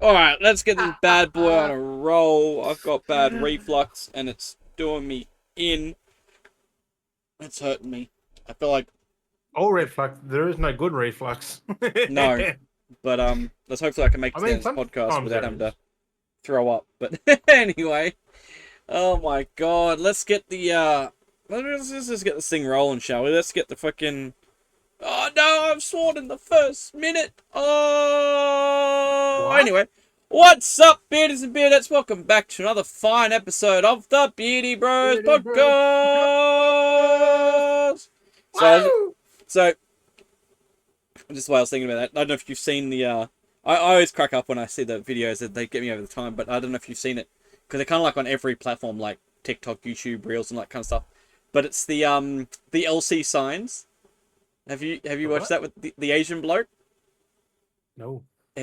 Alright, let's get this bad boy on a roll. I've got bad reflux and it's doing me in. It's hurting me. I feel like All reflux. There is no good reflux. no. But let's hopefully I can make it to the end of this podcast sometimes without there having to is. throw up. But anyway. Oh my god. Let's get the let's just get this thing rolling, shall we? Let's get the fucking oh no, I've sworn in the first minute. Oh What? anyway. What's up, Beardies and Beardettes? Welcome back to another fine episode of the Beardy Bros Beardy Bros Podcast. So, just while I was thinking about that, I don't know if you've seen the. I always crack up when I see the videos that they get me over the time, but I don't know if you've seen it because they're kind of like on every platform, like TikTok, YouTube, Reels, and that kind of stuff. But it's the LC signs. Have you watched that with the Asian bloke? No.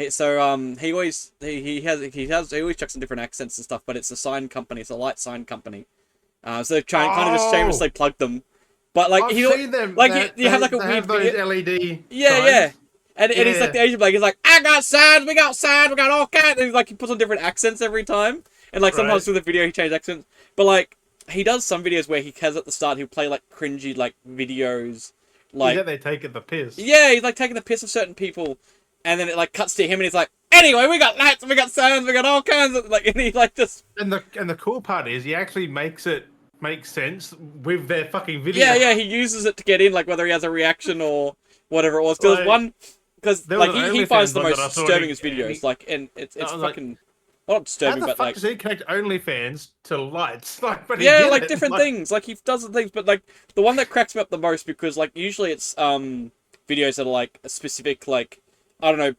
So he always he always chucks in different accents and stuff, but it's a sign company, it's a light sign company. So they're trying kind of just shamelessly plug them, but like I've seen them. Like you have like a they weird have those video. LED. Yeah, signs. yeah. And he's like the Asian bloke. He's like, I got signs, we got all kinds. And he puts on different accents every time, and like sometimes through the video he changes accents. But like he does some videos where he has at the start he'll play like cringy like videos, like Yeah, they take it the piss. yeah, he's like taking the piss of certain people. And then it like cuts to him, and he's like, "Anyway, we got lights, we got sounds, we got all kinds of like." And he like just And the cool part is he actually makes it make sense with their fucking video. yeah, he uses it to get in, like whether he has a reaction or whatever it was. There was one because there was like an he finds the OnlyFans one most that I saw disturbing and his he- videos, like, and it's I was like, fucking not How disturbing, the but fuck like does he connect OnlyFans to lights? Like, but he yeah, did like it. different things. Like he does the things, but like the one that cracks me up the most because like usually it's videos that are like a specific like I don't know.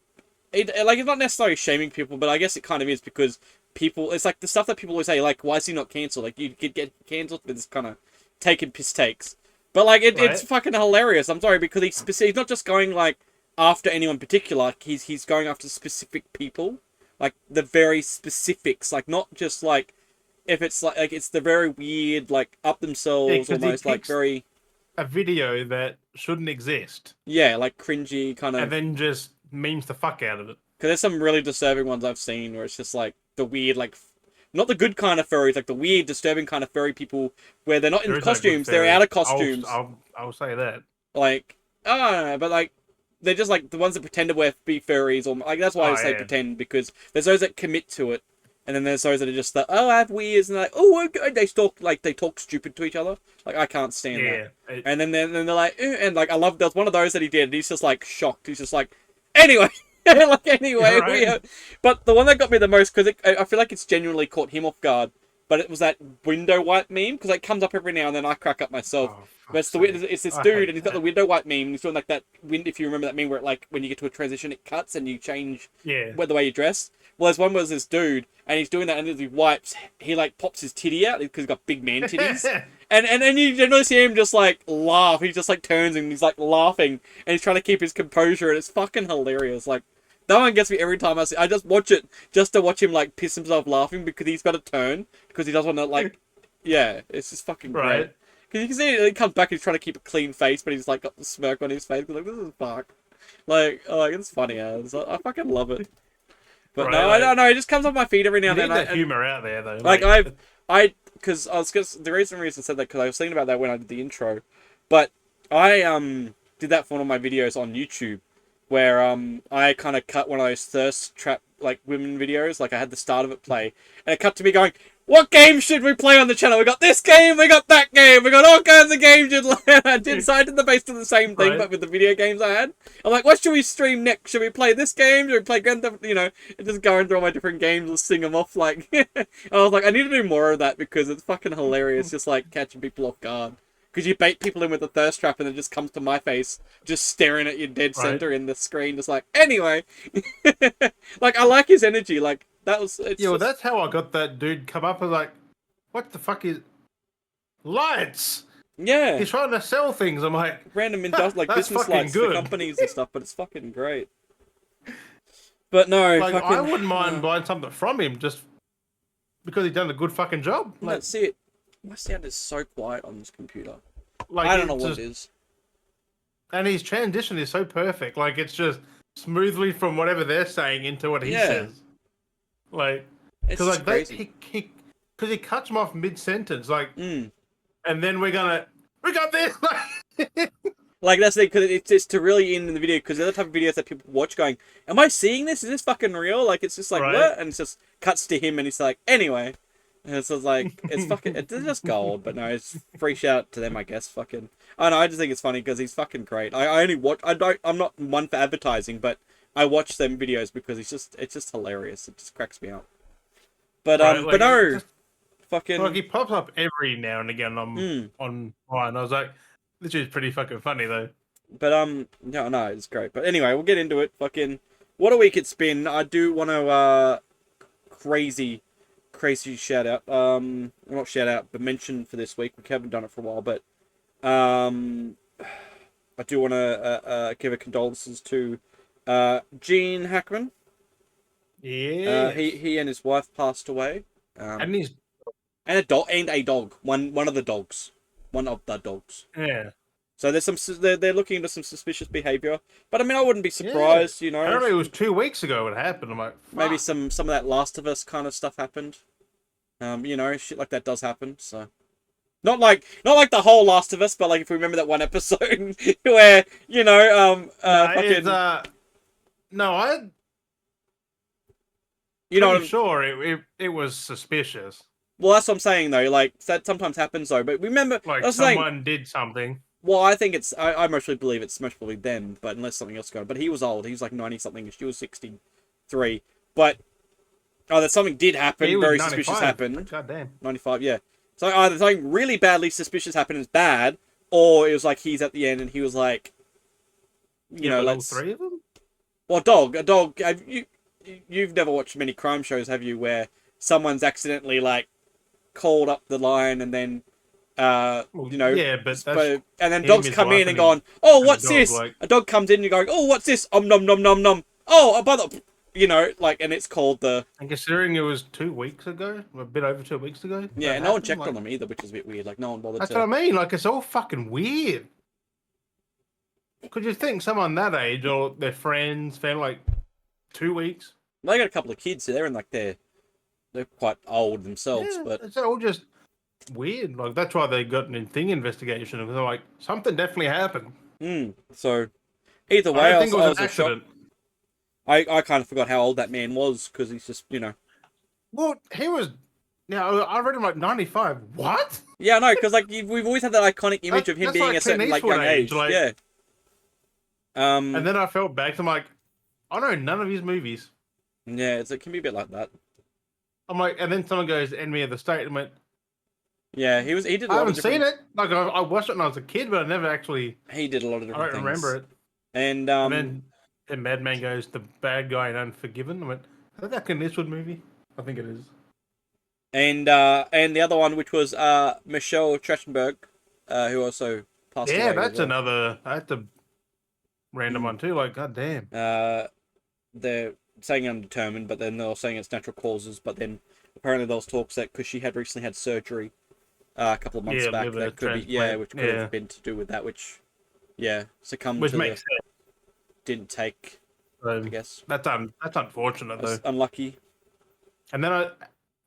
Like it's not necessarily shaming people, but I guess it kind of is because people. It's like the stuff that people always say, like, "Why is he not cancelled?" Like you could get cancelled for this kind of taking piss takes, but like it's fucking hilarious. I'm sorry because he's not just going like after anyone particular. Like, he's going after specific people, like the very specifics, like not just like if it's like it's the very weird, like up themselves, 'cause he almost like picks very a video that shouldn't exist, yeah, like cringy kind of. and then just memes the fuck out of it. Because there's some really disturbing ones I've seen where it's just like the weird, like, not the good kind of furries, like the weird, disturbing kind of furry people where they're not There in is no good costumes, they're fairy. out of costumes. I'll say that. Like, I don't know, but like, they're just like the ones that pretend to be furries, or like that's why I say yeah. pretend because there's those that commit to it, and then there's those that are just like, oh, I have weirds, and they're like, oh, okay. They talk stupid to each other. Like I can't stand that. And then they're like, and like I love there's one of those that he did. And he's just like shocked. He's just like, anyway. Like anyway, Right. But the one that got me the most because I feel like it's genuinely caught him off guard. But it was that window wipe meme because it comes up every now and then. I crack up myself. Oh, But it's this dude and he's got the window wipe meme. And he's doing like that wind. If you remember that meme where it, like when you get to a transition, it cuts and you change the way you dress. Well, there's one where there's this dude and he's doing that and as he wipes, he like pops his titty out because he's got big man titties. And you generally see him just like laugh. He just like turns and he's like laughing and he's trying to keep his composure and it's fucking hilarious. Like. That one gets me every time I see. I just watch it just to watch him like piss himself laughing because he's got to turn because he doesn't want to like. Yeah, it's just fucking great. Because you can see it comes back. He's trying to keep a clean face, but he's like got the smirk on his face. Like this is fuck. Like it's funny as I fucking love it. But no, I don't know. It just comes off my feed every now and then. Need that humor out there though. Like because I was the reason I said that because I was thinking about that when I did the intro, but I did that for one of my videos on YouTube. Where I kind of cut one of those thirst trap like women videos, like I had the start of it play, and it cut to me going, "What game should we play on the channel? We got this game, we got that game, we got all kinds of games." I did the base to the same thing, but with the video games I had. I'm like, "What should we stream next? Should we play this game? Should we play Grand Theft?" You know, and just going through all my different games and sing them off. Like, I was like, I need to do more of that because it's fucking hilarious, just like catching people off guard. Because you bait people in with a thirst trap and it just comes to my face, just staring at you dead center in the screen, just like, anyway. Like, I like his energy, like, that was... Well, that's how I got that dude come up. I was like, what the fuck is... Lights! Yeah. He's trying to sell things. I'm like... Random like business lights good. for companies and stuff, but it's fucking great. But no, like, fucking... I wouldn't mind buying something from him just because he's done a good fucking job. Like, that's it. My sound is so quiet on this computer. Like, I don't know what it is. And his transition is so perfect. Like, it's just smoothly from whatever they're saying into what he says. Like, It's because just like that crazy. because he cuts him off mid sentence, like, Mm. and then we got this. Like, Like that's the because it's to really end in the video because they're the type of videos that people watch going, "Am I seeing this? Is this fucking real?" Like it's just like right? what, and it's just cuts to him and he's like, "Anyway," and it's just like it's fucking it's just gold. But no, it's free shout out to them, I guess. Fucking, I know. I just think it's funny because he's fucking great. I only watch. I'm not one for advertising, but I watch them videos because it's just hilarious. It just cracks me up. Right? But Like, it no, just like fucking. he pops up every now and again Mm. on mine. I was like, this is pretty fucking funny though. But no, it's great. But anyway, we'll get into it. Fucking, what a week it's been. I do want to crazy, crazy shout out. Well, not shout out, but mention for this week. We haven't done it for a while, but um, I do want to give a condolences to Gene Hackman. Yes, He and his wife passed away. and he's And a dog. One of the dogs. One of the dogs. yeah. So there's they're looking into some suspicious behavior, but I mean I wouldn't be Yeah. surprised, you know. Apparently, it was 2 weeks ago it happened. I'm like, Maybe fuck. some of that Last of Us kind of stuff happened. You know, shit like that does happen. So not like the whole Last of Us, but like if we remember that one episode where you know No, it's fucking no, I'm you know pretty sure it was suspicious. well that's what I'm saying though. Like that sometimes happens though. But remember, I Like was saying. someone did something. Well, I think I mostly believe it's most probably them, but unless something else going. But he was old. He was like 90 something. She was 63. But that something did happen. He was Very 95. suspicious happened. God damn. 95, yeah. So either something really badly suspicious happened is bad, or it was like he's at the end and he was like, you know, But all let's. three of them. Well, a dog. You've never watched many crime shows, have you? Where someone's accidentally like called up the line and then Well, you know, yeah, but that's and then him, dogs his come wife, in and and his gone, oh, and the what's dog. this? Like, A dog comes in and you're going, oh, what's this? Nom nom nom nom. Oh, by the, you know, like, and it's called the. and considering it was 2 weeks ago, a bit over 2 weeks ago. Yeah, that no one happened, checked like, on them either, which is a bit weird. Like, no one bothered That's to. what I mean. Like, it's all fucking weird. Could you think someone that age or their friends, family, like 2 weeks? They got a couple of kids, so they're in like they're quite old themselves, Yeah, but it's all just weird. Like that's why they got an thing investigation because they're like something definitely happened. So either I way, don't think it was I an was a shock. accident. I kind of forgot how old that man was because he's just, you know. Well, he was. Yeah, I read him like 95. What? Yeah, no, because like we've always had that iconic image of him That's being like a certain Clint like young Eastwood age. like- Yeah. And then I felt back. I'm like, I know none of his movies. Yeah, it can be a bit like that. I'm like, and then someone goes, "Enemy of the State." I'm like, Yeah, he did a I lot haven't of seen different. it. Like I watched it when I was a kid, but I never actually. He did a lot of I different don't things. remember it. And then Madman goes, the bad guy in Unforgiven. I went, is that a Clint Eastwood movie? I think it is. and the other one, which was Michelle Trachtenberg, who also passed away. Yeah, as that's well. another. That's a random one too. Like, god damn. They're saying undetermined, but then they're saying it's natural causes. But then apparently there was talks that because she had recently had surgery a couple of months back, liver that could be transplant. which could have been to do with that, which succumbed Which to makes the sense. didn't take. So, I guess that's unfortunate though. that's unlucky. And then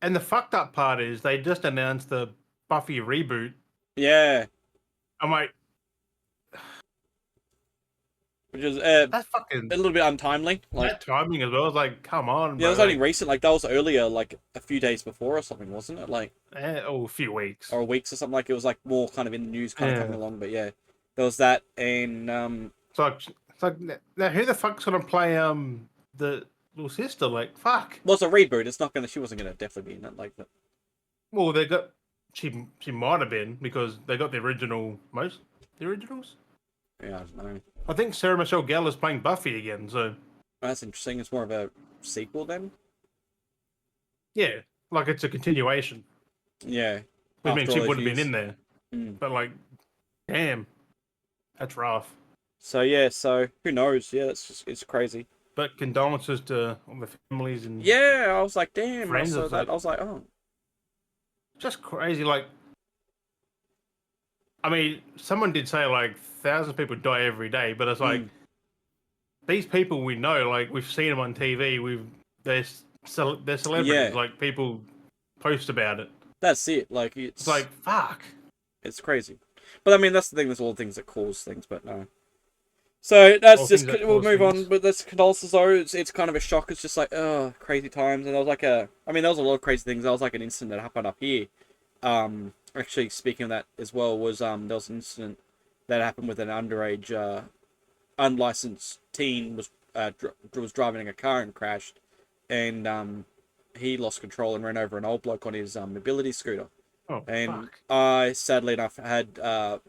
and the fucked up part is they just announced the Buffy reboot. Yeah, I'm like, which is that's fucking a little bit untimely. Like, that timing as well. I was like, come on, yeah, it was bro. only recent. Like that was earlier, like a few days before or something, wasn't it? Like, A few weeks. or weeks or something. Like it was like more kind of in the news, kind of Yeah. coming along. But yeah, there was that, and It's like now who the fuck's gonna play the little sister? Like, fuck. well, it's a reboot. It's not gonna. She wasn't gonna definitely be in it. Like that. Well, they got she might have been because they got the originals. Yeah, I don't know. I think Sarah Michelle Gellar is playing Buffy again. So That's interesting. It's more of a sequel then. yeah, like it's a continuation. Yeah. I mean, After she all would have those been in years. there, but like, damn, that's rough. So yeah. So who knows? Yeah, it's crazy. But condolences to all the families and Yeah, I was like, damn. I Friends saw of that. that. I was like, oh. just crazy. Like, I mean, someone did say like thousands of people die every day, but it's like these people we know, like we've seen them on TV. They're So they're celebrities. Yeah. Like people post about it. That's it. Like It's like fuck. it's crazy. But I mean, that's the thing. There's all the things that cause things, but no. So that's All just. things that We'll cause move on. things. But this condolences though. It's kind of a shock. It's just like crazy times. And there was like I mean, there was a lot of crazy things. There was like an incident that happened up here. Actually, speaking of that as well, was there was an incident that happened with an underage, unlicensed teen was driving a car and crashed, and he lost control and ran over an old bloke on his mobility scooter. Oh And fuck. I, sadly enough, had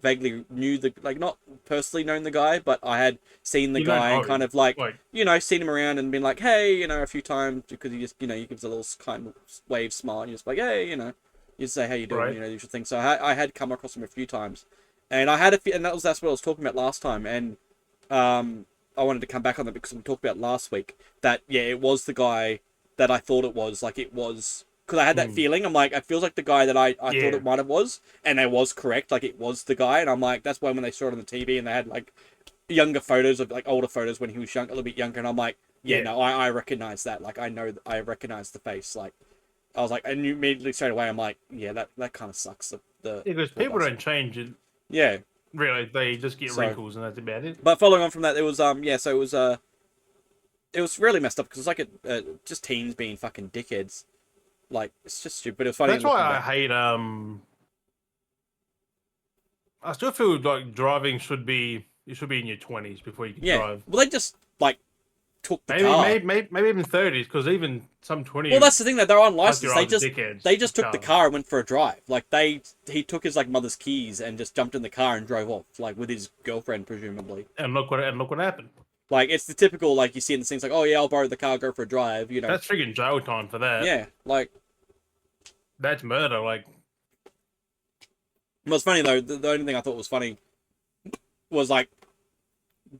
vaguely knew not personally known the guy, but I had seen the guy and kind of like, seen him around and been like, hey, a few times, because he just, he gives a little kind of wave smile and you're just like, hey, you say, how you doing, Right. the usual thing. So I had come across him a few times. And I had and that's what I was talking about last time. And I wanted to come back on that because we talked about last week that, yeah, it was the guy that I thought it was. Like, it was... Because I had that feeling. I'm like, it feels like the guy that I thought it might have was. And I was correct. Like, it was the guy. And I'm like, that's why when they saw it on the TV and they had, like, younger photos of, like, older photos when he was young, a little bit younger. And I'm like, no, I recognize that. Like, I know, I recognize the face. Like, I was like, and immediately straight away, I'm like, yeah, that kind of sucks. Because people don't change it. Yeah. Really, they just get wrinkles and that's about it. But following on from that, there was, so it was really messed up because it's like just teens being fucking dickheads. Like, it's just stupid. It was funny. That's why I hate, I still feel like driving you should be in your 20s before you can drive. Well, they just, like, took the maybe, car. Maybe even 30s, because even some 20s... Well, that's the thing, that they're on license. They just took the car car and went for a drive. Like, he took his, like, mother's keys and just jumped in the car and drove off, like, with his girlfriend, presumably. And look what happened. Like, it's the typical, like, you see in the scenes, like, oh, yeah, I'll borrow the car, go for a drive, That's freaking jail time for that. Yeah, like... That's murder, like... Well, it's funny, though, the only thing I thought was funny was, like,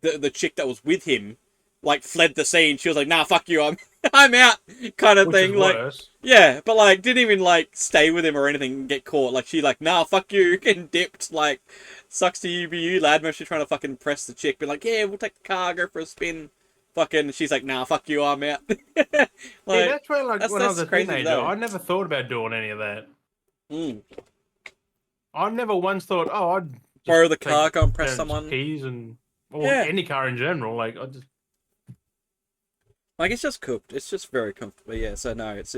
the chick that was with him, like, fled the scene. She was like, nah, fuck you, I'm out, kind of Which thing. is like, worse. yeah, but, like, didn't even, like, stay with him or anything and get caught. Like, she, like, nah, fuck you, and dipped, like, sucks to you, be you, lad. Mostly trying to fucking press the chick, be like, yeah, we'll take the car, go for a spin. Fucking, she's like, nah, fuck you, I'm out. Like, yeah, that's where, like, when I was a teenager, though. I never thought about doing any of that. Mm. I never once thought, oh, I'd borrow the car, go and press someone. Keys or any car in general. Like, I just... Like, it's just cooked. It's just very comfortable. Yeah, so no, it's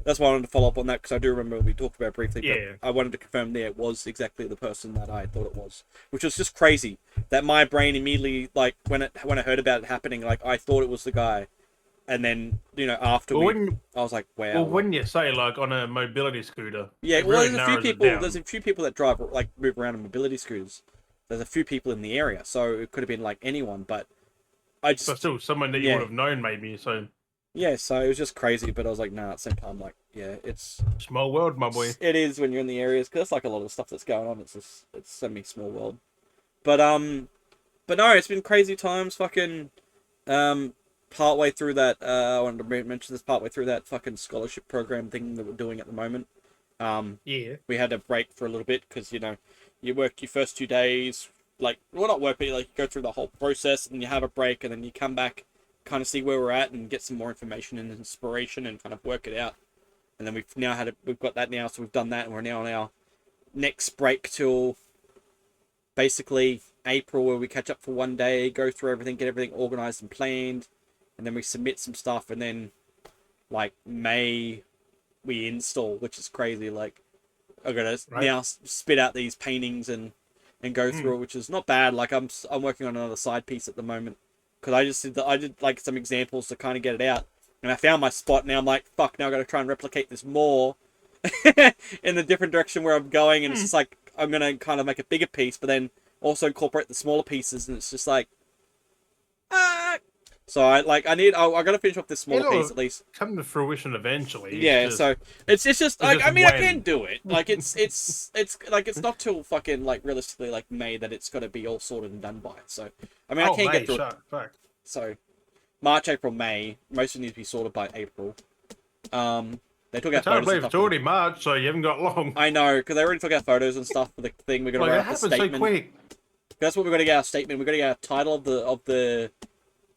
that's why I wanted to follow up on that, because I do remember we talked about it briefly. Yeah. But I wanted to confirm it was exactly the person that I thought it was, which was just crazy. That my brain immediately, like, when I heard about it happening, like, I thought it was the guy, and then after I was like, wow. Well, when you say, like, on a mobility scooter, yeah, well, really there's a few people that drive, like, move around on mobility scooters. There's a few people in the area, so it could have been like anyone, but but still someone that you would have known, maybe. So yeah, so it was just crazy, but I was like, nah. At the same time, like, yeah, it's small world, my boy. It is when you're in the areas, because that's like a lot of the stuff that's going on. It's semi-small world, but no, it's been crazy times. Fucking partway through that, I wanted to mention this, partway through that fucking scholarship program thing that we're doing at the moment. Yeah, we had a break for a little bit because you work your first 2 days. Like, well, not work, but like, you go through the whole process and you have a break and then you come back, kind of see where we're at and get some more information and inspiration and kind of work it out. And then we've got that now, so we've done that and we're now on our next break till basically April, where we catch up for 1 day, go through everything, get everything organized and planned, and then we submit some stuff, and then like May we install, which is crazy. Like, I've got to now spit out these paintings and go through it, which is not bad. Like, I'm working on another side piece at the moment, because I did like some examples to kind of get it out, and I found my spot. Now I'm like, fuck, now I got to try and replicate this more in the different direction where I'm going, and it's just like, I'm gonna kind of make a bigger piece, but then also incorporate the smaller pieces, and it's just like, so I gotta finish off this smaller piece at least. Come to fruition eventually. Yeah, so it's just like, I mean, I can do it. Like, it's like, it's not till fucking, like, realistically, like, May that it's got to be all sorted and done by. So I mean, I can't get through it. Fuck. So March, April, May, most of it needs to be sorted by April. They took out photos. It's already March, so you haven't got long. I know, because they already took out photos and stuff for the thing. We're gonna write the statement. So quick. That's what we're gonna get, our statement. We're gonna get our title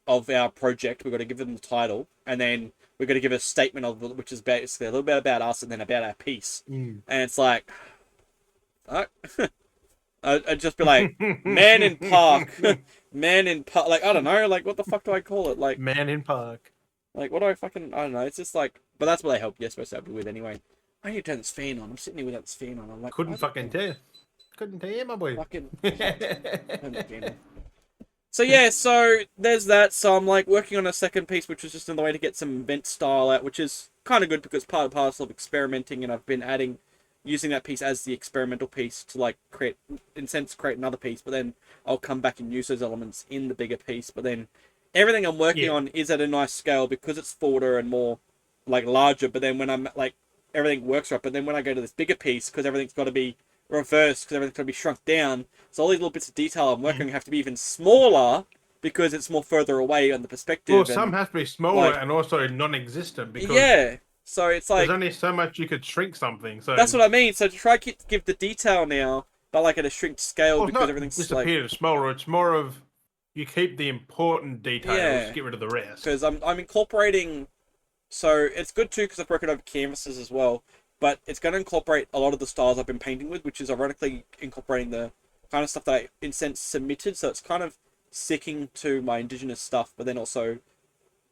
of our project. We've got to give them the title, and then we're going to give a statement of which is basically a little bit about us and then about our piece. Mm. And it's like, I'd just be like, man in park, man in park. Like, I don't know, like, what the fuck do I call it? Like, Man in park. like, what do I fucking, I don't know. It's just like, but that's what they help you're supposed to help you with anyway. I need to turn this fan on. I'm sitting here without this fan on. I'm like, Couldn't fucking tell. Couldn't tell you, my boy. fucking. So yeah, so there's that. So I'm like working on a second piece, which was just another way to get some event style out, which is kind of good because part and parcel of experimenting, and I've been using that piece as the experimental piece to like create, in a sense, create another piece. But then I'll come back and use those elements in the bigger piece. But then everything I'm working on is at a nice scale because it's fuller and more like larger. But then when I'm like everything works right. But then when I go to this bigger piece, because everything's got to be reversed, because everything's got to be shrunk down, so all these little bits of detail I'm working have to be even smaller because it's more further away on the perspective. Well, some have to be smaller like, and also non-existent because yeah. So it's like there's only so much you could shrink something. So that's what I mean. So to try to give the detail now, but like at a shrinked scale, well, because everything's disappeared like smaller. It's more of you keep the important details, get rid of the rest. Because I'm incorporating. So it's good too because I've broken over canvases as well. But it's going to incorporate a lot of the styles I've been painting with, which is ironically incorporating the kind of stuff that I, in a sense, submitted. So it's kind of sticking to my indigenous stuff, but then also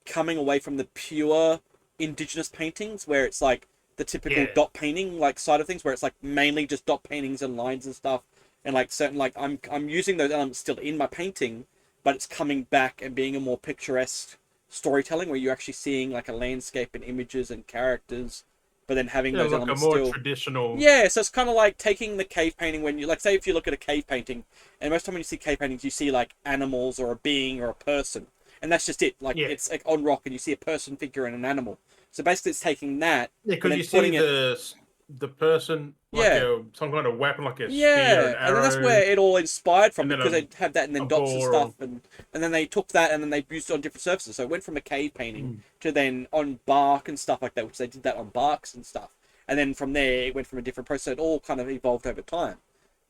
coming away from the pure indigenous paintings, where it's like the typical dot painting like side of things, where it's like mainly just dot paintings and lines and stuff, and like certain like I'm using those elements still in my painting, but it's coming back and being a more picturesque storytelling where you're actually seeing like a landscape and images and characters. But then having those like elements a more still traditional. Yeah, so it's kind of like taking the cave painting when you like say if you look at a cave painting, and most time when you see cave paintings you see like animals or a being or a person, and that's just it. Like it's like on rock and you see a person figure and an animal. So basically it's taking that. Yeah, because you see the person like some kind of weapon like a spear and arrow. And then that's where it all inspired from because they had that and then dots and stuff and then they took that and then they used it on different surfaces. So it went from a cave painting to then on bark and stuff like that, which they did that on barks and stuff. And then from there it went from a different process. So it all kind of evolved over time.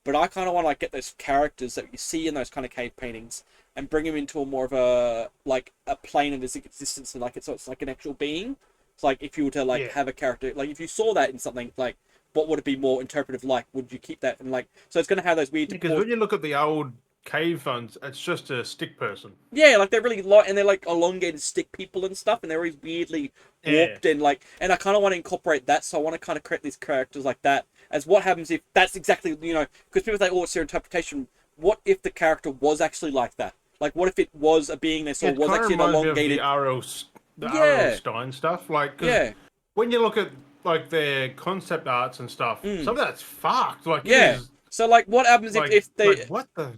But I kind of want to like get those characters that you see in those kind of cave paintings and bring them into a more of a like a plane of existence and like it's like an actual being. It's like if you were to like have a character, like if you saw that in something, like what would it be more interpretive like? Would you keep that and like so it's going to have those weird. Because when you look at the old cave ones, it's just a stick person. Yeah, like they're really light and they're like elongated stick people and stuff, and they're always weirdly warped and like. And I kind of want to incorporate that, so I want to kind of create these characters like that. As what happens if that's exactly because people say, oh, it's their interpretation. What if the character was actually like that? Like, what if it was a being they saw was actually an elongated. The R.L. Stein stuff, like when you look at like their concept arts and stuff, some of that's fucked. Like so like what happens if they like, what the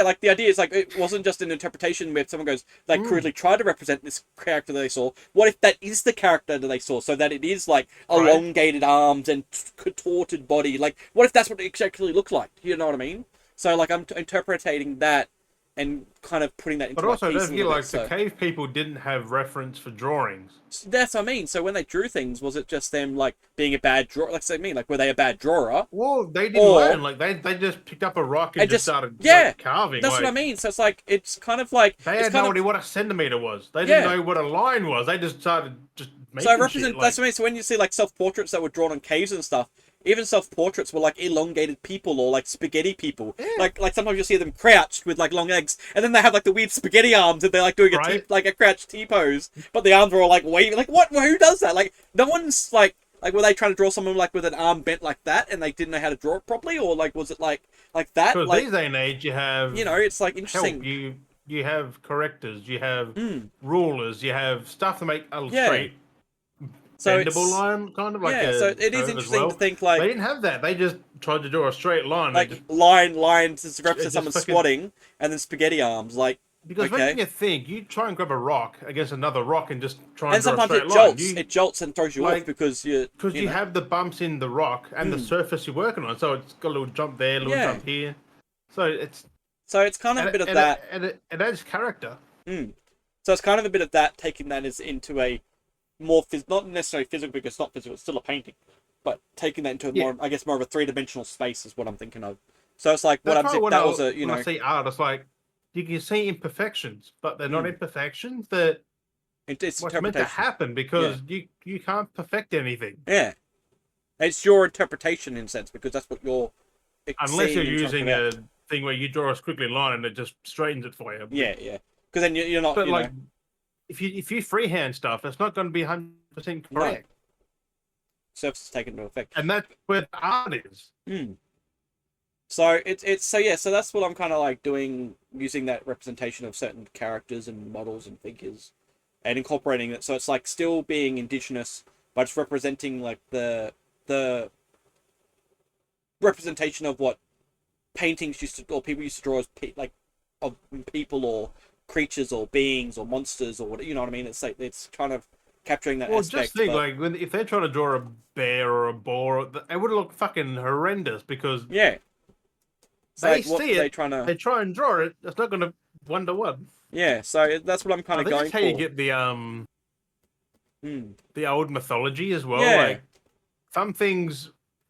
like the idea is like it wasn't just an interpretation where someone goes like crudely try to represent this character that they saw. What if that is the character that they saw, so that it is like elongated arms and contorted body? Like what if that's what it actually looked like? You know what I mean? So like I'm interpreting that. And kind of putting that into. But also, don't forget, like the cave people didn't have reference for drawings. That's what I mean. So when they drew things, was it just them like being a bad drawer? Like I mean, like were they a bad drawer? Well, they didn't learn. Like they just picked up a rock and just started carving. That's what I mean. So it's like it's kind of like they had no idea what a centimeter was. They didn't know what a line was. They just started making so I represent. Shit, that's what I mean. So when you see like self-portraits that were drawn on caves and stuff. Even self-portraits were like elongated people or like spaghetti people. Like sometimes you'll see them crouched with like long legs, and then they have like the weird spaghetti arms, and they're like doing a crouched T-pose, but the arms are all like waving. Like what? Who does that? Like no one's like were they trying to draw someone like with an arm bent like that, and they didn't know how to draw it properly, or like was it like that? Because like these day and age, you have it's like interesting. You have correctors, you have rulers, you have stuff to make a straight. So bendable line, kind of like so it is interesting to think like they didn't have that. They just tried to draw a straight line, like line to represent someone squatting, and then spaghetti arms, like because when you think you try and grab a rock against another rock and just try and draw a straight line, it jolts and throws you off because you have the bumps in the rock and the surface you're working on, so it's got a little jump there, a little jump here, so it's kind of a bit of that, and it adds character. So it's kind of a bit of that, taking that as into a more not necessarily physical because it's not physical, it's still a painting, but taking that into a more, I guess, more of a three-dimensional space is what I'm thinking of. So it's like what happens if that was a when I see art, it's like you can see imperfections, but they're not imperfections. They're It's what's meant to interpretation. happen because you can't perfect anything Yeah, it's your interpretation in a sense because that's what you're unless you're seeing and trying to using put out. a thing where you draw a squiggly line and it just straightens it for you. Yeah, yeah. Because then you're not, But you know, like, if you freehand stuff, it's not going to be 100% no correct, surface is taken into effect. and that's where the art is. Hmm. So it's so yeah, so that's what I'm kind of like doing, using that representation of certain characters and models and figures, and incorporating it. So it's like still being indigenous, but it's representing like the representation of what paintings used to, or people used to draw as like of people or creatures or beings or monsters or what, you know what I mean? It's like it's kind of capturing that Well, aspect. just think, But like, if they're trying to draw a bear or a boar, it would look fucking horrendous because yeah, it's they like what see they it, trying to. they try and draw it. It's not going to 1-to-1. Yeah, so that's what I'm kind I of think going that's how you for. get Hmm. the old mythology as well. Yeah, Like some things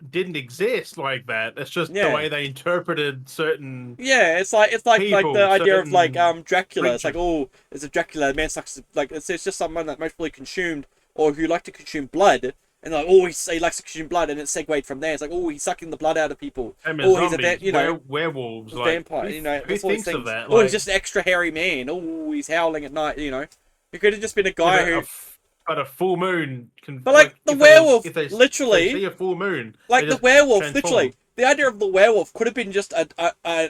didn't exist like that. It's just the yeah. way they interpreted certain Yeah, it's like the people, idea of like certain Dracula. It's like, creatures. oh, it's a Dracula man sucks, like it's just someone that most probably consumed or who like to consume blood, and like, oh, he likes to consume blood, and it's segued from there. It's like, oh, he's sucking the blood out of people. Same as Oh, he's a zombies, you know, werewolves. a Like vampire. You know, who that's all these thinks of things. that? Oh, he's Like just an extra hairy man. Oh, he's howling at night. You know, he could have just been a but guy who. but a full moon can, But like like, the if they werewolf, if they literally, see a full moon, they like the just werewolf, transform. literally, the idea of the werewolf could have been just an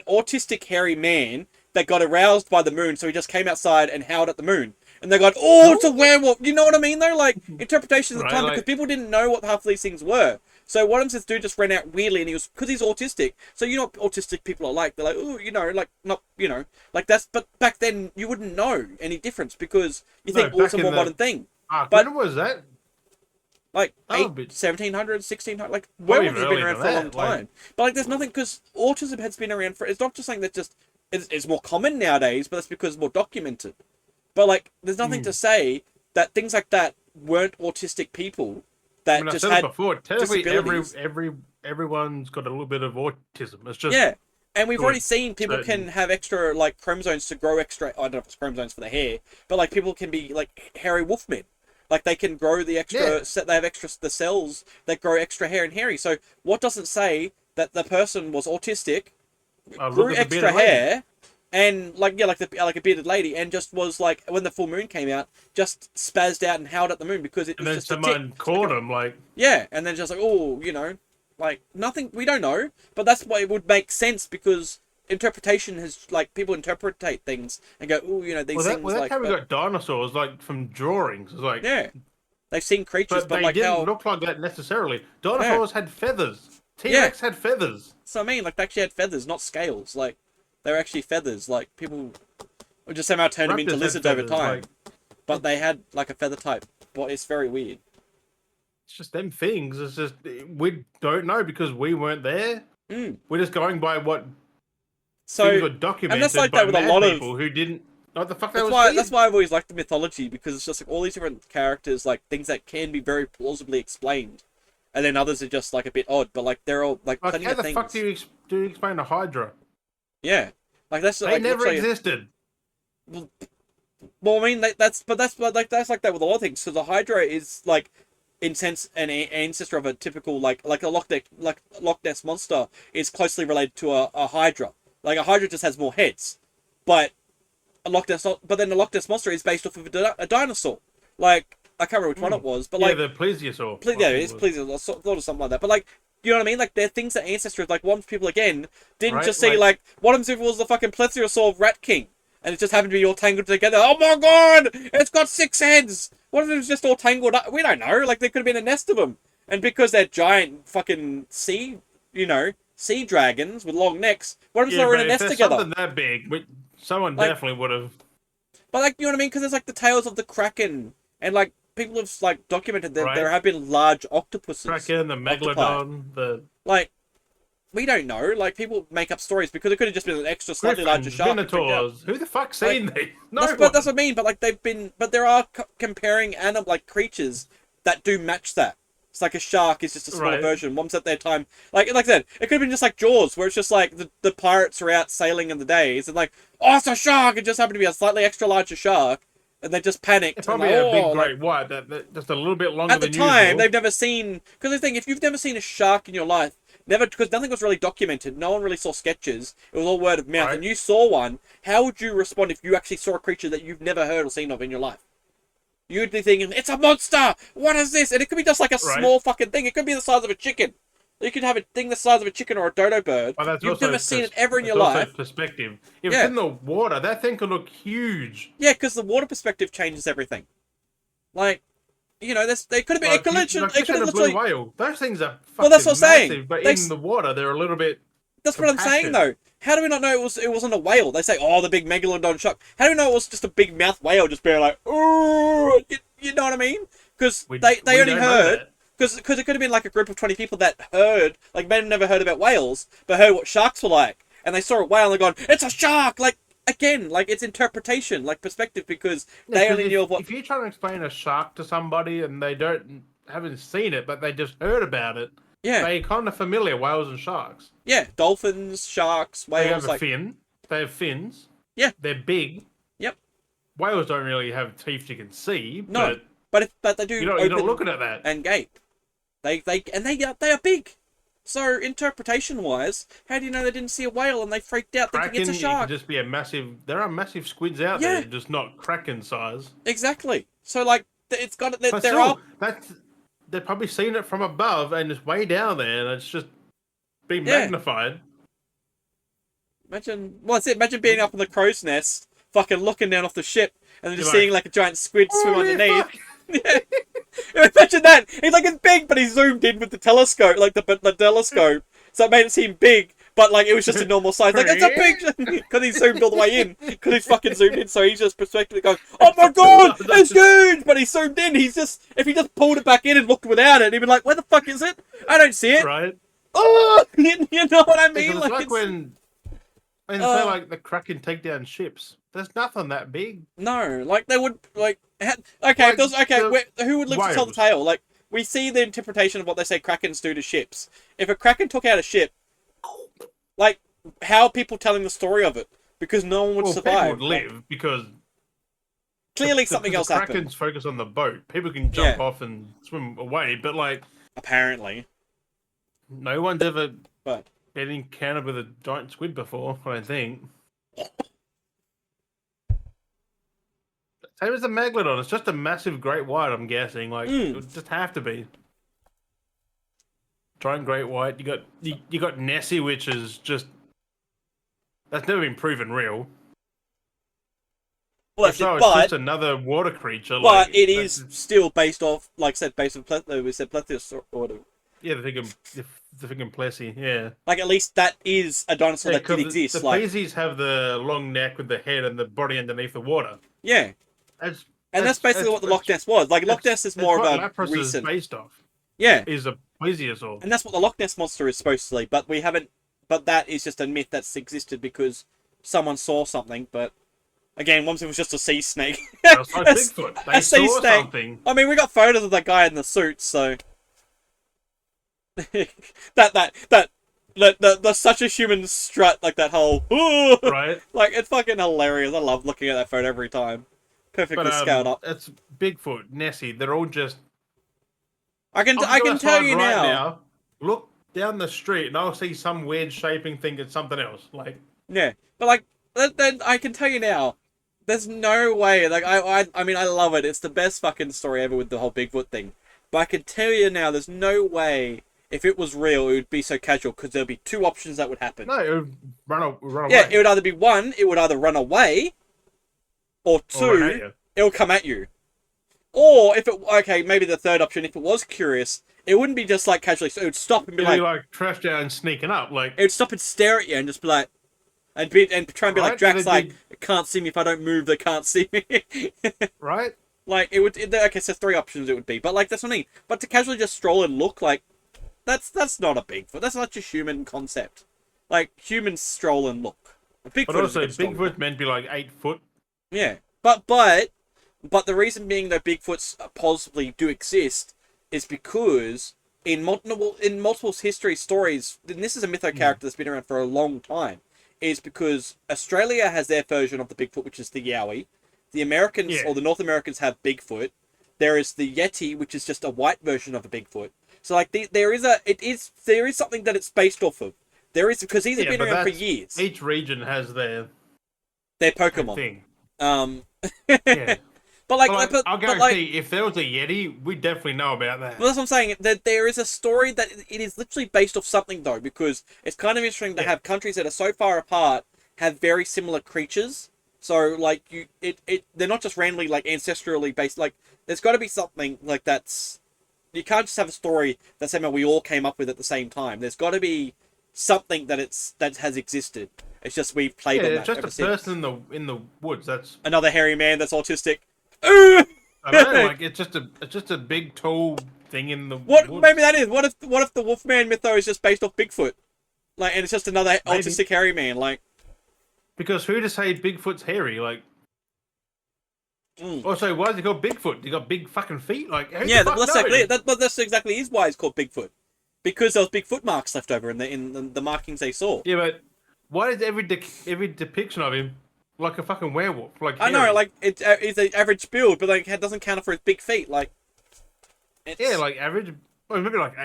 autistic hairy man that got aroused by the moon, so he just came outside and howled at the moon. And they got, oh, it's a werewolf. You know what I mean, though? Like, interpretations of the Right? time, because Like people didn't know what half of these things were. So one of them says, dude just ran out weirdly, and he was, because he's autistic. So you know what autistic people are like? They're like, oh, you know, like, not, you know, like that's, but back then you wouldn't know any difference because you think, oh, it's a more modern thing. But when was that? like Oh, 1700, 1600, like probably werewolves have been earlier around than for a long that, like- time. But like, there's nothing because autism has been around for. It's not just something that just it's more common nowadays, but that's because it's more documented. But like, there's nothing to say that things like that weren't autistic people that I mean, I've just said it had before. Technically, disabilities. everyone's got a little bit of autism. It's just Yeah. And we've to already a seen people certain- can have extra like chromosomes to grow extra. I don't know if it's chromosomes for the hair, but like people can be like hairy wolfmen. Like they can grow the extra. Yeah. They have extra the cells that grow extra hair and hairy. So what doesn't say that the person was autistic, look grew at the extra bearded lady. hair, and like yeah, like a bearded lady, and just was like when the full moon came out, just spazzed out and howled at the moon because it And was then just a someone tick. caught him, like, Yeah, and then just like, oh, you know, like nothing. We don't know, but that's why it would make sense because interpretation has like people interpretate things and go, oh, you know, these things well, that's like, how we but, got dinosaurs, like, from drawings. It's like, yeah, they've seen creatures, but but they like didn't how, look like that necessarily. Dinosaurs had feathers. Yeah. T-Rex had feathers. so I mean, like they actually had feathers, not scales. Like they were actually feathers. Like people would just somehow turn them into Raptors had lizards over feathers, time, like, but they had like a feather type. But it's very weird. it's just them things. It's just we don't know because we weren't there. Mm. We're just going by what So things were documented and that's like by that with a mad lot of. people who didn't know what the fuck they That's were why seeing. that's why I've always liked the mythology because it's just like all these different characters, like things that can be very plausibly explained, and then others are just like a bit odd. But like they're all like Like, plenty how of the things. fuck do you explain a Hydra? Yeah, like that's They like never literally- existed. Well, I mean that's like that with a lot of things. So the Hydra is like in sense an ancestor of a typical like a Loch Ness monster is closely related to a Hydra. Like a Hydra just has more heads, but but then the Loch Ness monster is based off of a dinosaur. Like I can't remember which one it was, but like the plesiosaur. yeah, it's pleasing. I thought of something like that. But like, you know what I mean? Like they're things that ancestors like. What if people again didn't Right, just see like- like what if it was the fucking plesiosaur Rat King and it just happened to be all tangled together? Oh my god, it's got 6 heads. What if it was just all tangled up? We don't know. Like there could have been a nest of them, and because they're giant fucking sea dragons with long necks, what if they were in a nest together? Something that big, someone Like- definitely would have. But like, you know what I mean? Because there's like the tales of the Kraken, and like people have like documented that Right. there have been large octopuses. Kraken, the megalodon, the Like, we don't know. Like people make up stories because it could have just been an extra slightly larger griffins, shark. we picked out. minotaurs. Who the fuck's seen these? No That's one. what I mean. But like they've been, but there are comparing animal like creatures that do match that. It's like a shark is just a smaller Right. version. Once at their time, like I said, it could have been just like Jaws, where it's just like the pirates are out sailing in the days and like, oh, it's a shark. It just happened to be a slightly extra larger shark. and they just panicked. It's And probably like, a big oh, like, great white that just a little bit longer at the than time, usual. they've never seen, because the thing, if you've never seen a shark in your life, never, because nothing was really documented, no one really saw sketches, it was all word of mouth, Right. and you saw one, how would you respond if you actually saw a creature that you've never heard or seen of in your life? You'd be thinking, it's a monster! What is this? And it could be just like a Right. small fucking thing, it could be the size of a chicken. You could have a thing the size of a chicken or a dodo bird. But that's You've also never seen it ever in it's your also life. perspective. If it's Yeah. in the water, that thing could look huge. Yeah, because the water perspective changes everything. Like, you know, they could have been. Like, It could literally. like It you could said, have a blue literally. whale. Those things are fucking Well, that's what I'm saying. massive, but They in the water, they're a little bit. That's what I'm saying, though. How do we not know it wasn't a whale? They say, oh, the big megalodon shark. How do we know it was just a big mouth whale just being like, ooh, you know what I mean? Because they only heard. Because it could have been like a group of 20 people that heard, like, may have never heard about whales, but heard what sharks were like. And they saw a whale and they're going, it's a shark! Like, again, like, it's interpretation, like, perspective, because they only knew of what... If you're trying to explain a shark to somebody and they haven't seen it, but they just heard about it, Yeah. they're kind of familiar, whales and sharks. Yeah, dolphins, sharks, whales, They have like... a fin. They have fins. Yeah. They're big. Yep. Whales don't really have teeth you can see, No, but but they do you're open not looking at that. and gape. They are big. So interpretation wise, how do you know they didn't see a whale and they freaked out thinking it's a Kraken, shark? it could just be a massive. There are massive squids out Yeah. there, just not kraken size. Exactly. So like it's got But there still, are they've probably seen it from above and it's way down there, and it's just been Yeah. magnified. Imagine imagine being up in the crow's nest, fucking looking down off the ship, and then just You're seeing like a giant squid swim "Holy underneath. fuck." Yeah. Imagine that. He's like, it's big, but he zoomed in with the telescope, like the telescope, so it made it seem big, but like it was just a normal size. Like it's a big, because he zoomed all the way in, because he's fucking zoomed in, so he's just perspective going, oh my god, it's huge, but he zoomed in. If he just pulled it back in and looked without it, he'd be like, where the fuck is it? I don't see it. Right? Oh, you know what I mean? Because it's like when they say like the Kraken take down ships. There's nothing that big. No, like they would like. Okay, Like, if there's, who would live to tell the whales. tale? Like we see the interpretation of what they say Krakens do to ships. If a Kraken took out a ship, like how are people telling the story of it? Because no one would Well, survive. people would live because Clearly, something else the happened. Krakens focus on the boat. People can jump Yeah. off and swim away, but like Apparently, no one's ever but been encountered with a giant squid before. I don't think. Same as the megalodon. It's just a massive great white. I'm guessing. Like it would just have to be. Giant great white. You got Nessie, which is just that's never been proven real. well, So it's but just another water creature. but like, it is still based off, like I said, based on we said plesiosaur. Yeah, the thinking Plessy. Yeah. Like at least that is a dinosaur that 'cause did exist. The Like Plesies have the long neck with the head and the body underneath the water. yeah. That's, And that's basically what the Loch Ness was. Like Loch Ness is more of a Lapras recent. is based off. Yeah, Is a plesiosaur. and that's what the Loch Ness monster is supposed to be. But we haven't. But that is just a myth that's existed because someone saw something. But again, once it was just a sea snake. Just like A- Bigfoot. a They sea saw snake. something. I mean, we got photos of that guy in the suit, so that's such a human strut, like that whole Right? like it's fucking hilarious. I love looking at that photo every time. Perfectly But scaled up. it's Bigfoot, Nessie. They're all just. I can I'll I go can tell outside you right now. Look down the street and I'll see some weird shaping thing it's something else. Like Yeah, but like then I can tell you now. There's no way. Like I mean I love it. It's the best fucking story ever with the whole Bigfoot thing. But I can tell you now, there's no way if it was real, it would be so casual because there'd be two options that would happen. no, it would run away. Yeah, it would either be one, it would either run away, or Or run at two, you. it would come at you. Or if maybe the third option, if it was curious, it wouldn't be just like casually. So it would stop and be It'd like, be like trash down and sneaking up. Like it would stop and stare at you and just be like, and try and be like Right, Drax, and like it'd they can't see me if I don't move. They can't see me. right? Like it would. Okay, so three options it would be, but like that's what I mean. But to casually just stroll and look like that's not a Bigfoot. That's not a human concept. Like humans stroll and look. A Bigfoot But is also, a bit stroll. Bigfoot's meant to be like 8 foot. Yeah, but the reason being that Bigfoots possibly do exist is because in multiple history stories, and this is a mytho character that's been around for a long time, is because Australia has their version of the Bigfoot, which is the Yowie. The Americans Yeah. or the North Americans have Bigfoot. There is the Yeti, which is just a white version of a Bigfoot. So like there is something that it's based off of. There is, because these have been but around for that's years. each region has their They're Pokemon. thing. Um, Yeah. but like, I'll guarantee if there was a Yeti, we definitely know about that. well, that's what I'm saying. That there is a story that it is literally based off something though, because it's kind of interesting to have countries that are so far apart have very similar creatures. So like they're not just randomly like ancestrally based. Like there's got to be something like that's. You can't just have a story that somehow we all came up with at the same time. There's got to be something that has existed. It's just we've played on that. It's just ever a since. person in the woods. That's Another hairy man that's autistic. I don't know, like it's just a big tall thing in the What? woods. Maybe that is. What if the Wolfman mytho is just based off Bigfoot, like, and it's just another autistic hairy man, like. Because who to say Bigfoot's hairy? Like, also, why is he called Bigfoot? He got big fucking feet. Like, Yeah, that's exactly is why it's called Bigfoot, because there was big foot marks left over in the markings they saw. Yeah, but why is every depiction of him like a fucking werewolf? Like, I know, like it's an average build, but like it doesn't count for his big feet. Like, yeah, like average. Well, maybe like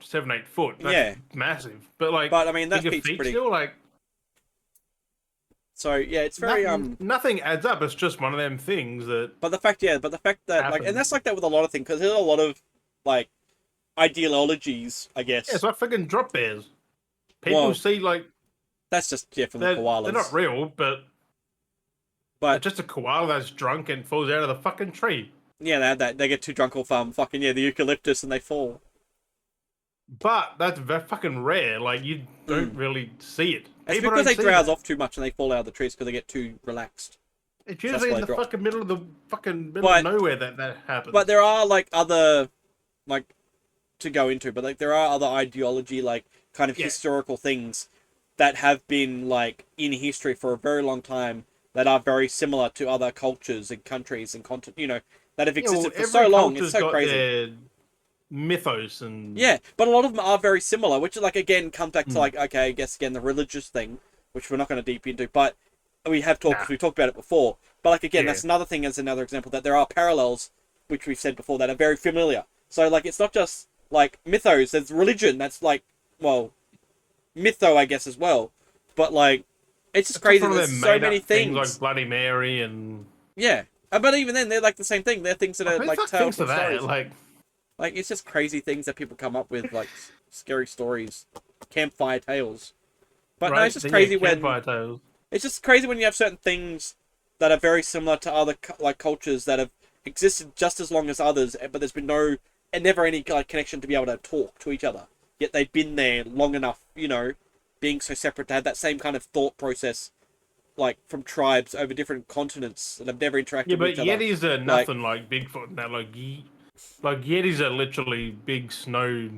7, 8 foot. That's massive. But like, I mean that's feet pretty. Still like. So yeah, it's very nothing adds up. It's just one of them things that. But the fact that like, and that's like that with a lot of things, because there's a lot of like ideologies, I guess. Yeah, it's like fucking drop bears. People see like. That's just from the koalas. They're not real, but just a koala that's drunk and falls out of the fucking tree. Yeah, they have that. They get too drunk off the eucalyptus and they fall. But that's fucking rare. Like you don't really see it. It's because they drowse off too much and they fall out of the trees because they get too relaxed. It's usually in the fucking middle of nowhere that happens. But there are like other, like, to go into, but like there are other ideology, like kind of historical things that have been like in history for a very long time that are very similar to other cultures and countries and that have existed for so long. It's so crazy. Their mythos and but a lot of them are very similar, which like again comes back to like, okay, I guess again the religious thing, which we're not going to deep into, but we talked about it before. But like again, that's another thing, as another example, that there are parallels, which we've said before, that are very familiar. So like it's not just like mythos, there's religion that's like, well, mytho I guess as well, but like it's just crazy. There's so many things like Bloody Mary and but even then they're like the same thing. They're things that are like tales of stories. Like it's just crazy things that people come up with, like scary stories, campfire tales. But no, it's just crazy it's just crazy when you have certain things that are very similar to other like cultures that have existed just as long as others, but there's been never any like connection to be able to talk to each other. Yet they've been there long enough, being so separate to have that same kind of thought process, like from tribes over different continents that have never interacted with each other. Yeah, but Yetis are nothing like Bigfoot and that. Like Yetis are literally big snow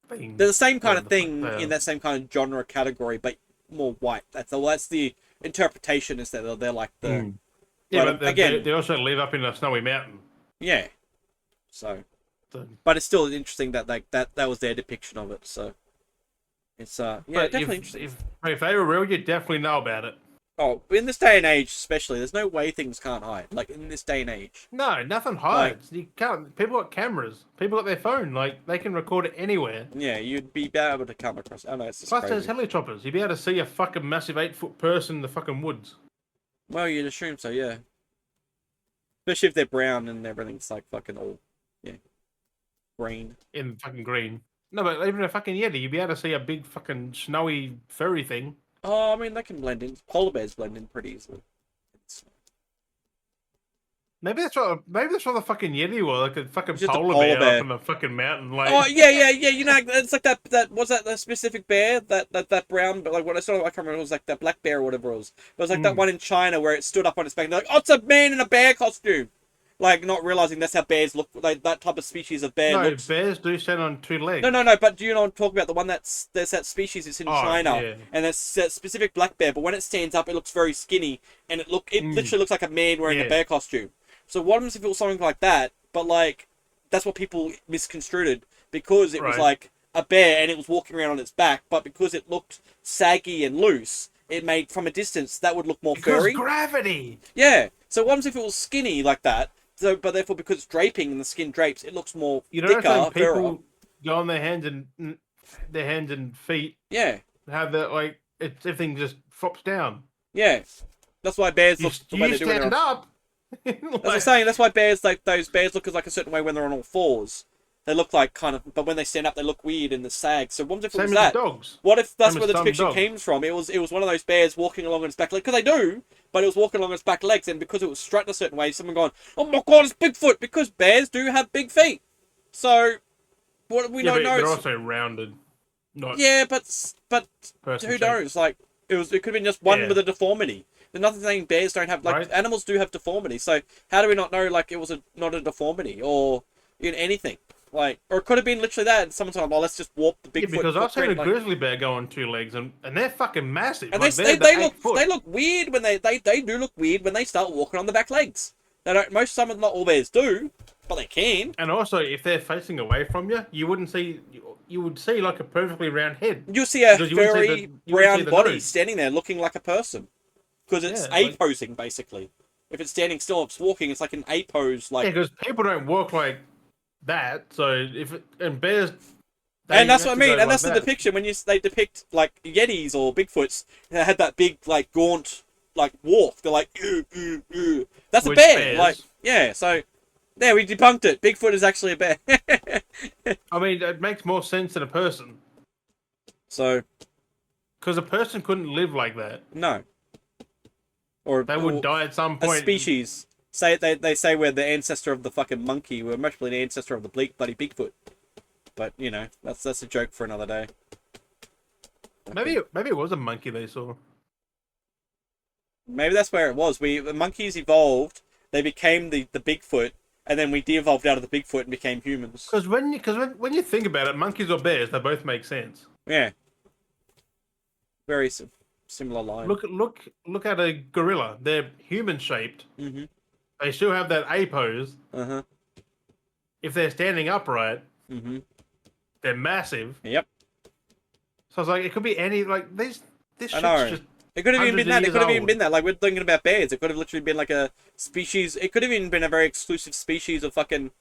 things. They're the same kind of thing in that same kind of genre category, but more white. That's the interpretation, is that they're like the. Yeah, but again, they also live up in a snowy mountain. Yeah. So. But it's still interesting that like that was their depiction of it. So. It's definitely interesting. If they were real, you'd definitely know about it. Oh, in this day and age, especially, there's no way things can't hide. Like in this day and age. No, nothing hides. You can't. People got cameras. People got their phone. Like they can record it anywhere. Yeah, you'd be able to come across. Oh no, it's just Plus, crazy. there's helicopters. You'd be able to see a fucking massive 8-foot person in the fucking woods. Well, you'd assume so, yeah. Especially if they're brown and everything's like fucking all, green. In fucking green. No, but even a fucking Yeti, you'd be able to see a big fucking snowy furry thing. Oh, I mean, they can blend in. Polar bears blend in pretty easily. Maybe that's what the fucking Yeti was, like a fucking polar bear up in the fucking mountain. Like, oh yeah. It's like that. Was that the specific bear that brown? But like what I saw, I can't remember. It was like that black bear or whatever it was. It was like that one in China where it stood up on its back and they're like, oh, it's a man in a bear costume. Like not realizing that's how bears look. Like that type of species of bear. No, bears do stand on 2 legs. No. But do you know what I'm talking about? The one there's that species that's in China, and there's that specific black bear. But when it stands up, it looks very skinny, and it literally looks like a man wearing a bear costume. So what happens if it was something like that? But like, that's what people misconstrued it, because it was like a bear and it was walking around on its back. But because it looked saggy and loose, it made from a distance that would look more Because furry. gravity. Yeah. So what happens if it was skinny like that? So, but therefore, because it's draping and the skin drapes, it looks more You know, thicker, some fairer. people go on their hands and feet Yeah. have that like everything just flops down. Yeah. That's why bears You, look the way you they do when they're stand on... up. That's what I'm saying. That's why bears, like those bears, look like a certain way when they're on all fours. They look like kind of, but when they stand up, they look weird in the sag. So what if it was Same that? as dogs. What if that's Same where as the some depiction dogs. came from? It was one of those bears walking along on its back legs, because they do, but it was walking along its back legs, and because it was strutting a certain way, someone going, "Oh my god, it's Bigfoot!" Because bears do have big feet. So what we don't know. They're also rounded. Not Yeah, but person who shaped. knows? Like it could have been just one Yeah. with a deformity. There's nothing saying bears don't have, like, Right. animals do have deformity. So how do we not know, like, it was not a deformity or anything? Like, or it could have been literally that, and someone's like, "Oh, let's just warp the Yeah, Bigfoot." because I've seen a footprint, like... grizzly bear go on 2 legs, and they're fucking massive. And like, they they're look 8 foot. they look weird when they do look weird when they start walking on the back legs. They don't. Some of not all bears do, but they can. And also, if they're facing away from you, you wouldn't see. You would see like a perfectly round head. You'll see a Because you wouldn't see furry the- you wouldn't see brown the body nose. standing there looking like a person, because it's Yeah, like- A-posing basically. If it's standing still, if it's walking, it's like an A-pose, like. Yeah, because people don't walk like that. So and bears. And that's they what I have to mean, go and like that's the that. depiction when they depict like Yetis or Bigfoots. They had that big, like, gaunt, like, walk. They're like, "Ew, ew, ew." That's a With bear. bears. Like, yeah. So there, we debunked it. Bigfoot is actually a bear. I mean, it makes more sense than a person. So Because a person couldn't live like that. no. Or They would die at some a point. species. They say we're the ancestor of the fucking monkey. We're mostly the ancestor of the bloody Bigfoot. But you know, that's a joke for another day. Maybe it was a monkey they saw. Maybe that's where it was. The monkeys evolved. They became the Bigfoot, and then we de-evolved out of the Bigfoot and became humans. Because when you think about it, monkeys or bears, they both make sense. Yeah. Very similar line. Look at a gorilla. They're human shaped. Mm-hmm. They still have that A pose. Uh-huh. If they're standing upright, Mm-hmm. they're massive. Yep. So it's like it could be any this I shit's know. just It could have even hundreds been of that. It years could have even old. been that. Like, we're thinking about bears. It could have literally been like a species. It could have even been a very exclusive species of fucking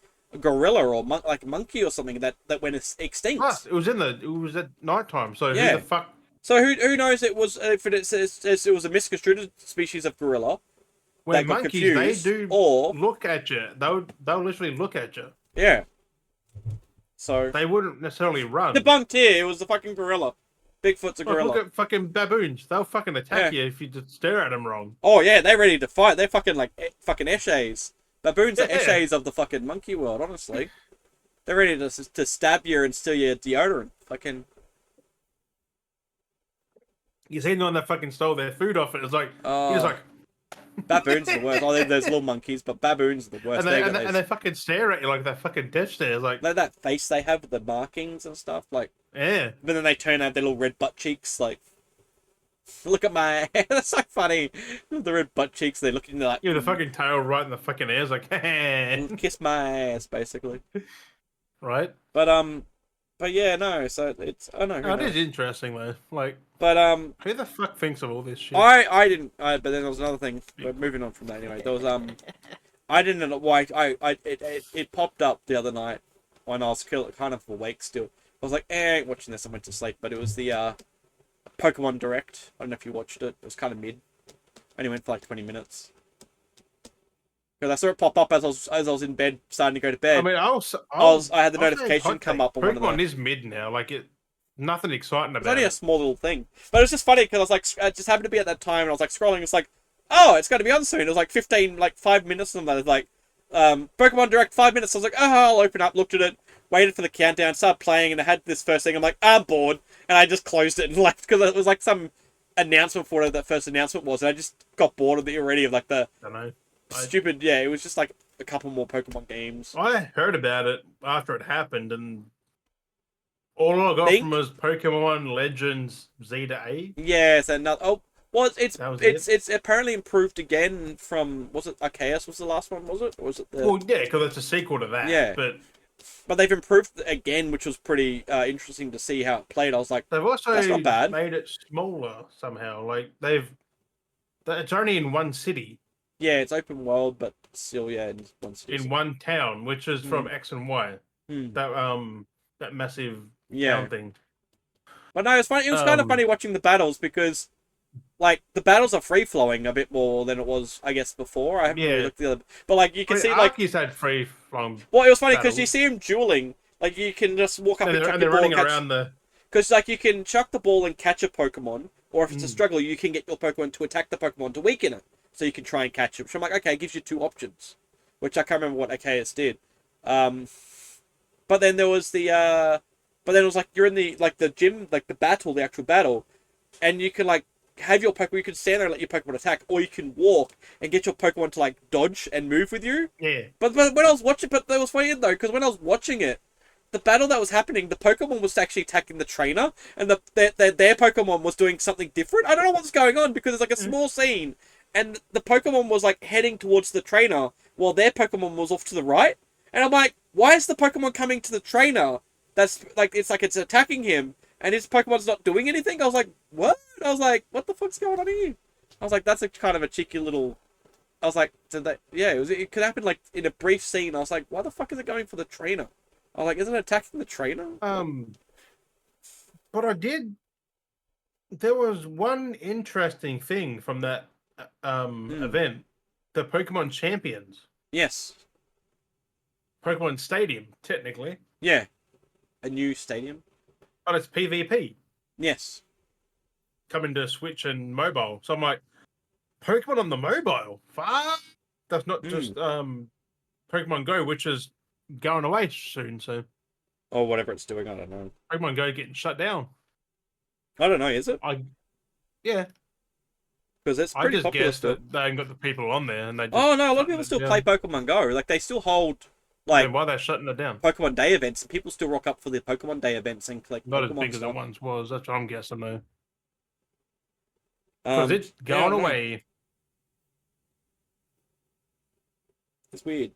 gorilla or like monkey or something that went extinct. Plus, it was at nighttime. So Yeah. who the fuck? So who knows? It was if it was a misconstrued species of gorilla. When They got monkeys, confused, they do or- look at you. They'll literally look at you. Yeah. So They wouldn't necessarily run. debunked here. It was the fucking gorilla. Bigfoot's a Like, gorilla. look at fucking baboons. They'll fucking attack Yeah. you if you just stare at them wrong. Oh yeah, they're ready to fight. They're fucking like fucking eshays. Baboons are Yeah. eshays of the fucking monkey world. Honestly, they're ready to stab you and steal your deodorant. Fucking. You seen the one that fucking stole their food off it. It's like Oh. he's like, Baboons are the worst. Oh, there's little monkeys, but baboons are the worst. and they fucking stare at you like that fucking death stare. It's like, That face they have with the markings and stuff. Like, yeah. but then they turn out their little red butt cheeks. Like, look at my. That's so funny. The red butt cheeks. They're looking like. Yeah, the fucking tail right in the fucking air. It's like, Kiss my ass, basically. right? But yeah, no. So it's I don't know. Oh, it is interesting though. Like, But who the fuck thinks of all this shit? I didn't. But then there was another thing. But moving on from that, anyway. There was I didn't know why. It popped up the other night when I was kind of awake still. I was like, I ain't watching this. I went to sleep. But it was the Pokemon Direct. I don't know if you watched it. It was kind of mid. Only went for like 20 minutes. Because I saw it pop up as I was in bed, starting to go to bed. I mean, I had the notification come up on one of Pokemon the... is mid now. Like nothing exciting It's about only a it. small little thing. But it was just funny because I was like, I just happened to be at that time and I was like scrolling. It's like, oh, it's going to be on soon. It was like 5 minutes and it's like, Pokemon Direct 5 minutes. I was like, oh, I'll open up, looked at it, waited for the countdown, started playing, and I had this first thing. I'm like, I'm bored. And I just closed it and left because it was like some announcement for whatever that first announcement was. And I just got bored of it already of like the I don't know. stupid, yeah, it was just like a couple more Pokemon games. I heard about it after it happened, and all I got Think? from was Pokemon Legends Z to A. Yes, and well, That was it's apparently improved again from, was it Arceus was the last one, was it? Or was it the... Well, yeah, because it's a sequel to that. Yeah. But but they've improved it again, which was pretty interesting to see how it played. I was like, They've also that's not bad. made it smaller somehow. Like it's only in one city, Yeah, it's open world, but still, yeah, in one city. in one town, which is from Mm. X and Y. Mm. That massive Yeah. town thing. But no, it's funny. It was kind of funny watching the battles because, like, the battles are free flowing a bit more than it was, I guess, before. I haven't really looked at the other, but like you can see, like, Arceus had free flowing. well, it was funny because you see him dueling. Like, you can just walk up and chuck they're your ball, running catch. around the. Because like you can chuck the ball and catch a Pokemon, or if it's a struggle, you can get your Pokemon to attack the Pokemon to weaken it, so you can try and catch it. So I'm like, okay, it gives you two options, which I can't remember what AKS did. But then there was but then it was like you're in the gym, like the battle, the actual battle, and you can like have your Pokemon. You can stand there and let your Pokemon attack, or you can walk and get your Pokemon to like dodge and move with you. Yeah. But when I was watching, but that was funny though, because when I was watching it, the battle that was happening, the Pokemon was actually attacking the trainer, and their Pokemon was doing something different. I don't know what's going on because it's like a small scene, and the Pokemon was like heading towards the trainer while their Pokemon was off to the right. And I'm like, why is the Pokemon coming to the trainer? That's like it's attacking him, and his Pokemon's not doing anything. I was like, what? I was like, what the fuck's going on here? I was like, that's a kind of a cheeky little. I was like, did that? Yeah, it could happen like in a brief scene. I was like, why the fuck is it going for the trainer? I was like, isn't it attacking the trainer? But I did. There was one interesting thing from that event: the Pokemon Champions. Yes. Pokemon Stadium, technically. Yeah. A new stadium. But it's PvP. Yes. Coming to Switch and mobile. So I'm like, Pokemon on the mobile? Fuck. That's not just Pokemon Go, which is going away soon. So. Or whatever it's doing, I don't know. Pokemon Go getting shut down. I don't know, is it? Yeah. Because it's pretty popular guessed still. that they ain't got the people on there, and they. Just oh no, a lot of people still play Pokemon Go. Like they still hold like why they're shutting it down? Pokemon Day events. People still rock up for the Pokemon Day events and collect Not Pokemon as big stuff. as it once was. That's what I'm guessing though. Because Because it's going away. It's weird.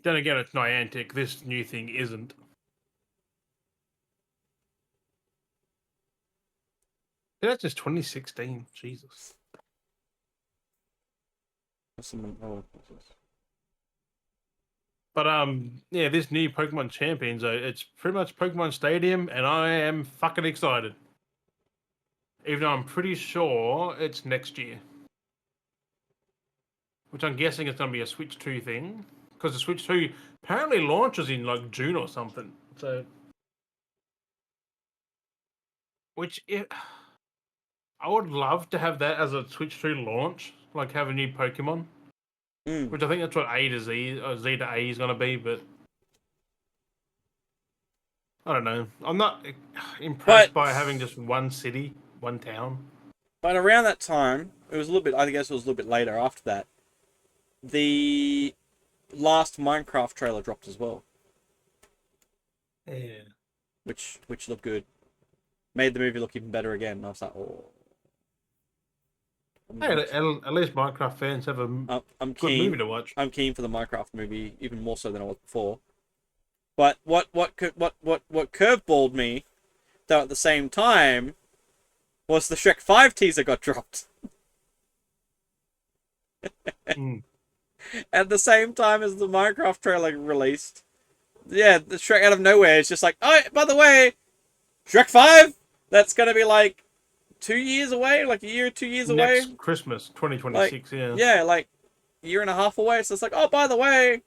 Then again, it's Niantic. This new thing isn't. That's just 2016. Jesus. But yeah, this new Pokemon Champions, it's pretty much Pokemon Stadium, and I am fucking excited. Even though I'm pretty sure it's next year. Which I'm guessing is going to be a Switch 2 thing. Because the Switch 2 apparently launches in like June or something. So. I would love to have that as a Switch 2 launch. Like have a new Pokemon. Which I think that's what A to Z, or Z to A is going to be, but. I don't know. I'm not impressed by having just one city, one town. But around that time, it was a little bit, I guess it was a little bit later after that, the last Minecraft trailer dropped as well. Yeah. Which looked good. Made the movie look even better again. And I was like, oh. Hey, at least Minecraft fans have a I'm good keen, movie to watch. I'm keen for the Minecraft movie, even more so than I was before. But what curveballed me, though at the same time, was the Shrek 5 teaser got dropped. At the same time as the Minecraft trailer released. Yeah, the Shrek out of nowhere is just like, oh, by the way, Shrek 5? That's going to be like 2 years away, like a year or 2 years away. Next Christmas, 2026, like, yeah. Yeah, like a year and a half away. So it's like, oh, by the way,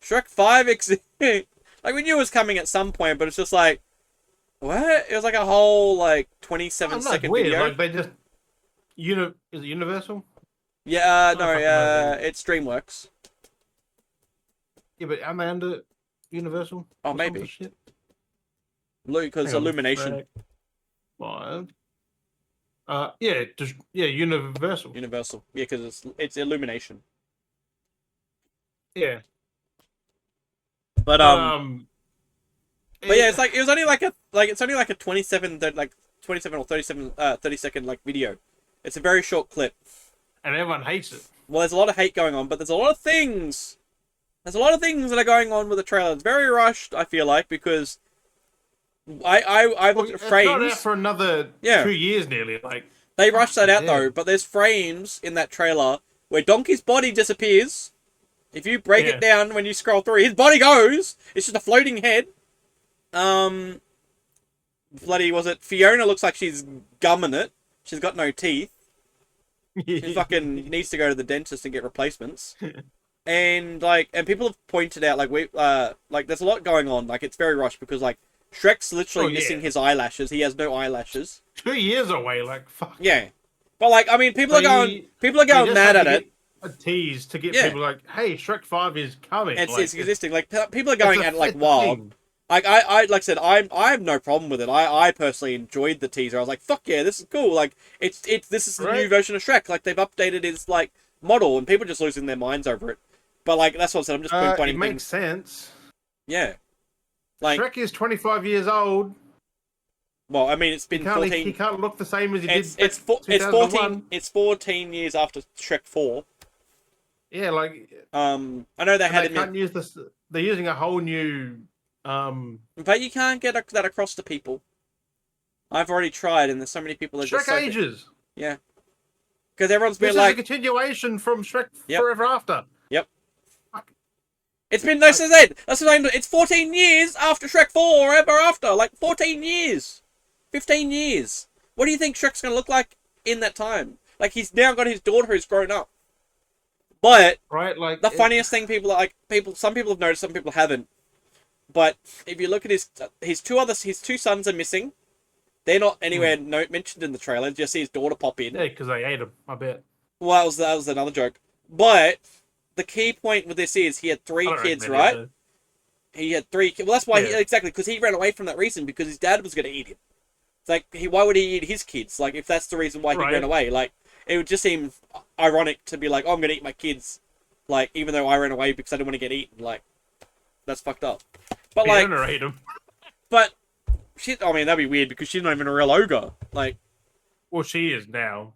Shrek 5 exists. Like, we knew it was coming at some point, but it's just like, what? It was like a whole, like, 27-second weird. video. Like, they just... Is it Universal? Yeah, no, it's DreamWorks. Yeah, but am I under Universal? Oh, maybe. Because Illumination. Five. Yeah, Universal. Universal. Yeah, because it's Illumination. Yeah. But yeah, it's like it was only like it's only like a 27 or 30 second like video. It's a very short clip. And everyone hates it. Well, there's a lot of hate going on, but there's a lot of things There's a lot of things that are going on with the trailer. It's very rushed, I feel like, because I looked at It's not out frames. for another Yeah, 2 years nearly. Like, they rushed that fucking out though, hell. but there's frames in that trailer where Donkey's body disappears. If you break it Yeah. down when you scroll through, his body goes. It's just a floating head. Bloody was it? Fiona looks like she's gumming it. She's got no teeth. She fucking needs to go to the dentist and get replacements. And people have pointed out there's a lot going on. Like it's very rushed because like Shrek's literally missing his eyelashes. He has no eyelashes. 2 years away, like fuck. Yeah, but like I mean, people are going just mad had at to it. get a tease to get people like, hey, Shrek 5 is coming. It's existing. Like people are going at it like it's a wild. thing. I like I said, I have no problem with it. I personally enjoyed the teaser. I was like, fuck yeah, this is cool. Like it's this is the new version of Shrek. Like they've updated his like model, and people are just losing their minds over it. But like that's what I said. I'm just pinpointing. It makes sense. Yeah, like Shrek is 25 years old. Well, I mean, it's been 14. He can't look the same as he did. It's 14. It's 14 years after Shrek 4. Yeah, like I know they had. They can't use this. They're using a whole new. But you can't get that across to people. I've already tried, and there's so many people that Shrek just ages. Yeah, because everyone's This been is like a continuation from Shrek Forever After. Yep. It's been that's it. That's what I'm. It's 14 years after Shrek 4 Ever After. Like 14 years, 15 years. What do you think Shrek's gonna look like in that time? Like he's now got his daughter who's grown up. But right, like the funniest thing, some people have noticed, some people haven't. But if you look at his two sons are missing. They're not anywhere mentioned in the trailer. You just see his daughter pop in. Yeah, because they ate him, I bet. Well, that was another joke. But the key point with this is he had 3 kids, right? He had 3 kids. Well, that's why exactly, because he ran away from that reason because his dad was going to eat him. It's like why would he eat his kids? Like if that's the reason why he ran away, like it would just seem ironic to be like, oh, I'm going to eat my kids, like even though I ran away because I didn't want to get eaten. Like that's fucked up. But like, ate him. But I mean, that'd be weird because she's not even a real ogre. Like, well, she is now.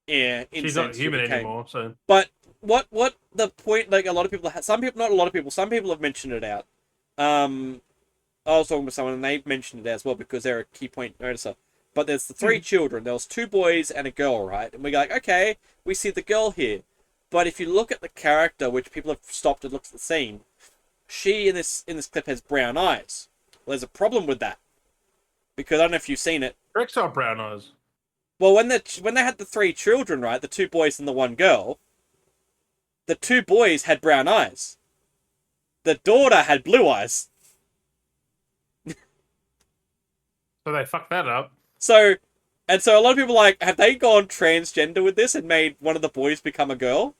Yeah, she's not human anymore. So, but what the point? Like, a lot of people, some people, not a lot of people, some people have mentioned it out. I was talking with someone and they mentioned it as well because they're a key point noticer. But there's the 3 children. There was 2 boys and a girl, right? And we're like, okay, we see the girl here. But if you look at the character, which people have stopped and looked at the scene, she in this clip has brown eyes. Well, there's a problem with that. Because I don't know if you've seen it. Shrek's got brown eyes. Well, when they had the 3 children, right, the 2 boys and the 1 girl, the 2 boys had brown eyes. The daughter had blue eyes. So they fucked that up. So a lot of people are like, have they gone transgender with this and made one of the boys become a girl?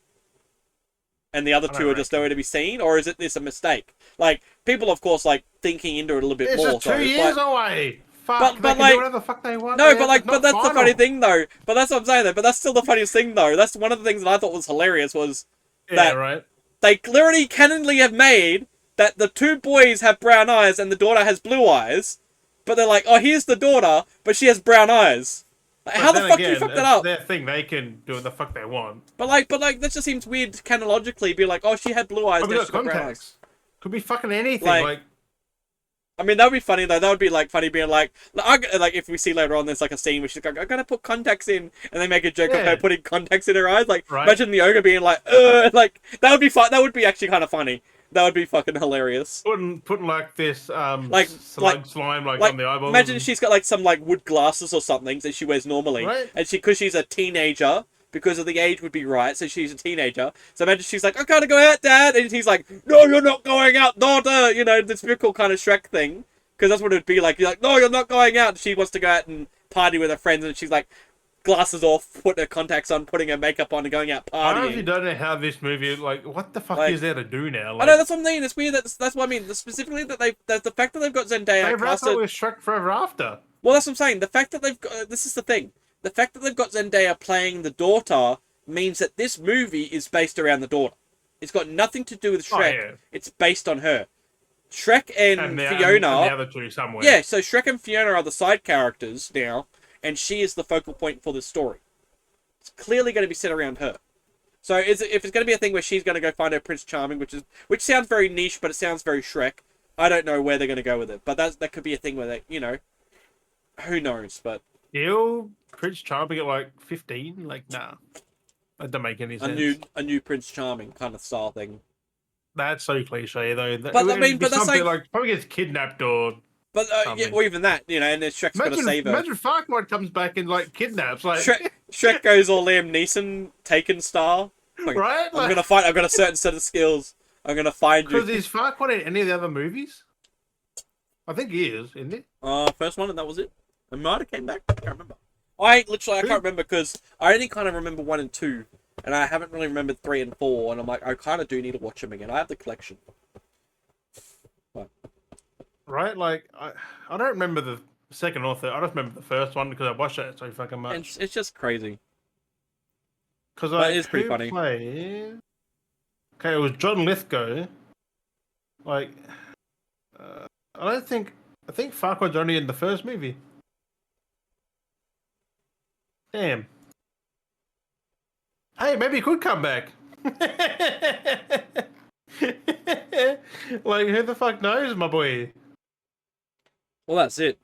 And the other 2 are just nowhere to be seen? Or is this a mistake? Like, people, of course, like, thinking into it a little bit more. It's just 2 years away. Fuck, but they can do whatever the fuck they want. No, but that's the funny thing, though. But that's what I'm saying, though. But that's still the funniest thing, though. That's one of the things that I thought was hilarious was that they clearly canonly have made that the 2 boys have brown eyes and the daughter has blue eyes. But they're like, oh, here's the daughter, but she has brown eyes. Like, how the fuck do you fuck that up? Their thing, they can do what the fuck they want. But that just seems weird canonologically. Be like, oh, she had blue eyes. Now she's got brown eyes. Could be fucking anything. Like, I mean, that would be funny though. That would be like funny being like if we see later on, there's like a scene where she's like, I gotta put contacts in, and they make a joke of her putting contacts in her eyes. Like, imagine the ogre being like, like that would be fun. That would be actually kind of funny. That would be fucking hilarious. Putting like this slime on the eyeballs. Imagine she's got like some like wood glasses or something that she wears normally, and because she's a teenager. Because of the age would be right, so she's a teenager. So imagine she's like, I gotta go out, Dad! And he's like, no, you're not going out, daughter! You know, the typical kind of Shrek thing. Because that's what it would be like. You're like, no, you're not going out! She wants to go out and party with her friends, and she's like, glasses off, putting her contacts on, putting her makeup on, and going out partying. I honestly don't know how this movie, like, what the fuck is there to do now? Like, I know, that's what I mean. It's weird. That's what I mean. Specifically, that the fact that they've got Zendaya casted with Shrek Forever After. Well, that's what I'm saying. The fact that they've got... this is the thing. The fact that they've got Zendaya playing the daughter means that this movie is based around the daughter. It's got nothing to do with Shrek. Oh, yeah. It's based on her. Shrek and Fiona... And the other 2 somewhere. Yeah, so Shrek and Fiona are the side characters now, and she is the focal point for the story. It's clearly going to be set around her. So if it's going to be a thing where she's going to go find her Prince Charming, which sounds very niche, but it sounds very Shrek. I don't know where they're going to go with it, but that could be a thing where they, who knows? But You Prince Charming at like 15? Like, nah, that don't make any sense. a new Prince Charming kind of style thing. That's so cliche though. But I mean, It'd be but that's something like, like probably gets kidnapped or but yeah, something. or even that, and then Shrek's got to save her. Imagine Farquaad comes back and like kidnaps, like Shrek goes all Liam Neeson, Taken style. Like, right? I'm gonna fight. I've got a certain set of skills. I'm gonna find you. Because is Farquaad in any of the other movies? I think he is, isn't he? First one, and that was it. It might have came back. I can't remember. I can't remember because I only kind of remember 1 and 2, and I haven't really remembered 3 and 4. And I'm like, I kind of do need to watch them again. I have the collection. But... Right? Like I don't remember the second or third. I just remember the first one because I watched it so fucking much. It's just crazy. Because it is pretty funny. Okay, it was John Lithgow. Like, I think Farquaad's only in the first movie. Damn. Hey, maybe he could come back. Like, who the fuck knows, my boy? Well, that's it.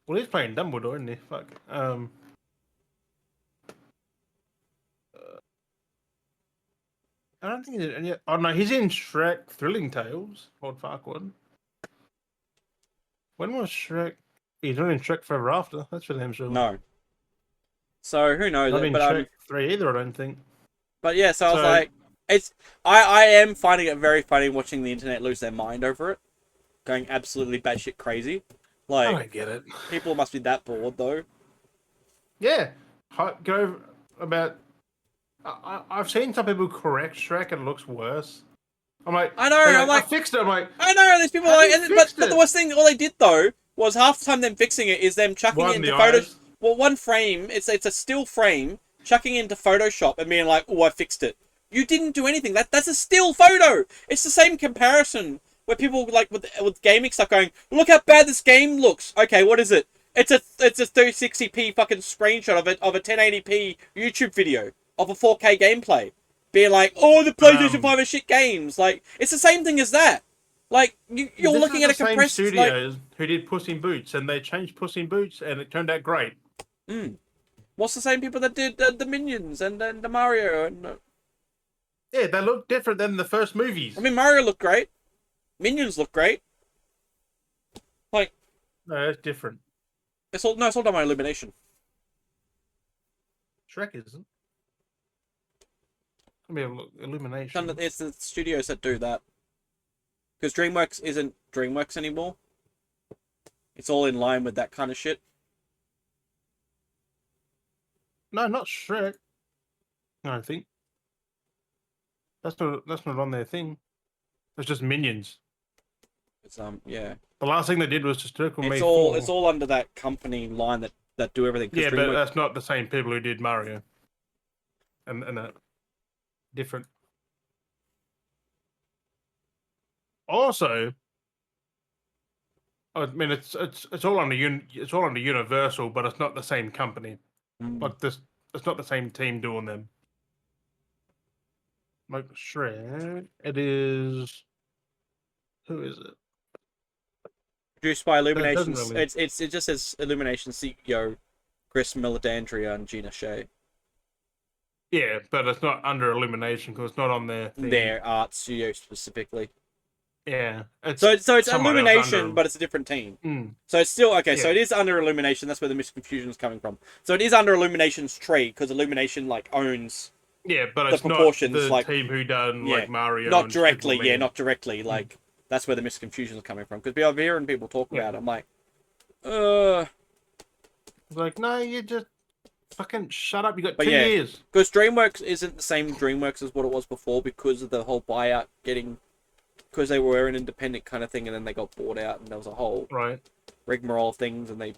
Well, he's playing Dumbledore, isn't he? Fuck. I don't think he's in any... Oh, no, he's in Shrek Thrilling Tales, Lord Farquaad. When was Shrek? He's not in Shrek Forever After. That's for them, sure. No. So, who knows? Not in but, Shrek 3 either, I don't think. But yeah, so I was like... I am finding it very funny watching the internet lose their mind over it. Going absolutely batshit crazy. Like, I don't get it. People must be that bored, though. Yeah. Go about... I've seen some people correct Shrek and it looks worse. I'm like... I know, I'm like... I fixed it, I'm like... I know, these people are like... But the worst thing, all they did, though, was half the time them fixing it is them chucking it into Photoshop. Well, one frame, it's a still frame, chucking into Photoshop and being like, oh, I fixed it. You didn't do anything. That's a still photo. It's the same comparison where people like with gaming stuff going, look how bad this game looks. Okay, what is it? It's a 360p fucking screenshot of a 1080p YouTube video of a 4K gameplay. Being like, oh, the PlayStation 5 are shit games. Like, it's the same thing as that. Like, you're looking at a compressed... Same studios who did Puss in Boots, and they changed Puss in Boots, and it turned out great. What's the same people that did the Minions and the Mario and... Yeah, they look different than the first movies. I mean, Mario looked great. Minions look great. Like... No, it's different. It's all done by Illumination. Shrek isn't. I mean, look, Illumination. It's the studios that do that. Because DreamWorks isn't DreamWorks anymore. It's all in line with that kind of shit. No, not Shrek. I don't think. That's not on their thing. It's just Minions. It's yeah. The last thing they did was just Circle Me. It's all under that company line that do everything. Yeah, but that's not the same people who did Mario. And that different. Also, I mean, it's all under Universal, but it's not the same company. Like this, it's not the same team doing them. Like Shrek, it is. Who is it? Produced by Illumination. Really... It just says Illumination CEO Chris Meledandria and Gina Shea. Yeah, but it's not under Illumination because it's not on their art studio specifically. Yeah. So it's Illumination, but it's a different team. So it's still okay. Yeah. So it is under Illumination. That's where the misconfusion is coming from. So it is under Illumination's tree because Illumination owns. Yeah, but it's proportions, not the team who done Mario. Not directly. Yeah, not directly. That's where the misconfusion is coming from. Because I'm hearing people talk about it. I'm like, Like, no, you just fucking shut up. You got 2 years. Because DreamWorks isn't the same DreamWorks as what it was before because of the whole buyout getting. Because they were an independent kind of thing, and then they got bought out, and there was a whole rigmarole of things, and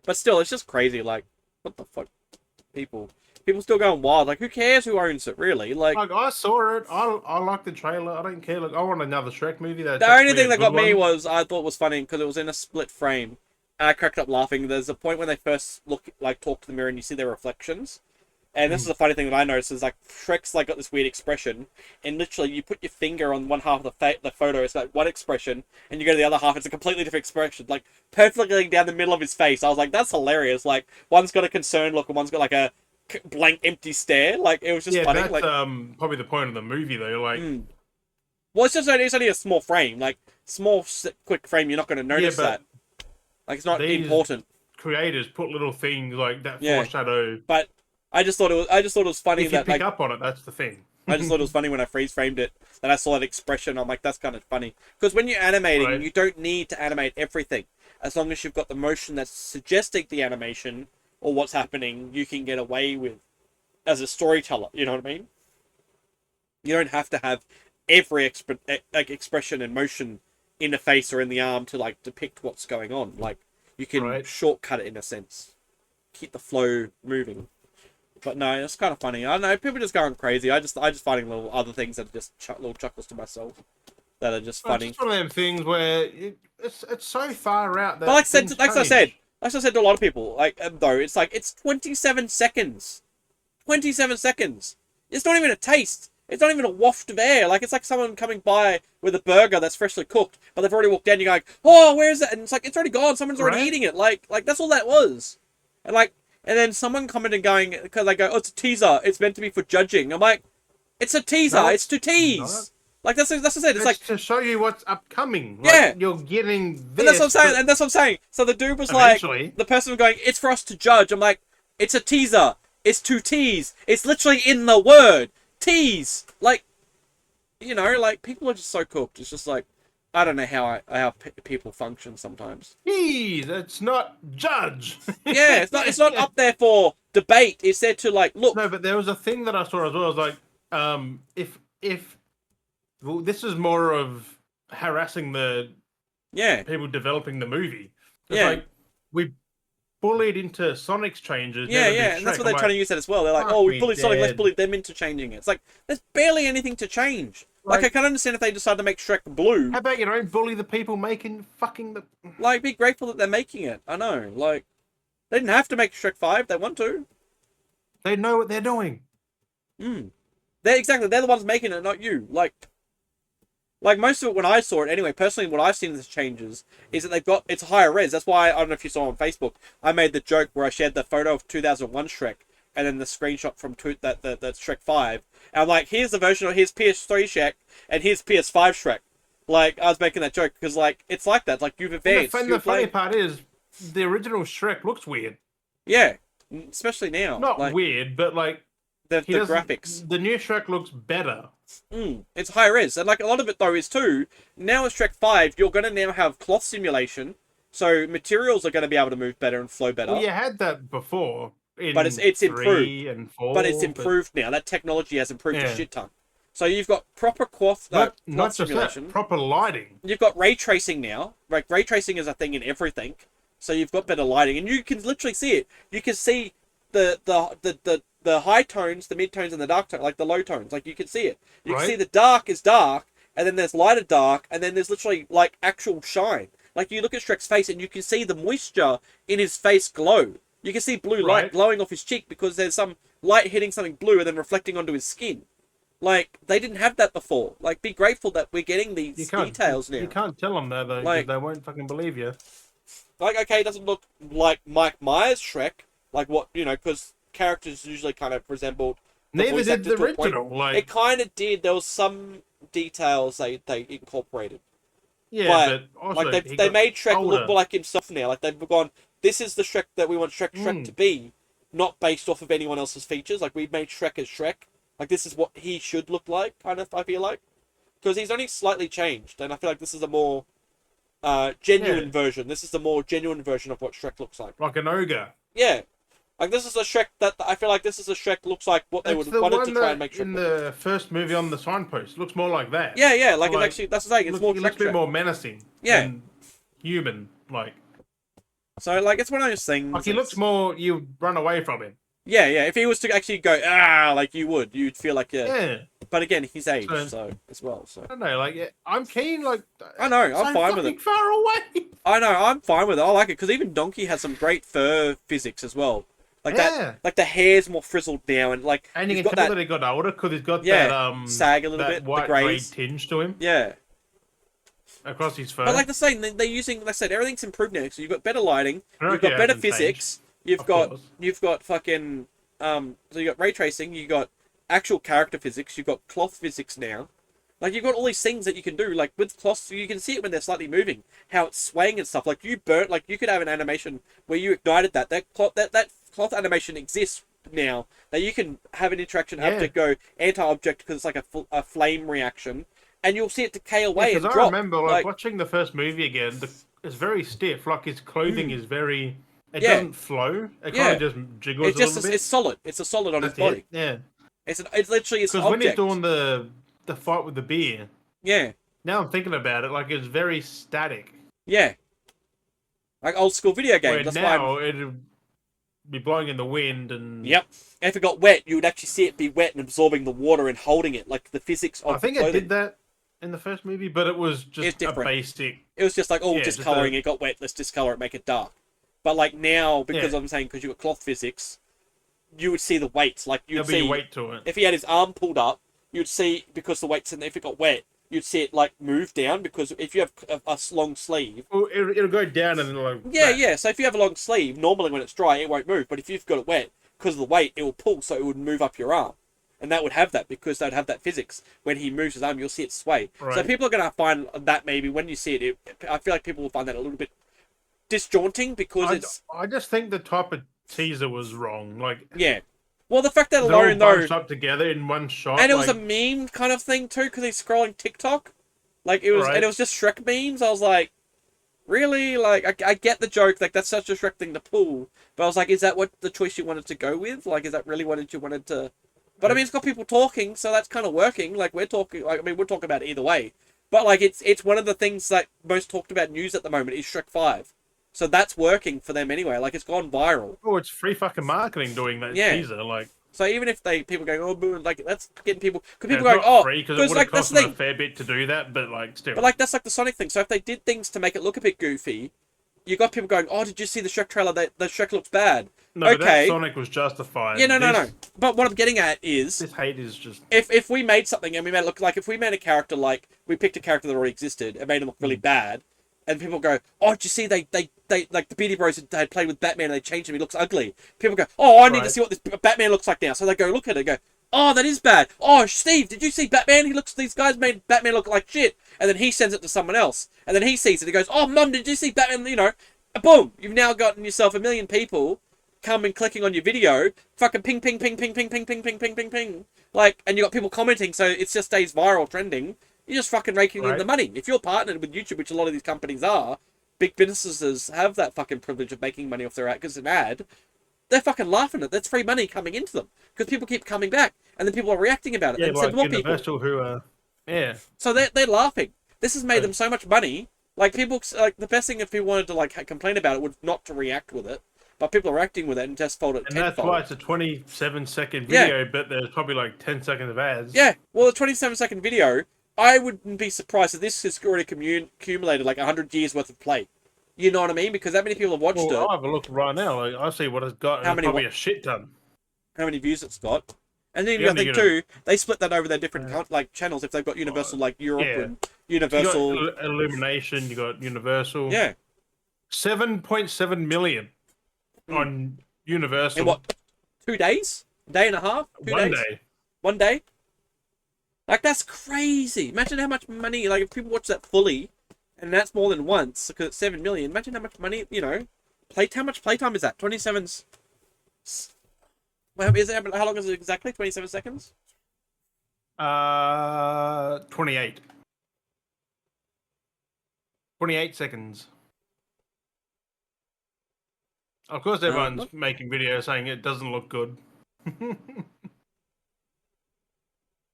But still, it's just crazy. Like, what the fuck, people still going wild. Like, who cares who owns it, really? Like I saw it. I liked the trailer. I don't care. Like, I want another Shrek movie. The only thing that got me was I thought was funny because it was in a split frame, I cracked up laughing. There's a point when they first talk to the mirror and you see their reflections. And this is a funny thing that I noticed is like Shrek's like got this weird expression, and literally you put your finger on one half of the photo, it's like one expression, and you go to the other half, it's a completely different expression, like perfectly down the middle of his face. I was like, that's hilarious. Like one's got a concerned look and one's got like a blank, empty stare. Like it was just funny. That's like probably the point of the movie though. Like, well, it's only a small frame, like small quick frame. You're not going to notice that. Like it's not important. Creators put little things like that foreshadow, but. I just thought it was funny if you that pick up on it. That's the thing. I just thought it was funny when I freeze framed it that I saw that expression. I'm like, that's kind of funny because when you're animating, you don't need to animate everything. As long as you've got the motion that's suggesting the animation or what's happening, you can get away with as a storyteller. You know what I mean? You don't have to have every expression and motion in the face or in the arm to like depict what's going on. Like you can shortcut it in a sense, keep the flow moving. But no, it's kind of funny. I don't know, people just going crazy. I just finding little other things that are just little chuckles to myself that are just funny. It's one of them things where it's so far out that. But like I said to a lot of people, like though it's like it's 27 seconds. 27 seconds. It's not even a taste. It's not even a waft of air. Like it's like someone coming by with a burger that's freshly cooked, but they've already walked in. You're going, oh, where is it? And it's like it's already gone. Someone's already eating it. Like that's all that was. And like. And then someone commented going, because they go, oh, it's a teaser. It's meant to be for judging. I'm like, it's a teaser. No, it's to tease. Not. Like, that's what I said. It's like to show you what's upcoming. Like, you're getting this. And that's what I'm saying. So the dude was like, the person was going, it's for us to judge. I'm like, it's a teaser. It's to tease. It's literally in the word. Tease. Like, you know, like, people are just so cooked. It's just like, I don't know how people function sometimes. It's not judge. Yeah, it's not up there for debate. It's there to like look. No, but there was a thing that I saw as well. I was like, well, this is more of harassing the people developing the movie. It's like we bullied into Sonic's changes. Yeah, and that's what they're trying to use that as well. They're like, oh, we bullied Sonic, let's bully them into changing it. It's like there's barely anything to change. Like, I can understand if they decide to make Shrek blue. How about you don't bully the people making fucking the... Like, be grateful that they're making it. I know. Like, they didn't have to make Shrek 5. They want to. They know what they're doing. They're the ones making it, not you. Like most of it, when I saw it, anyway, personally, what I've seen as changes is that it's higher res. That's why, I don't know if you saw on Facebook, I made the joke where I shared the photo of 2001 Shrek and then the screenshot from that Shrek 5. And I'm like, here's the version of here's PS3 Shrek and here's PS5 Shrek. Like, I was making that joke because, like, it's like that. Like, you've advanced. And the funny part is, the original Shrek looks weird. Yeah, especially now. Not like, weird, but like the graphics. The new Shrek looks better. It's high res, and like a lot of it though is too. Now with Shrek 5, you're gonna now have cloth simulation, so materials are gonna be able to move better and flow better. Well, you had that before. But it's improved. And 4, but it's improved now. That technology has improved a shit ton. So you've got proper cloth not simulation. That, proper lighting. You've got ray tracing now. Like ray tracing is a thing in everything. So you've got better lighting, and you can literally see it. You can see the high tones, the mid tones, and the dark tones, like the low tones. Like you can see it. You can see the dark is dark, and then there's lighter dark, and then there's literally like actual shine. Like you look at Shrek's face, and you can see the moisture in his face glow. You can see blue light glowing off his cheek because there's some light hitting something blue and then reflecting onto his skin. Like, they didn't have that before. Like, be grateful that we're getting these details now. You can't tell them that, though, because they won't fucking believe you. Like, okay, it doesn't look like Mike Myers' Shrek. Like, what, you know, because characters usually kind of resembled... Neither did the original. Like... It kind of did. There was some details they incorporated. Yeah, but also... Like, they made Shrek look more like himself now. Like, they've gone... This is the Shrek that we want Shrek to be, not based off of anyone else's features. Like, we've made Shrek as Shrek. Like, this is what he should look like, kind of, I feel like. Because he's only slightly changed, and I feel like this is a more genuine version. This is the more genuine version of what Shrek looks like. Like an ogre. Yeah. Like, this is a Shrek that... I feel like this is a Shrek looks like what they would wanted to try and make Shrek in the first movie on the signpost. Looks more like that. Yeah, like, it's actually... That's the thing, it's more Shrek. He looks a bit more menacing. Yeah. And human, like... So, like, it's one of those things... Like, he looks more... You run away from him. Yeah, yeah. If he was to actually go like you'd feel like Yeah. But again, he's aged So- so as well. So I don't know, like, I'm keen, like, I know, I'm so fine with fucking it. far away. I know, I'm fine with it. I like it because even Donkey has some great fur physics as well. Like Yeah. that, like the hair's more frizzled now, and like And you he's can got tell that. that he got older because he's got Yeah, that sag a little that bit, the white grey greys. tinge to him Yeah, across his fur. but like the same, they're using. Like I said, everything's improved now. So you've got better lighting, you've Pinocchio got better hasn't changed, physics, you've of got course. fucking So you got ray tracing, you got actual character physics, you've got cloth physics now. Like you've got all these things that you can do. Like with cloths, you can see it when they're slightly moving, how it's swaying and stuff. Like you burnt, like you could have an animation where you ignited that cloth animation exists now. That you can have an interaction Yeah. object go anti-object because it's like a flame reaction, and you'll see it decay away Because and I drop. remember like watching the first movie again. It's very stiff. Like his clothing is very. It Yeah. doesn't flow. It Yeah. kind of just jiggles It's a little just bit. it's solid. It's a solid on his That's body. it. Yeah. It's literally it's an Because when he's object. doing the fight with the beer, Yeah, now I'm thinking about it, like it's very static. yeah. Like old school video games. Where That's why. now it'd be blowing in the wind and. Yep. If it got wet, you would actually see it be wet and absorbing the water and holding it, like the physics of I think the it clothing. did that in the first movie, but it was It's just a different. basic. It was just like, oh, Yeah, discoloring. just It got wet. Let's discolor it, make it dark. But like now, because Yeah. I'm saying because you got cloth physics, you would see the weight. Like you'd There'll be see weight to it. if he had his arm pulled up, you'd see because the weight's in there. If it got wet, you'd see it like move down because if you have a long sleeve. Well, it'll go down and then like. Yeah, back. yeah. So if you have a long sleeve, normally when it's dry, it won't move. But if you've got it wet, because of the weight, it will pull, so it would move up your arm. And that would have that because they'd have that physics. When he moves his arm, you'll see it sway. So Right. people are going to find that maybe when you see it, I feel like people will find that a little bit disjointing because I just think the type of teaser was wrong. Like yeah. Well, the fact that they're all alone though, bunched up together in one shot. and it was like, a meme kind of thing too because he's scrolling TikTok, like it was, Right. and it was just Shrek memes. I was like, really? Like I get the joke, like that's such a Shrek thing to pull, but I was like, is that what the choice you wanted to go with? Like, is that really what you wanted to? But I mean, it's got people talking, so that's kind of working. Like we're talking, like I mean, we're talking about it either way. But like, it's one of the things that most talked about news at the moment is Shrek 5. So that's working for them anyway. Like it's gone viral. oh, it's free fucking marketing doing that Yeah. teaser. Like So even if people going, oh, boo, like that's getting people, because people it's going, not oh, free because it would like have that's cost the them a thing. fair bit to do that, but like still. But like that's like the Sonic thing. So if they did things to make it look a bit goofy, you got people going, oh, did you see the Shrek trailer? The Shrek looks bad. no, but that okay. Sonic was justified. Yeah, no. This- But what I'm getting at is, This hate is just if we made something and we made it look like, if we made a character like, we picked a character that already existed and made him look really bad, and people go, oh, did you see they like the Beardy Bros had played with Batman and they changed him, he looks ugly. People go, oh, I need to Right. see what this Batman looks like now. So they go look at it and go, oh, that is bad. Oh, Steve, did you see Batman? These guys made Batman look like shit. And then he sends it to someone else. And then he sees it. He goes, oh, Mum, did you see Batman? You know, boom. You've now gotten yourself 1 million people come and clicking on your video. Fucking ping, ping, ping, ping, ping, ping, ping, ping, ping, ping, ping. Like, and you got people commenting, so it just stays viral, trending. You're just fucking raking in Right. the money. If you're partnered with YouTube, which a lot of these companies are, big businesses have that fucking privilege of making money off their ad, because it's an ad. They're fucking laughing at it. That's free money coming into them because people keep coming back, and then people are reacting about it. yeah, and like more people. Universal who are yeah. So they're laughing. This has made them so much money. Like people, like the best thing if people wanted to like complain about it would not to react with it, but people are reacting with it and just fold it And that's tenfold. why it's a 27-second Yeah. video, but there's probably like 10 seconds of ads. Yeah, well, the 27-second video, I wouldn't be surprised if this has already accumulated like 100 years worth of play. You know what I mean? Because that many people have watched Well, it. I'll have a look right now. Like, I see what it's got. How And it's many probably a shit ton. How many views it's got. And then you Yeah, got to think you too, they split that over their different like channels. If they've got Universal like Europe Yeah. and You got Universal, Illumination. You got Universal. yeah. 7.7 million on Universal. In what? 2 days? A day and a half? 2 One days? day. 1 day? Like that's crazy. Imagine how much money. Like if people watch that fully, and that's more than once because it's 7 million. Imagine how much money. You know, how much playtime is that? 27's. Well, how long is it exactly? 27 seconds. 28. 28 seconds. Of course, everyone's look. making videos saying it doesn't look good.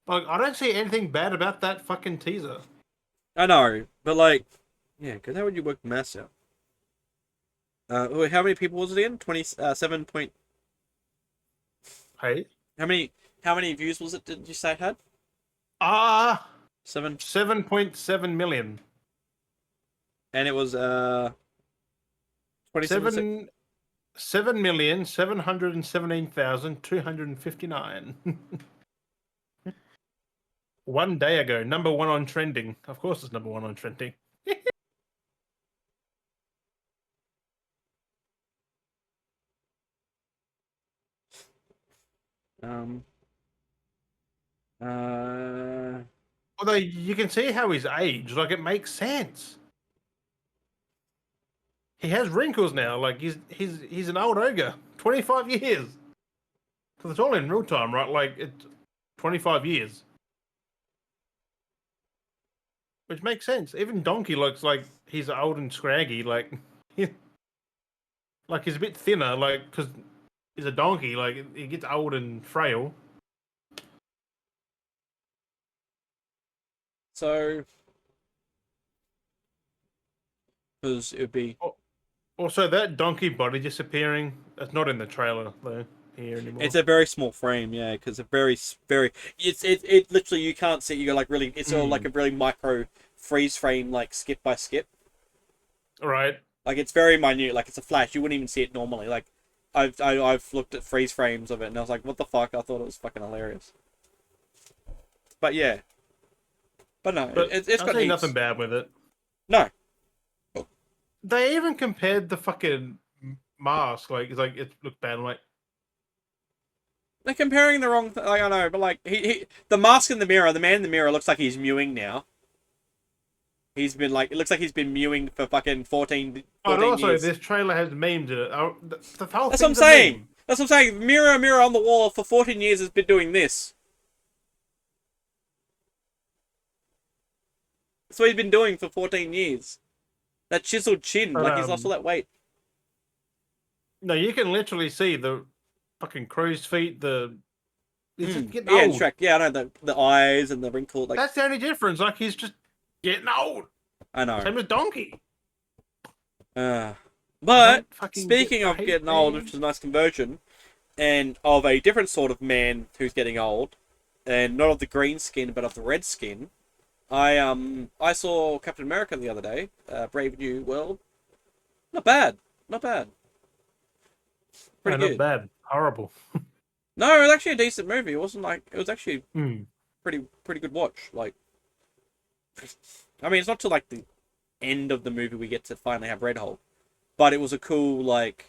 Like, I don't see anything bad about that fucking teaser. I know, but like, yeah, because how would you work the maths out? How many people was it again? 27 point. Hey? How many views was it? Did you say it had? Ah, 7, 7.7 million. and it was 27. 7,717,259. 1 day ago, number one on trending. Of course, it's number one on trending. Um. Uh. Although you can see how he's aged, like it makes sense. He has wrinkles now, like he's an old ogre. 25 years. Because it's all in real time, right? Like it's 25 years. Which makes sense. Even Donkey looks like he's old and scraggy, like like he's a bit thinner, like because he's a donkey, like he gets old and frail. So, because it would be. Also, that donkey body disappearing, that's not in the trailer though here anymore. It's a very small frame, yeah, because a very. It literally you can't see. You go like really. It's all like a really micro freeze frame, like skip by skip. Right. Like it's very minute. Like it's a flash. You wouldn't even see it normally. Like I've looked at freeze frames of it and I was like, what the fuck? I thought it was fucking hilarious. But yeah. But no, But it's got heaps. nothing bad with it. No. They even compared the fucking mask, like it's like it looked bad. I'm like, They're comparing the wrong like I know, but like he the mask in the mirror, the man in the mirror looks like he's mewing now. He's been like it looks like he's been mewing for fucking 14 but also years. this trailer has memes in it. The whole That's what I'm thing's a saying. meme. That's what I'm saying. Mirror, mirror on the wall for 14 years has been doing this. That's what he's been doing for 14 years. That chiseled chin, But, like he's lost all that weight. No, you can literally see the fucking crow's feet. He's just getting Yeah, old. and Shrek. Yeah, I know the eyes and the wrinkle. Like That's the only difference. Like he's just getting old. I know. Same as Donkey. But speaking of getting old, which is a nice conversion, and of a different sort of man who's getting old, and not of the green skin but of the red skin, I saw Captain America the other day, Brave New World. Not bad, not bad. Pretty no, good. not bad. Horrible. No, it was actually a decent movie. It wasn't like it was actually pretty good watch. Like, I mean, it's not till like the end of the movie we get to finally have Red Hulk, but it was a cool like,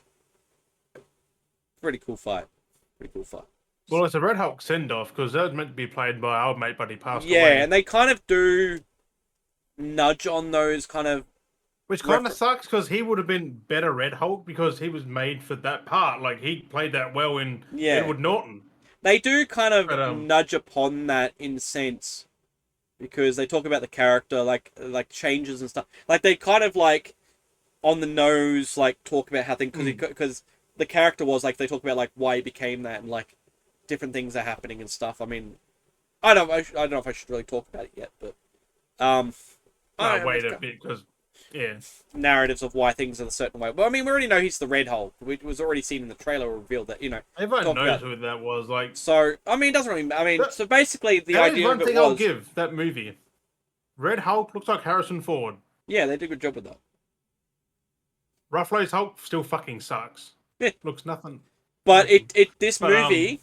pretty cool fight. Pretty cool fight. Well, it's a Red Hulk send off because that was meant to be played by our mate, but he passed away. Yeah, and they kind of do nudge on those kind of. Which kind of sucks because he would have been better Red Hulk because he was made for that part. Like he played that well in Edward Norton. They do kind of nudge upon that in a sense because they talk about the character like changes and stuff. Like they kind of like on the nose like talk about how things because the character was like they talk about like why he became that and like different things are happening and stuff. I mean, I don't know if I should really talk about it yet, but wait a bit because. Yeah. Narratives of why things are a certain way. Well, I mean, we already know he's the Red Hulk. It was already seen in the trailer revealed that, you know. Everyone knows who that was. Like, so, I mean, it doesn't really... I mean, so basically the idea of it was... one thing I'll give that movie. Red Hulk looks like Harrison Ford. Yeah, they did a good job with that. Ruffalo's Hulk still fucking sucks. Yeah. Looks nothing. But this movie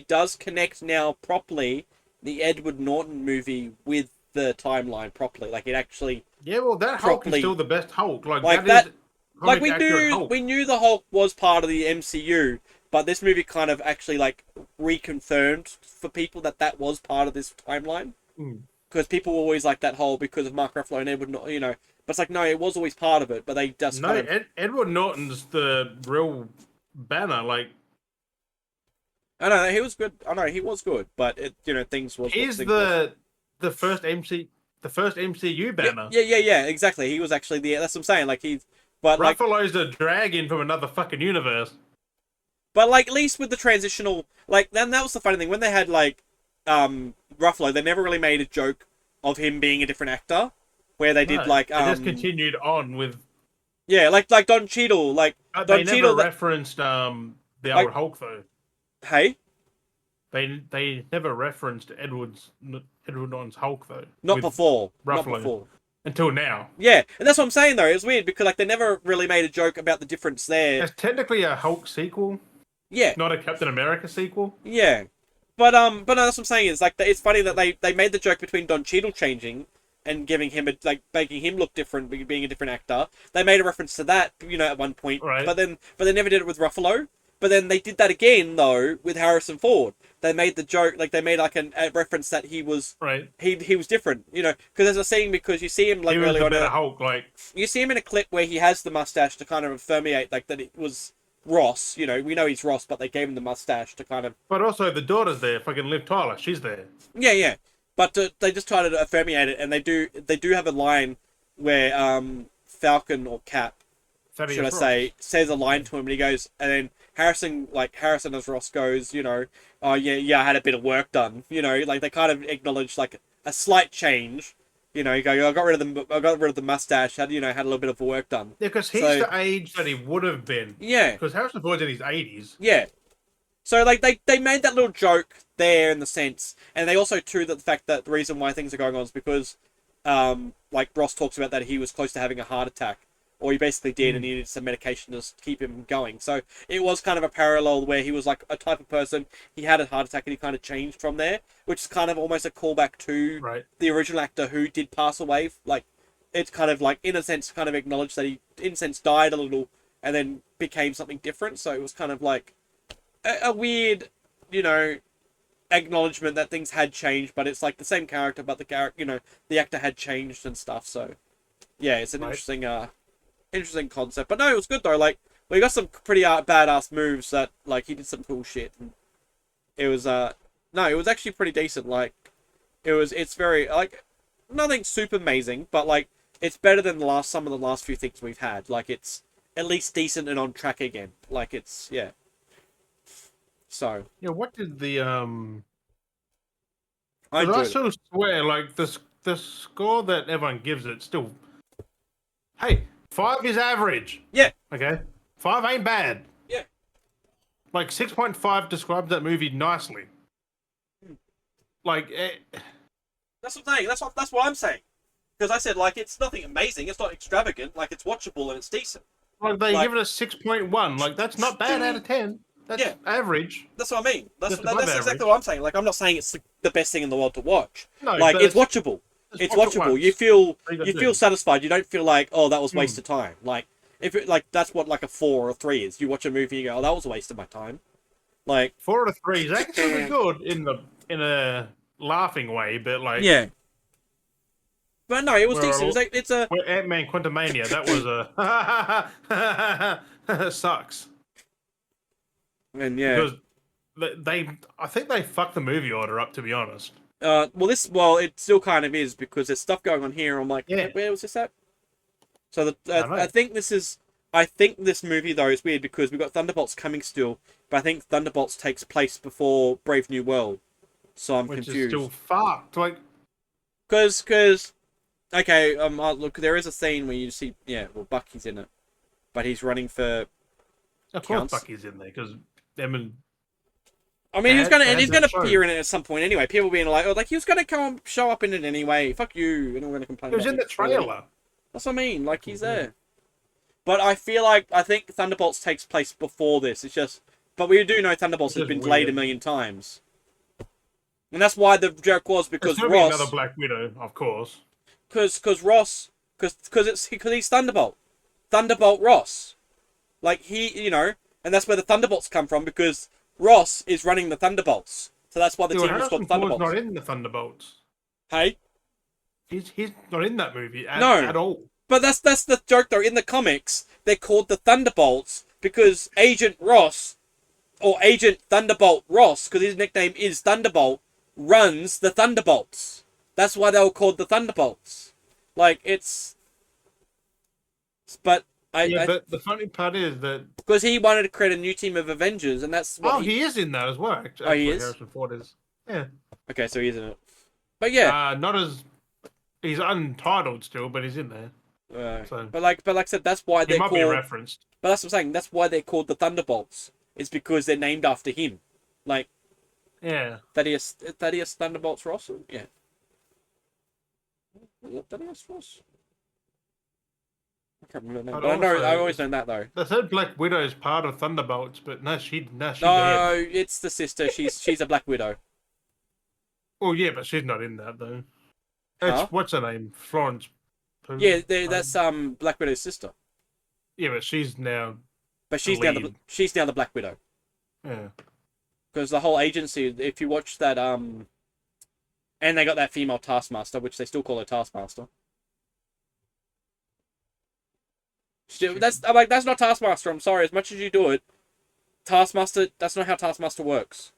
does connect now properly the Edward Norton movie with the timeline properly. Like, it actually... Yeah, well, that Hulk is still the best Hulk. Like that like we knew the Hulk was part of the MCU, but this movie kind of actually like reconfirmed for people that was part of this timeline. Because people were always like that whole because of Mark Ruffalo and Edward Norton, you know. But it's like no, it was always part of it. But they just Edward Norton's the real Banner. Like I know he was good. I know he was good, but things was. He's the first MCU Banner. Yeah, exactly. He was actually that's what I'm saying. Like Ruffalo's a dragon from another fucking universe. But like at least with the transitional, like then that was the funny thing when they had like, Ruffalo, they never really made a joke of him being a different actor, where they did like they just continued on with. Yeah, like Don Cheadle, like Don they Cheadle never referenced the old Hulk though. Hey. they never referenced Edward Norton's Hulk though. Not with before. Not Ruffalo before. until now. Yeah, and that's what I'm saying though. It was weird because like they never really made a joke about the difference there. It's technically a Hulk sequel, Yeah, not a Captain America sequel. yeah. But no, that's what I'm saying. Is like it's funny that they made the joke between Don Cheadle changing and giving him like making him look different, being a different actor. They made a reference to that, at one point. Right. But they never did it with Ruffalo. But then they did that again though with Harrison Ford. They made the joke, like they made like a reference that he was Right. he was different, because there's a scene because you see him like He was early the on. better Hulk, like You see him in a clip where he has the mustache to kind of affirmate like that it was Ross. We know he's Ross, but they gave him the mustache to kind of but also the daughter's there. Fucking Liv Tyler, she's there. yeah. But they just try to affirmate it, and they do have a line where Falcon or Cap, Thaddeus should I Ross. say, says a line to him, and he goes, and then Harrison as Ross goes, oh yeah, I had a bit of work done, like they kind of acknowledge like a slight change, you go, I got rid of the mustache, had a little bit of work done. Yeah, because he's So- the age that he would have been. Yeah, Because Harrison Ford's in his 80s. yeah. So like they made that little joke there in the sense, and they also too that the fact that the reason why things are going on is because, like Ross talks about that he was close to having a heart attack, or he basically did, and he needed some medication to keep him going. So it was kind of a parallel where he was like a type of person, he had a heart attack and he kind of changed from there, which is kind of almost a callback to Right. the original actor who did pass away. Like it's kind of like in a sense kind of acknowledged that he in a sense died a little and then became something different. So it was kind of like a weird, acknowledgement that things had changed, but it's like the same character, but the actor had changed and stuff. So yeah, it's an Right. interesting concept. But no, it was good though. Like we got some pretty badass moves that like he did some cool shit. And it was no, it was actually pretty decent. Like it's very like nothing super amazing, but like it's better than some of the last few things we've had. Like it's at least decent and on track again. Like it's yeah. So Yeah, what did the I 'cause I enjoyed it. still swear, like the score that everyone gives it still. Hey, 5 is average. Yeah. Okay, 5 ain't bad. Yeah. Like 6.5 describes that movie nicely. Like, That's what I'm saying. That's what I'm saying. Because I said like it's nothing amazing. It's not extravagant. Like it's watchable and it's decent. like they Like- give it a 6.1. Like that's not bad out of 10. That's Yeah. average. That's what I mean. That's Just above exactly average. what I'm saying. Like I'm not saying it's the best thing in the world to watch. No, Like but it's watchable. It's watch it watchable. once. You feel All you gotta you do. feel satisfied. You don't feel like that was Hmm. wasted time. Like if it like that's what like a 4 or a 3 is. You watch a movie, you go, that was a waste of my time. Like 4 out of 3 is actually good in a laughing way, but like yeah. But no, it was Well, decent. It was like, it's a Ant-Man Quantumania, that was a sucks. and yeah. Because I think they fucked the movie order up, to be honest. Well, it still kind of is because there's stuff going on here. I'm like, Yeah. where was this at? So I know. I think this movie though is weird because we've got Thunderbolts coming still, but I think Thunderbolts takes place before Brave New World, so I'm Which confused. is still fucked. Like, Because okay, look, there is a scene where you see, Bucky's in it, but he's running for. of course Counts. Bucky's in there, because them and I mean, he's Bad gonna that show. appear in it at some point anyway. People being like, he was gonna come show up in it anyway. Fuck you, and I'm gonna complain. he was about in the it. trailer. That's what I mean. Like he's there. But I think Thunderbolts takes place before this. It's just, but we do know Thunderbolts It's has been just delayed weird. a million times, and that's why the joke was because There's gonna be Ross, another Black Widow, of course. because Ross, because he's Thunderbolt Ross, like and that's where the Thunderbolts come from because Ross is running the Thunderbolts, so that's why the Dude, team was Harrison called Ford's Thunderbolts. not in the Thunderbolts. Hey, He's not in that movie No. at all. but that's the joke though. In the comics, they're called the Thunderbolts because Agent Ross, or Agent Thunderbolt Ross, because his nickname is Thunderbolt, runs the Thunderbolts. That's why they were called the Thunderbolts. Like but But the funny part is that because he wanted to create a new team of Avengers, and that's what he is in that as well. Actually, Oh, he is? Harrison Ford is. Yeah. Okay, so he's in it. But yeah, Not as he's untitled still, but he's in there. So but like I said, that's why he they're might be called. referenced. But that's what I'm saying. That's why they're called the Thunderbolts. It's because they're named after him. Like, Yeah. Thaddeus Thunderbolts Ross? Yeah. Was it Thaddeus Ross? I can't remember the name. But But I know, I've also, always known that though. they said Black Widow is part of Thunderbolts, but no, she No, dead. it's the sister. She's a Black Widow. Oh yeah, but she's not in that though. It's Huh? what's her name, Florence. Yeah, Pugh? that's Black Widow's sister. Yeah, but she's now But the lead. she's now the Black Widow. Yeah. Because the whole agency, if you watch that, and they got that female Taskmaster, which they still call her Taskmaster. I'm like, that's not Taskmaster. I'm sorry. As much as you do it, Taskmaster. That's not how Taskmaster works.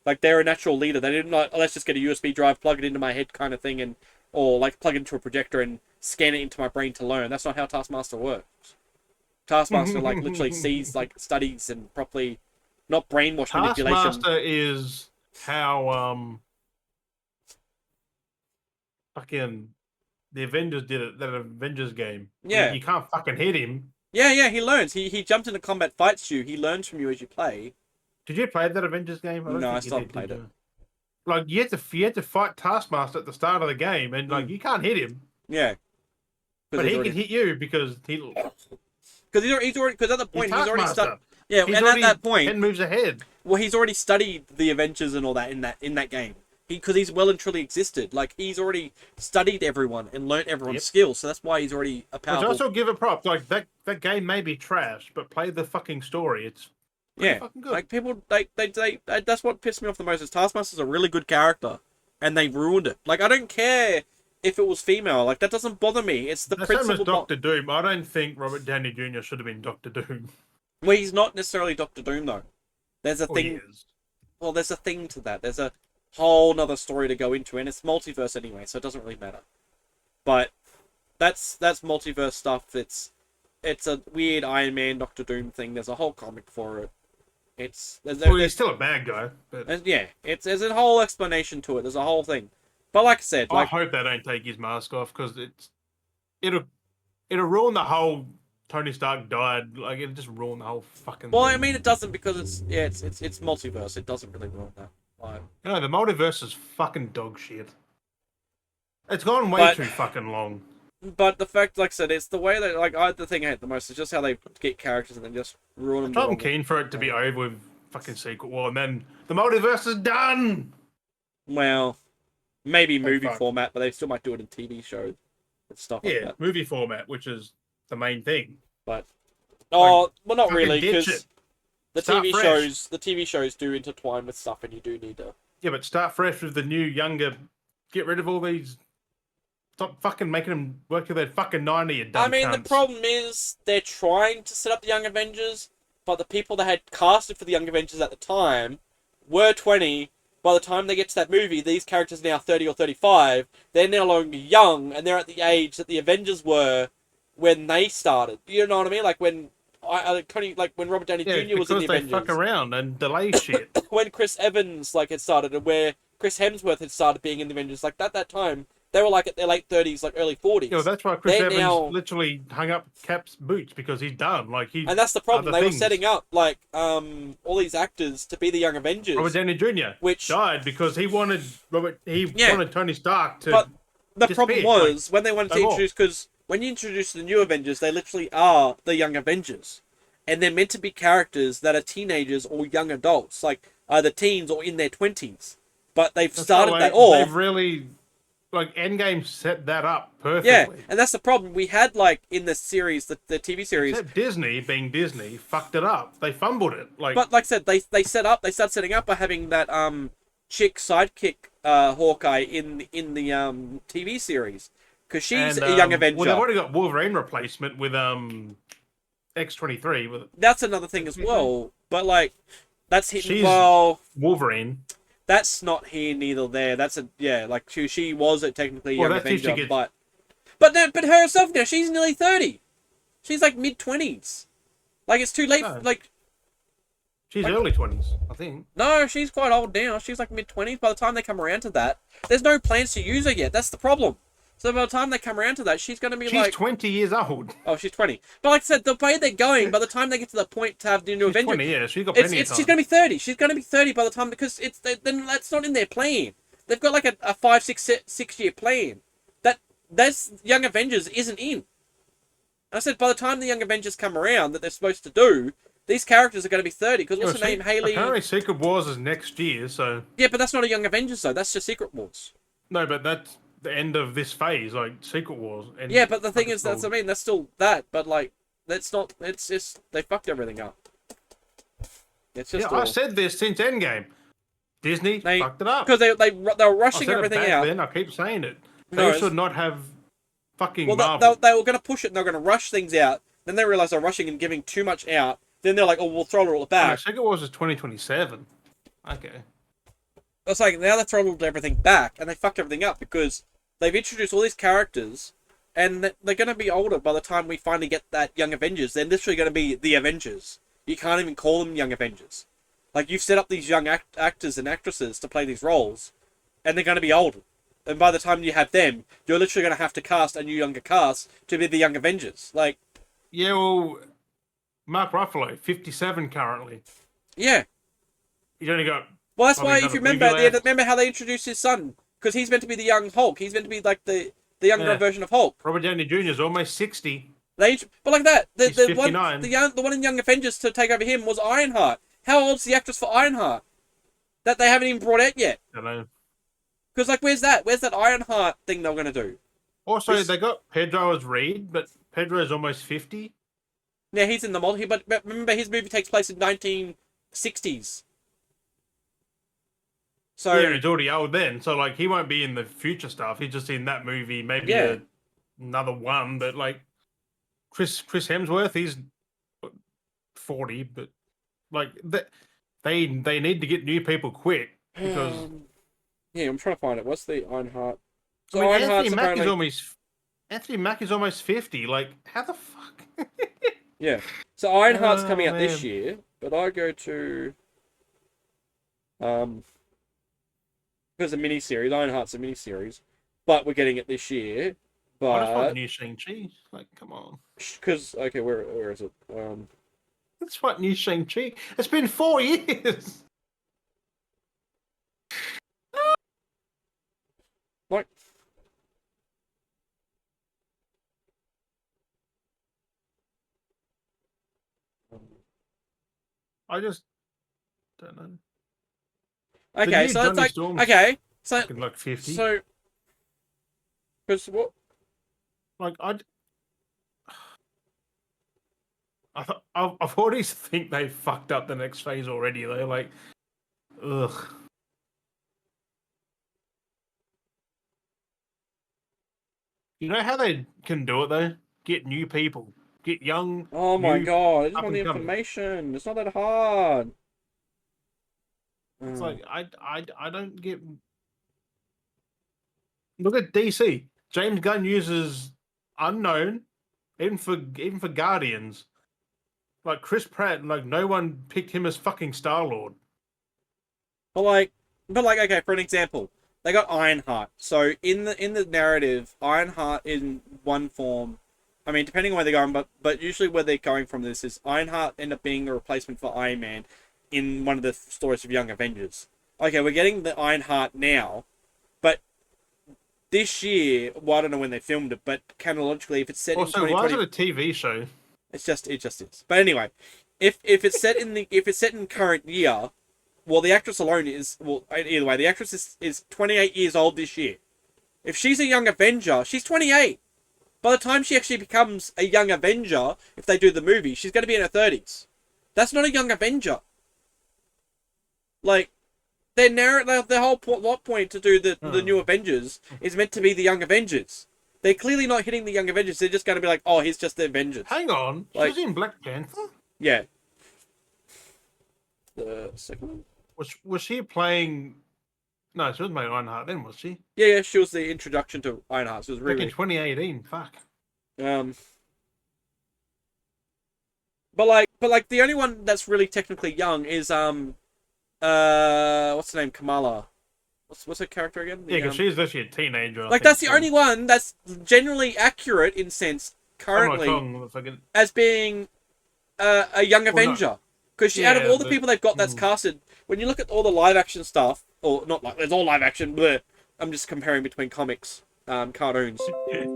Like they're a natural leader. They didn't like, let's just get a USB drive, plug it into my head, kind of thing, and or like plug it into a projector and scan it into my brain to learn. That's not how Taskmaster works. Taskmaster like literally sees, like studies and properly, not brainwash manipulation. Taskmaster is how fucking the Avengers did it. That Avengers game. Yeah. You can't fucking hit him. Yeah. He learns. He jumps into combat, fights you. He learns from you as you play. Did you play that Avengers game? No, I think you still haven't did, played did it. you? Like you had to fight Taskmaster at the start of the game, and like you can't hit him, Yeah. but he can hit you because he's already because at the point he's already studied. Yeah, He's and already at that point, 10 moves ahead. well, he's already studied the Avengers and all that in that game. Because he's well and truly existed. Like he's already studied everyone and learnt everyone's skills, so that's why he's already a powerful. Which also give it props. Like that game may be trash, but play the fucking story. It's fucking good. Like people, they that's what pissed me off the most. Is Taskmaster's a really good character, and they ruined it. Like I don't care if it was female. Like that doesn't bother me. It's the principle. Same as Doctor Doom. I don't think Robert Downey Jr. should have been Doctor Doom. Well, he's not necessarily Doctor Doom though. There's a He thing. is. Well, there's a thing to that. There's a whole nother story to go into, and it's multiverse anyway, so it doesn't really matter. But that's multiverse stuff. It's a weird Iron Man Doctor Doom thing. There's a whole comic for it. He's still a bad guy. But yeah, there's a whole explanation to it. There's a whole thing. But like I said, I hope they don't take his mask off because it'll ruin the whole Tony Stark died. Like it'll just ruin the whole fucking. Well, thing. I mean, it doesn't because it's multiverse. It doesn't really ruin that. You know, the multiverse is fucking dog shit. It's gone way too fucking long. But the fact, like I said, it's the way that, like, the thing I hate the most is just how they get characters and then just ruin them. I'm keen for it to be over with fucking Secret War, and then the multiverse is done! Well, maybe movie format, but they still might do it in TV shows and stuff like that. Yeah, movie format, which is the main thing. But, well, not really, because the TV shows do intertwine with stuff, and you do need to. Yeah, but start fresh with the new, younger. Get rid of all these. Stop fucking making them work till they're fucking 90, you dumb cunts. The problem is they're trying to set up the Young Avengers, but the people that had casted for the Young Avengers at the time were 20. By the time they get to that movie, these characters are now 30 or 35. They're no longer young, and they're at the age that the Avengers were when they started. You know what I mean? Like when when Robert Downey Jr. was in the Avengers. Because they fuck around and delay shit. When Chris Evans had started, and where Chris Hemsworth had started being in the Avengers, like at that time, they were like at their late 30s, like early 40s. Yeah, that's why Chris Evans literally hung up Cap's boots because he's done. And that's the problem. They were setting up all these actors to be the Young Avengers. Robert Downey Jr. which died because he wanted wanted Tony Stark to. But the problem was when they wanted to introduce, because when you introduce the new Avengers, they literally are the Young Avengers, and they're meant to be characters that are teenagers or young adults, like either teens or in their 20s. But they've started that off. They've really. Endgame set that up perfectly. Yeah, and that's the problem. We had, in the series, the TV series... Except Disney, being Disney, fucked it up. They fumbled it. But like I said, they started setting up by having that chick sidekick Hawkeye in the TV series. Because she's a young Avenger. Well, they've already got Wolverine replacement with X-23. That's another thing as well. But, that's hitting... Wolverine... That's not here, neither there. That's she was technically a young Avenger, but her herself now, she's nearly 30. She's mid-20s. It's too late. No. She's early 20s, I think. No, she's quite old now. She's mid-20s. By the time they come around to that, there's no plans to use her yet. That's the problem. So by the time they come around to that, she's going to be She's like, 20 years old. oh, she's 20. But like I said, the way they're going, by the time they get to the point to have the new She's Avengers, 20, yeah. She's got plenty of time. she's going to be 30. She's going to be 30 by the time, because then that's not in their plan. They've got like a 5-6 year plan. That's Young Avengers isn't in. I said by the time the Young Avengers come around that they're supposed to do, these characters are going to be 30. Because what's her name? Haley. Apparently, Secret Wars is next year, so. Yeah, but that's not a Young Avengers though. That's just Secret Wars. No, but that's the end of this phase, like Secret Wars. Yeah, but the thing is, that's that's still that. But like, that's not. It's just they fucked everything up. It's just. Yeah, I've said this since Endgame. Disney fucked it up because they were rushing everything out. Then I keep saying it. They should not have fucking Marvel. They were going to push it and they were going to rush things out. Then they realized they're rushing and giving too much out. Then they're like, oh, we'll throttle it back. Secret Wars is 2027. Okay. It's like, now they throttled everything back and they fucked everything up because they've introduced all these characters and they're going to be older by the time we finally get that Young Avengers. They're literally going to be the Avengers. You can't even call them Young Avengers. Like, you've set up these young actors and actresses to play these roles and they're going to be older. And by the time you have them, you're literally going to have to cast a new younger cast to be the Young Avengers. Like, yeah, well, Mark Ruffalo, 57 currently. Yeah. He's only got. Well, that's why, if you remember how they introduced his son, because he's meant to be the young Hulk. He's meant to be like the younger version of Hulk. Robert Downey Jr. is almost 60. But like that, He's 59. the one in Young Avengers to take over him was Ironheart. How old's the actress for Ironheart? That they haven't even brought out yet. I don't know. Because, like, where's that Ironheart thing they were going to do? Also, they got Pedro as Reed, but Pedro's almost 50. Yeah, he's in the multi, but remember, his movie takes place in 1960s. So yeah, he's already old then, so, like, he won't be in the future stuff. He's just in that movie, maybe another one, but, like, Chris Hemsworth, he's 40, but, like, they need to get new people quick, because... yeah, I'm trying to find it. What's the Ironheart? So Anthony Mack is almost 50. Like, how the fuck? Yeah. So Ironheart's coming out this year, but I go to because a mini-series. Ironheart's a mini-series, but we're getting it this year. But I just want the new Shang-Chi. Like, come on. Because okay, where is it? That's what new Shang-Chi. It's been 4 years. Like, I just don't know. Okay, so that's like okay, so like 50. So, because what? Like I've already think they fucked up the next phase already. They're like, ugh. You know how they can do it though? Get new people, get young. Oh my god! I just want the information. It's not that hard. It's like I don't get. Look at DC. James Gunn uses unknown, even for Guardians. Like Chris Pratt, like no one picked him as fucking Star-Lord. But like, okay, for an example, they got Ironheart. So in the narrative, Ironheart in one form, I mean, depending on where they're going, but usually where they're going from this is Ironheart end up being a replacement for Iron Man in one of the stories of Young Avengers. Okay, we're getting the Ironheart now, but this year, well, I don't know when they filmed it, but canonically, if it's set in 2020... why is it a TV show? It just is. But anyway, if it's set in current year, well, the actress alone is... Well, either way, the actress is 28 years old this year. If she's a Young Avenger, she's 28. By the time she actually becomes a Young Avenger, if they do the movie, she's going to be in her 30s. That's not a Young Avenger. Like, their whole plot point to do the new Avengers is meant to be the Young Avengers. They're clearly not hitting the Young Avengers. They're just going to be like, oh, he's just the Avengers. Hang on. Like, she was in Black Panther? Yeah. The second one? Was she playing... No, she wasn't playing Ironheart then, was she? Yeah, she was the introduction to Ironheart. She was really... Back in 2018, fuck. But like the only one that's really technically young is what's the name? Kamala. what's her character again? Yeah, because she's literally a teenager. I Like, think, that's the only one that's generally accurate in sense Kamala currently Kong looks like a, as being a young well, no, Avenger. Because out of yeah, all the but people they've got that's casted, when you look at all the live action stuff, or not like there's all live action, bleh, I'm just comparing between comics, cartoons.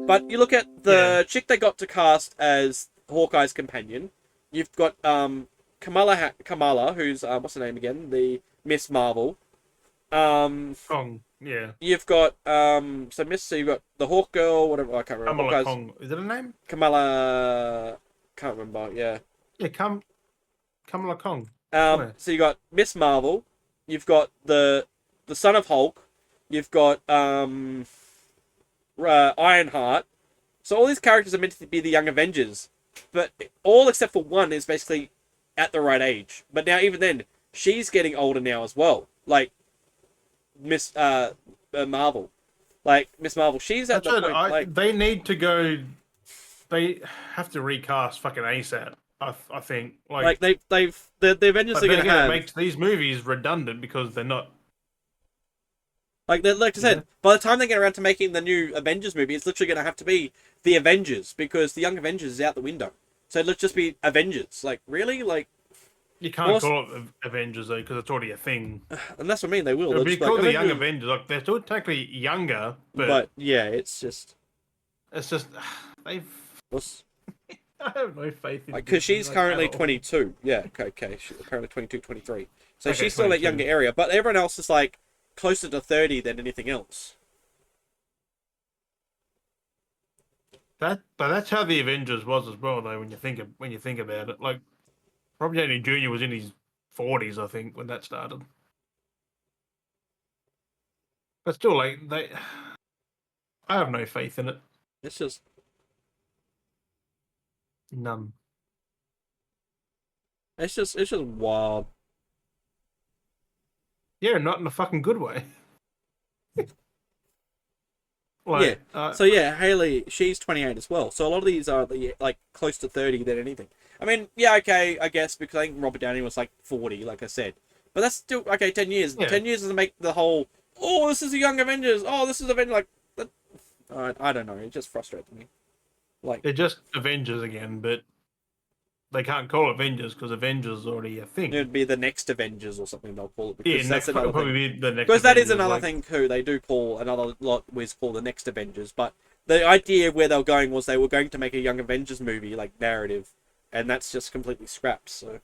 But you look at yeah, the chick they got to cast as Hawkeye's companion. You've got Kamala, who's what's her name again? The Miss Marvel. Kong, yeah, You've got so you've got the Hawk Girl, whatever, I can't remember. Kamala Hawkeye's Kong. Is that a name? Kamala, can't remember. Yeah. Yeah, Kamala Kong. So you got Miss Marvel, you've got the son of Hulk, you've got Ironheart. So all these characters are meant to be the Young Avengers, but all except for one is basically at the right age. But now even then, she's getting older now as well. Like Miss Marvel, like Miss Marvel, she's at the point. Like, they need to go. They have to recast fucking ASAP. I think like the Avengers but are then gonna again, have it makes these movies redundant because they're not. like I said, by the time they get around to making the new Avengers movie, it's literally gonna have to be the Avengers because the Young Avengers is out the window. So let's just be Avengers. Like really, like You can't call it Avengers though because it's already a thing. and that's what I mean. They will. It'll be Like, called the Young Avengers. Like they're still technically younger, but yeah, it's just they've. what's I have no faith in like because she's Disney, currently at all. 22. Yeah, okay, she's currently 22, 23. So Okay, she's still that 22. younger area, but everyone else is like closer to 30 than anything else. But that's how the Avengers was as well, though. When you think about it, like Robert Downey Jr. was in his 40s, I think, when that started. But still, like I have no faith in it. It's just None. it's just wild. Yeah, not in a fucking good way. Yeah. So yeah, Haley, she's 28 as well. So a lot of these are like close to 30 than anything. I mean, yeah, okay, I guess because I think Robert Downey was like 40, like I said. But that's still okay. 10 years. Yeah. 10 years doesn't make the whole. Oh, this is the Young Avengers. Oh, this is Avengers. Like, that, I don't know. It just frustrates me. Like they're just Avengers again, but they can't call it Avengers because Avengers is already a thing. it'd be the next Avengers or something they'll call it. Because Yeah, that's next another probably thing. be the next. Because that is Avengers, another like, thing too. They do call another lot was called the next Avengers, but the idea where they were going was they were going to make a Young Avengers movie like narrative, and that's just completely scrapped. So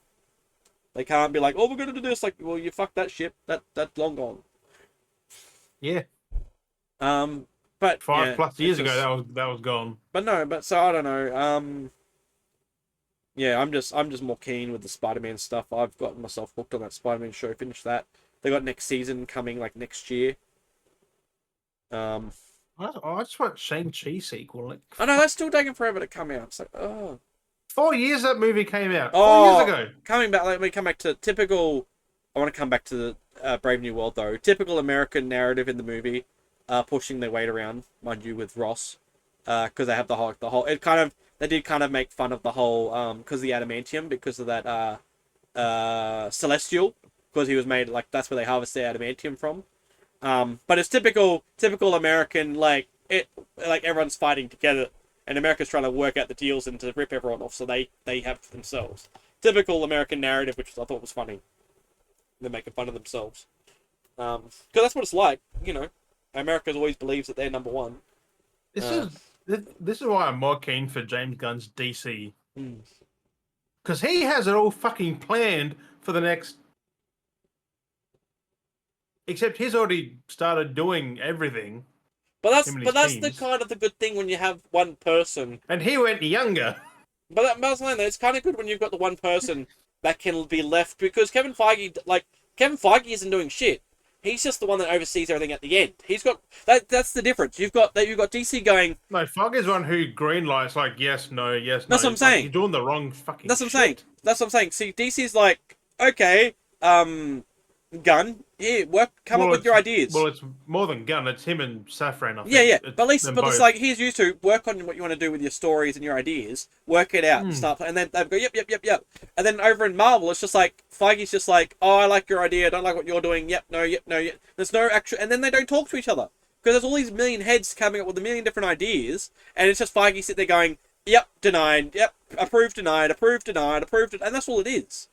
they can't be like, oh, we're gonna do this. Like, well, you fucked that ship. That's long gone. Yeah. But 5+ years it's just- ago, that was gone. But no, but so I don't know. Yeah, I'm just more keen with the Spider-Man stuff. I've gotten myself hooked on that Spider-Man show. Finished that. They got next season coming like next year. I just want Shang-Chi sequel. Like, I know that's still taking forever to come out. It's like, oh. 4 years that movie came out. Oh, 4 years ago. Coming back, let me come back to typical. I want to come back to the Brave New World though. Typical American narrative in the movie, pushing their weight around, mind you, with Ross, because they have the whole. It kind of they did kind of make fun of the whole because the adamantium because of that celestial because he was made like that's where they harvest their adamantium from. But it's typical American like everyone's fighting together. And America's trying to work out the deals and to rip everyone off so they have it for themselves. Typical American narrative, which I thought was funny. They're making fun of themselves. Because that's what it's like, you know. America always believes that they're number one. This is why I'm more keen for James Gunn's DC. Because he has it all fucking planned for the next... Except he's already started doing everything. But that's the kind of the good thing when you have one person. And he went younger. But it's kind of good when you've got the one person that can be left because Kevin Feige isn't doing shit. He's just the one that oversees everything at the end. He's got that's the difference. You've got DC going. No, Feige's one who greenlights like yes, no, yes, no. That's what I'm saying. You're doing the wrong fucking. That's what I'm saying. See, DC's like okay, Gunn, yeah, come up with your ideas. Well, it's more than Gunn. It's him and Safran. I Yeah, think yeah, it's but at least, them but it's both. like here's you two work on what you want to do with your stories and your ideas, work it out, Mm. and then they go yep, yep, yep, yep, and then over in Marvel, it's just like Feige's just like, oh, I like your idea, I don't like what you're doing, yep, no, yep, no, yep. There's no actual, and then they don't talk to each other because there's all these million heads coming up with a million different ideas, and it's just Feige sitting there going, yep, denied, yep, approved, denied, approved, denied, approved, and that's all it is.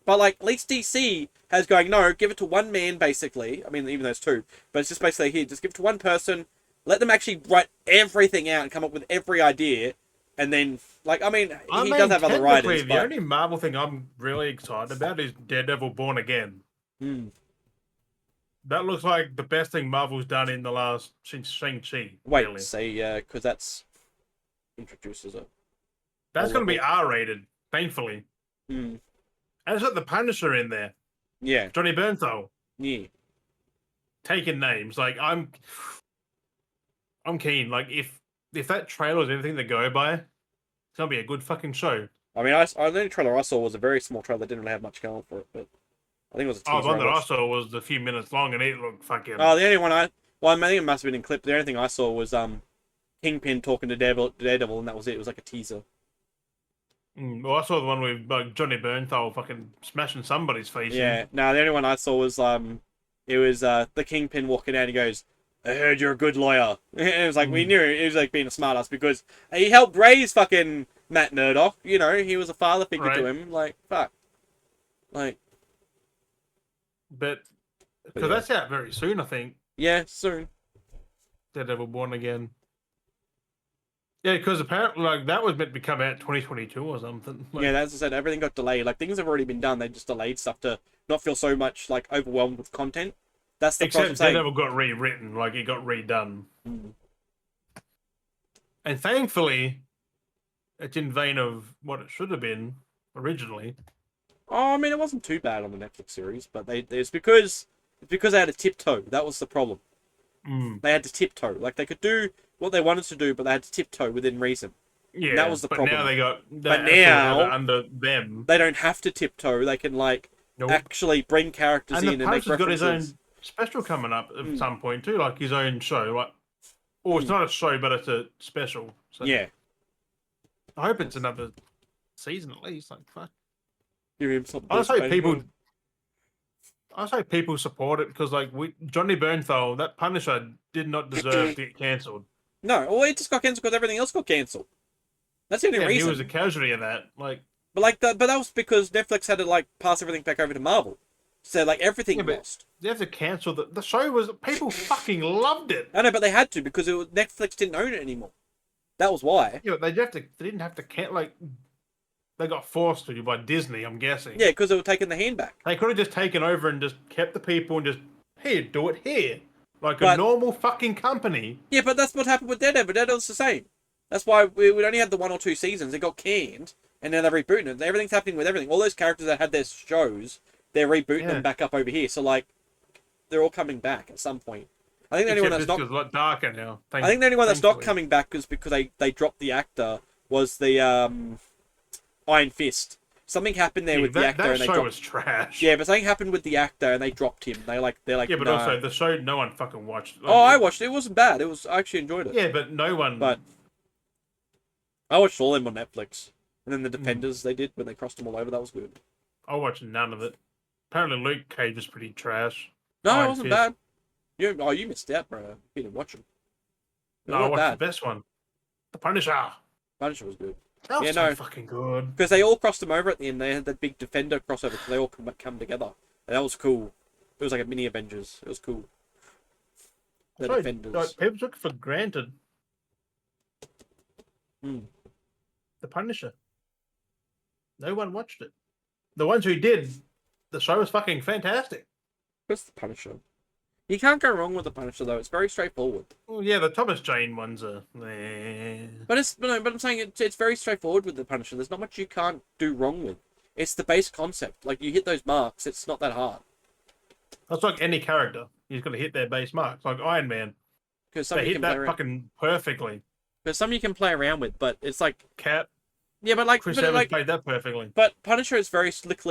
But like, at least DC has going, no, give it to one man basically. I mean, even though it's two, but it's just basically here, just give it to one person. Let them actually write everything out and come up with every idea, and then like, I mean, he does have other writers, the but only Marvel thing I'm really excited about is Daredevil Born Again. hmm. That looks like the best thing Marvel's done in the last since Shang-Chi. Wait, Really. say because that's introduces a. That's going to be R-rated, thankfully. Hmm. And it's got the Punisher in there. Yeah. Johnny Bernthal. Yeah. Taking names. Like, I'm keen. Like, if that trailer is anything to go by, it's going to be a good fucking show. I mean, the only trailer I saw was a very small trailer that didn't really have much going for it, but I think it was a teaser. Oh, the one that I saw was a few minutes long, and it looked fucking. Oh, the only one I think it must have been in clip. The only thing I saw was Kingpin talking to Daredevil, and that was it. It was like a teaser. Well, I saw the one with Johnny Bernthal fucking smashing somebody's face. Yeah. No, the only one I saw was it was the Kingpin walking out. And he goes, "I heard you're a good lawyer." And it was like we knew it was like being a smartass because he helped raise fucking Matt Murdock. You know, he was a father figure to him. Like fuck, like. But because that's out very soon, I think. Yeah, soon. Daredevil Born Again. Yeah, because apparently, like, that was meant to come out 2022 or something. Like, yeah, as I said, everything got delayed. Like things have already been done. They just delayed stuff to not feel so much like overwhelmed with content. That's the problem. Except Daredevil got rewritten, like it got redone. Mm. And thankfully, it's in vein of what it should have been originally. Oh, I mean, it wasn't too bad on the Netflix series, but it's because they had to tiptoe. That was the problem. They had to tiptoe. Like they could do what they wanted to do, but they had to tiptoe within reason. Yeah, and that was the problem. Now they got but now under them. They don't have to tiptoe. They can like actually bring characters in and make references. Got his own special coming up at some point too, like his own show. Like, or it's not a show, but it's a special. So yeah. I hope it's another season at least. Like, fuck. I say people support it because, like, Johnny Bernthal, that Punisher did not deserve to get cancelled. No, well, it just got cancelled because everything else got cancelled. That's the only reason. He was a casualty of that. Like, but that was because Netflix had to like pass everything back over to Marvel, so like everything lost. They have to cancel the show. Was people fucking loved it? I know, but they had to because Netflix didn't own it anymore. That was why. Yeah, they didn't have to like. They got forced to by Disney, I'm guessing. Yeah, because they were taking the hand back. They could have just taken over and just kept the people and just, here, do it here. Like a normal fucking company. Yeah, but that's what happened with Daredevil. Daredevil's the same. That's why we only had the 1 or 2 seasons. It got canned, and now they're rebooting it. Everything's happening with everything. All those characters that had their shows, they're rebooting them back up over here. So, like, they're all coming back at some point. I think the only one that's not... a lot darker now. I think the only one that's not coming back is because they dropped the actor was the Iron Fist. Something happened there with the actor, and they dropped. That show was trash. Yeah, but something happened with the actor, and they dropped him. They're like, yeah, but also the show no one fucking watched. Like, I watched it. It wasn't bad. I actually enjoyed it. Yeah, but no one. But I watched all of them on Netflix, and then the Defenders they did when they crossed them all over. That was good. I watched none of it. Apparently, Luke Cage is pretty trash. No, it wasn't bad. You missed out, bro. You didn't watch them. No, I watched the best one. The Punisher. Punisher was good. That was so fucking good. Because they all crossed them over at the end. They had that big Defender crossover, so they all come together. And that was cool. It was like a mini Avengers. It was cool. The Defenders. Like, people took it for granted. The Punisher. No one watched it. The ones who did, the show was fucking fantastic. What's the Punisher? You can't go wrong with the Punisher though. It's very straightforward. Well, yeah, the Thomas Jane ones are. But I'm saying it's very straightforward with the Punisher. There's not much you can't do wrong with. It's the base concept. Like you hit those marks, it's not that hard. That's like any character. You've got to hit their base marks, like Iron Man. Because they hit that fucking perfectly. There's some you can play around with, but it's like Cap. Yeah, but like Chris Evans played that perfectly. But Punisher is very slick,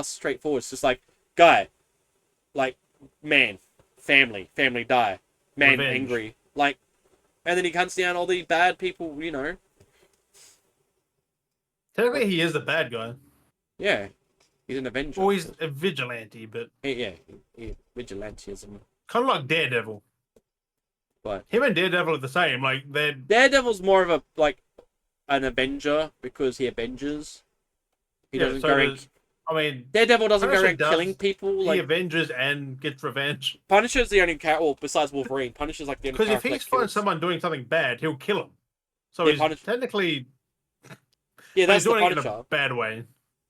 straightforward. It's just like guy, like, man, family die, man, Revenge. angry, like, and then he hunts down all the bad people, you know. Technically, he is the bad guy. Yeah, he's an Avenger. Or he's a vigilante, but Yeah, vigilantism. kind of like Daredevil. But him and Daredevil are the same. Like they're Daredevil's more of a like an Avenger because he avenges. He doesn't go around. I mean, Daredevil doesn't go Punisher around killing people. He Like avenges and gets revenge. Punisher's the only character, well, besides Wolverine. Punisher's like the only Because character. if he finds someone doing something bad, he'll kill him. So Yeah, he's technically that's he's the doing it in Punisher. a bad way.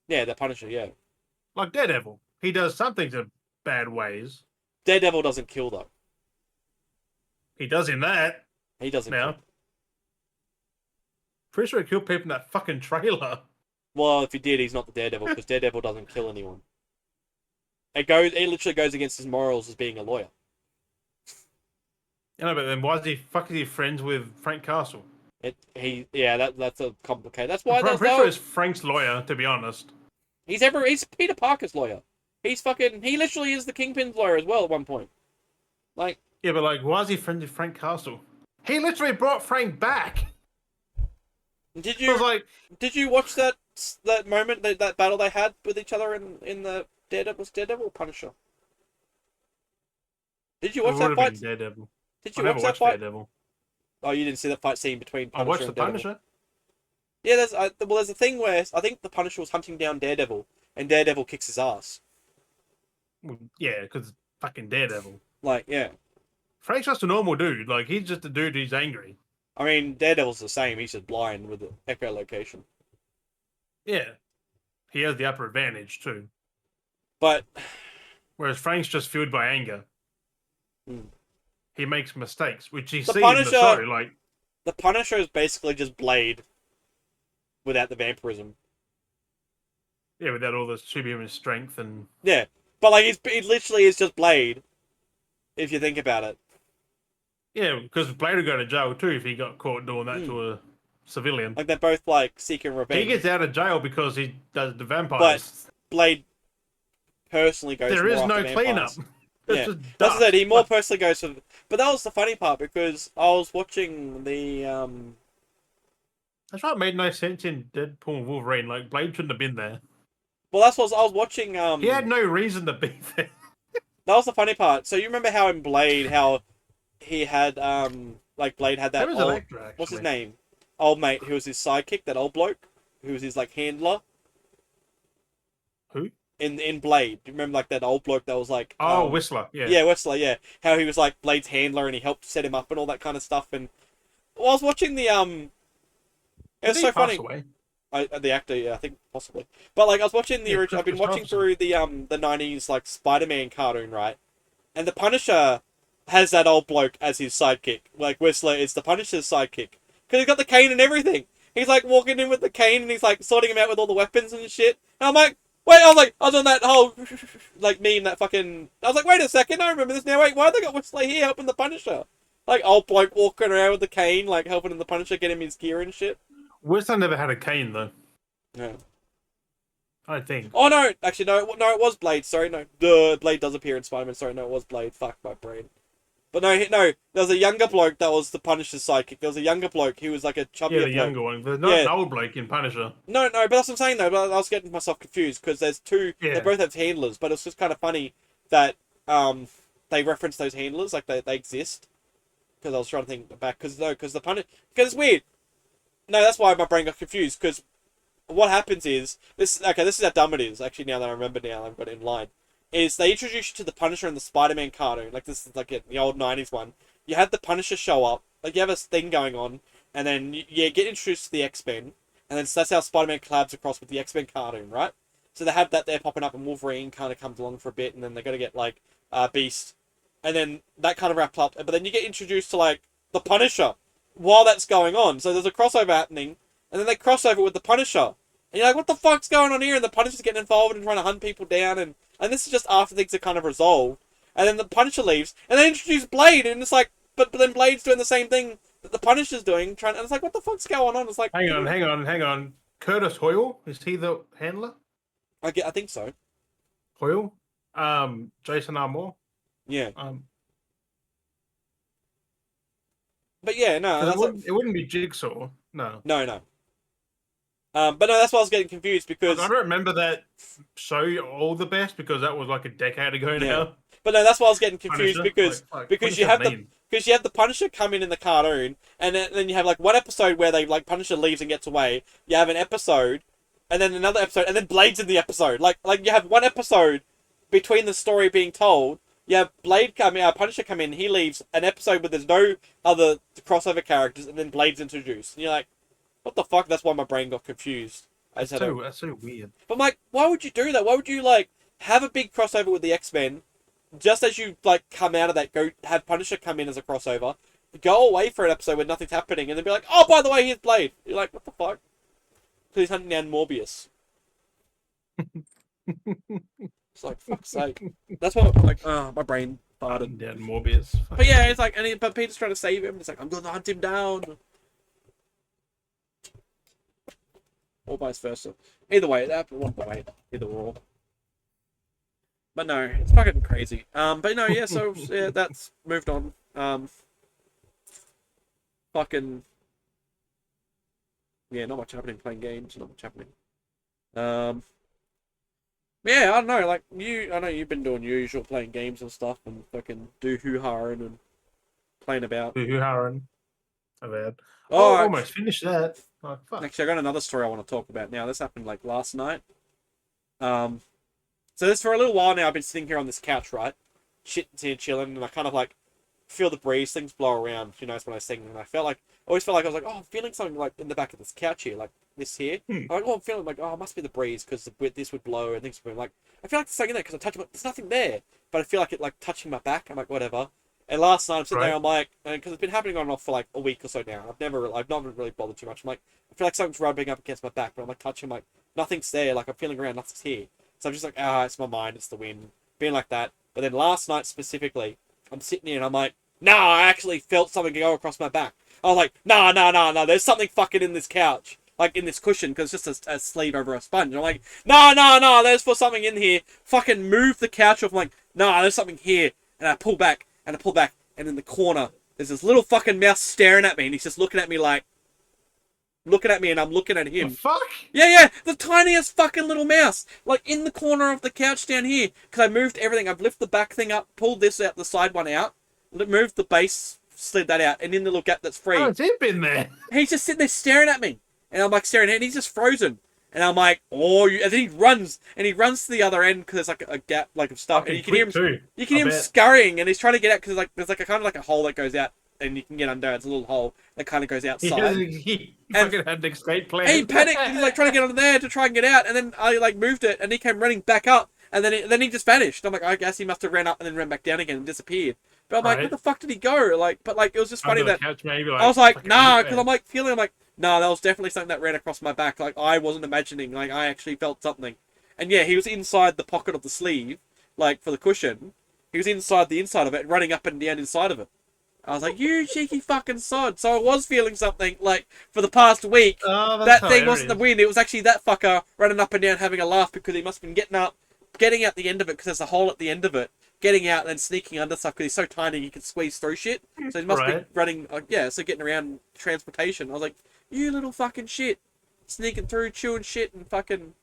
Yeah, the Punisher. Yeah, like Daredevil, he does some things in bad ways. Daredevil doesn't kill though. He does in that. He doesn't. Now, Kill. pretty sure he killed people in that fucking trailer. Well, if he did, he's not the Daredevil because Daredevil doesn't kill anyone. It literally goes against his morals as being a lawyer. You know, but then why is he friends with Frank Castle? That's a complicated. That's why I'm pretty sure it's Frank's lawyer, to be honest. He's Peter Parker's lawyer. He literally is the Kingpin's lawyer as well at one point. Like, yeah, but like, why is he friends with Frank Castle? He literally brought Frank back. Did you watch that moment, that battle they had with each other in the Daredevil or Punisher? Did you watch that fight? Daredevil. Did you watch that fight? Daredevil. Oh, you didn't see that fight scene between Punisher I watched and the Daredevil? Punisher. Yeah, there's a thing where I think the Punisher was hunting down Daredevil, and Daredevil kicks his ass. Well, yeah, because fucking Daredevil. Like, yeah. Frank's just a normal dude. Like, he's just a dude who's angry. I mean, Daredevil's the same. He's just blind with the echolocation. Yeah. He has the upper advantage, too. But... Whereas Frank's just fueled by anger. Hmm. He makes mistakes, which you The see Punisher, in the show. Like, the Punisher is basically just Blade without the vampirism. Yeah, without all the superhuman strength and... Yeah, but like he literally is just Blade, if you think about it. Yeah, because Blade would go to jail too if he got caught doing that to a civilian. Like they're both like seeking revenge. He gets out of jail because he does the vampires. But Blade personally goes. There is no cleanup. Yeah, that's it. He more personally goes for. But that was the funny part because I was watching the. That's why it made no sense in Deadpool and Wolverine. Like Blade shouldn't have been there. Well, that's what I was watching. He had no reason to be there. That was the funny part. So you remember how in Blade, how he had like Blade had that. Electra, what's his name? Old mate who was his sidekick, that old bloke who was his like handler. Who? In Blade, do you remember like that old bloke that was like Whistler, yeah. Yeah, Whistler, yeah. How he was like Blade's handler and he helped set him up and all that kind of stuff. And well, I was watching the it was so funny. Away? The actor, yeah, I think possibly. But like I was watching the original. I've been watching through the 90s like Spider-Man cartoon, right? And the Punisher has that old bloke as his sidekick. Like Whistler is the Punisher's sidekick because he's got the cane and everything. He's like walking in with the cane and he's like sorting him out with all the weapons and shit. And I'm like, wait, I was on that whole like meme, that fucking. I was like, wait a second, I remember this now. Wait, why have they got Whistler here helping the Punisher? Like old bloke walking around with the cane, like helping the Punisher get him his gear and shit. Whistler never had a cane though. Yeah. I don't think. Oh no, actually no, it was Blade. Sorry, no, the Blade does appear in Spider-Man. Sorry, no, it was Blade. Fuck my brain. But no, there was a younger bloke that was the Punisher's sidekick. There was a younger bloke. He was like a chubby. Yeah, the younger one. There's not an old bloke in Punisher. No, but that's what I'm saying though. But I was getting myself confused because there's two. Yeah. They both have handlers, but it's just kind of funny that they reference those handlers like they exist. Because I was trying to think back because the Punisher, because it's weird. No, that's why my brain got confused because what happens is this is how dumb it is. Actually, now that I remember, I've got it in line. Is they introduce you to the Punisher in the Spider-Man cartoon, like this is like the old 90s one. You have the Punisher show up, like you have a thing going on, and then you get introduced to the X-Men, and then so that's how Spider-Man collabs across with the X-Men cartoon, right? So they have that there popping up, and Wolverine kind of comes along for a bit, and then they're gonna get like Beast, and then that kind of wraps up. But then you get introduced to like the Punisher while that's going on. So there's a crossover happening, and then they cross over with the Punisher. And you're like, what the fuck's going on here? And the Punisher's getting involved and trying to hunt people down, and this is just after things are kind of resolved. And then the Punisher leaves, and they introduce Blade, and it's like, but then Blade's doing the same thing that the Punisher's doing, and it's like, what the fuck's going on? It's like, hang on. Curtis Hoyle, is he the handler? I think so. Hoyle? Jason Armour. Yeah, Um, but yeah, no, 'Cause that's like, it wouldn't be Jigsaw. No. no, no. But no, that's why I was getting confused Like, I because don't remember that show all the best because that was like a decade ago yeah, now. but no, that's why I was getting confused Punisher, because what does you that have mean? the Punisher come in the cartoon, and then you have like one episode where they like Punisher leaves and gets away. You have an episode, and then another episode, and then Blade's in the episode. Like you have one episode between the story being told. You have Punisher come in, he leaves an episode where there's no other crossover characters, and then Blade's introduced. And you're like, what the fuck? That's why my brain got confused. I just had a That's so weird. But I'm like, why would you do that? Why would you like have a big crossover with the X-Men, just as you like come out of that, go have Punisher come in as a crossover, go away for an episode where nothing's happening, and then be like, oh, by the way, here's Blade. You're like, what the fuck? Because he's hunting down Morbius. It's like, fuck's sake. That's what like, my brain farted. Down Morbius. But yeah, it's like, but Peter's trying to save him. It's like, I'm gonna hunt him down. Or vice versa. Either way, that one way, either or. But no, it's fucking crazy. But no, yeah. So yeah, that's moved on. Fucking yeah, not much happening. Playing games, not much happening. Yeah, I don't know. Like I know you've been doing your usual playing games and stuff, and fucking do hoo-haring and playing about. Hoo-haring. About. Oh, almost finished that. Oh, fuck. Actually, I got another story I want to talk about now. This happened like last night. So this for a little while now. I've been sitting here on this couch, right, shitting here, chilling, and I kind of like feel the breeze, things blow around. You know, that's when I sing, and I always felt like I was like, oh, I'm feeling something like in the back of this couch here, like this here. I'm like, oh, I'm feeling like, oh, it must be the breeze because this would blow and things would like. I feel like there's something in there because I touch it, there's nothing there, but I feel like it like touching my back. I'm like, whatever. And last night I'm sitting there, I'm like, because it's been happening on and off for like a week or so now. I've not really bothered too much. I'm like, I feel like something's rubbing up against my back, but I'm like touching, like nothing's there. Like I'm feeling around, nothing's here. So I'm just like, it's my mind, it's the wind, being like that. But then last night specifically, I'm sitting here and I'm like, I actually felt something go across my back. I was like, no, there's something fucking in this couch, like in this cushion, because it's just a sleeve over a sponge. I'm like, no, there's something in here. Fucking move the couch off. I'm like, there's something here. And I pull back, and in the corner, there's this little fucking mouse staring at me, and he's just looking at me like, looking at me, and I'm looking at him. The fuck? Yeah, the tiniest fucking little mouse, like in the corner of the couch down here, because I moved everything. I've lifted the back thing up, pulled this out, the side one out, moved the base, slid that out, and in the little gap that's free. Oh, it's him in there. He's just sitting there staring at me, and I'm like staring at him, and he's just frozen. And I'm like, and then he runs to the other end because there's like a gap, like of stuff, and you can hear him. You can hear him scurrying, and he's trying to get out because there's like a kind of like a hole that goes out, and you can get under. It's a little hole that kind of goes outside. He fucking had an escape plan. He panicked. He's like trying to get under there to try and get out, and then I like moved it, and he came running back up, and then he just vanished. I'm like, I guess he must have ran up and then ran back down again and disappeared. But I'm like, where the fuck did he go? Like, but like it was just funny that couch, maybe, like, I was like, nah, because I'm like feeling, I'm like, nah, that was definitely something that ran across my back. Like I wasn't imagining. Like I actually felt something. And yeah, he was inside the pocket of the sleeve, like for the cushion. He was inside the inside of it, running up and down inside of it. I was like, you cheeky fucking sod. So I was feeling something, like, for the past week. Oh, that thing wasn't the wind. It was actually that fucker running up and down having a laugh because he must have been getting up, getting out the end of it because there's a hole at the end of it, getting out and then sneaking under stuff because he's so tiny he can squeeze through shit. So he must be running, so getting around transportation. I was like, you little fucking shit. Sneaking through, chewing shit and fucking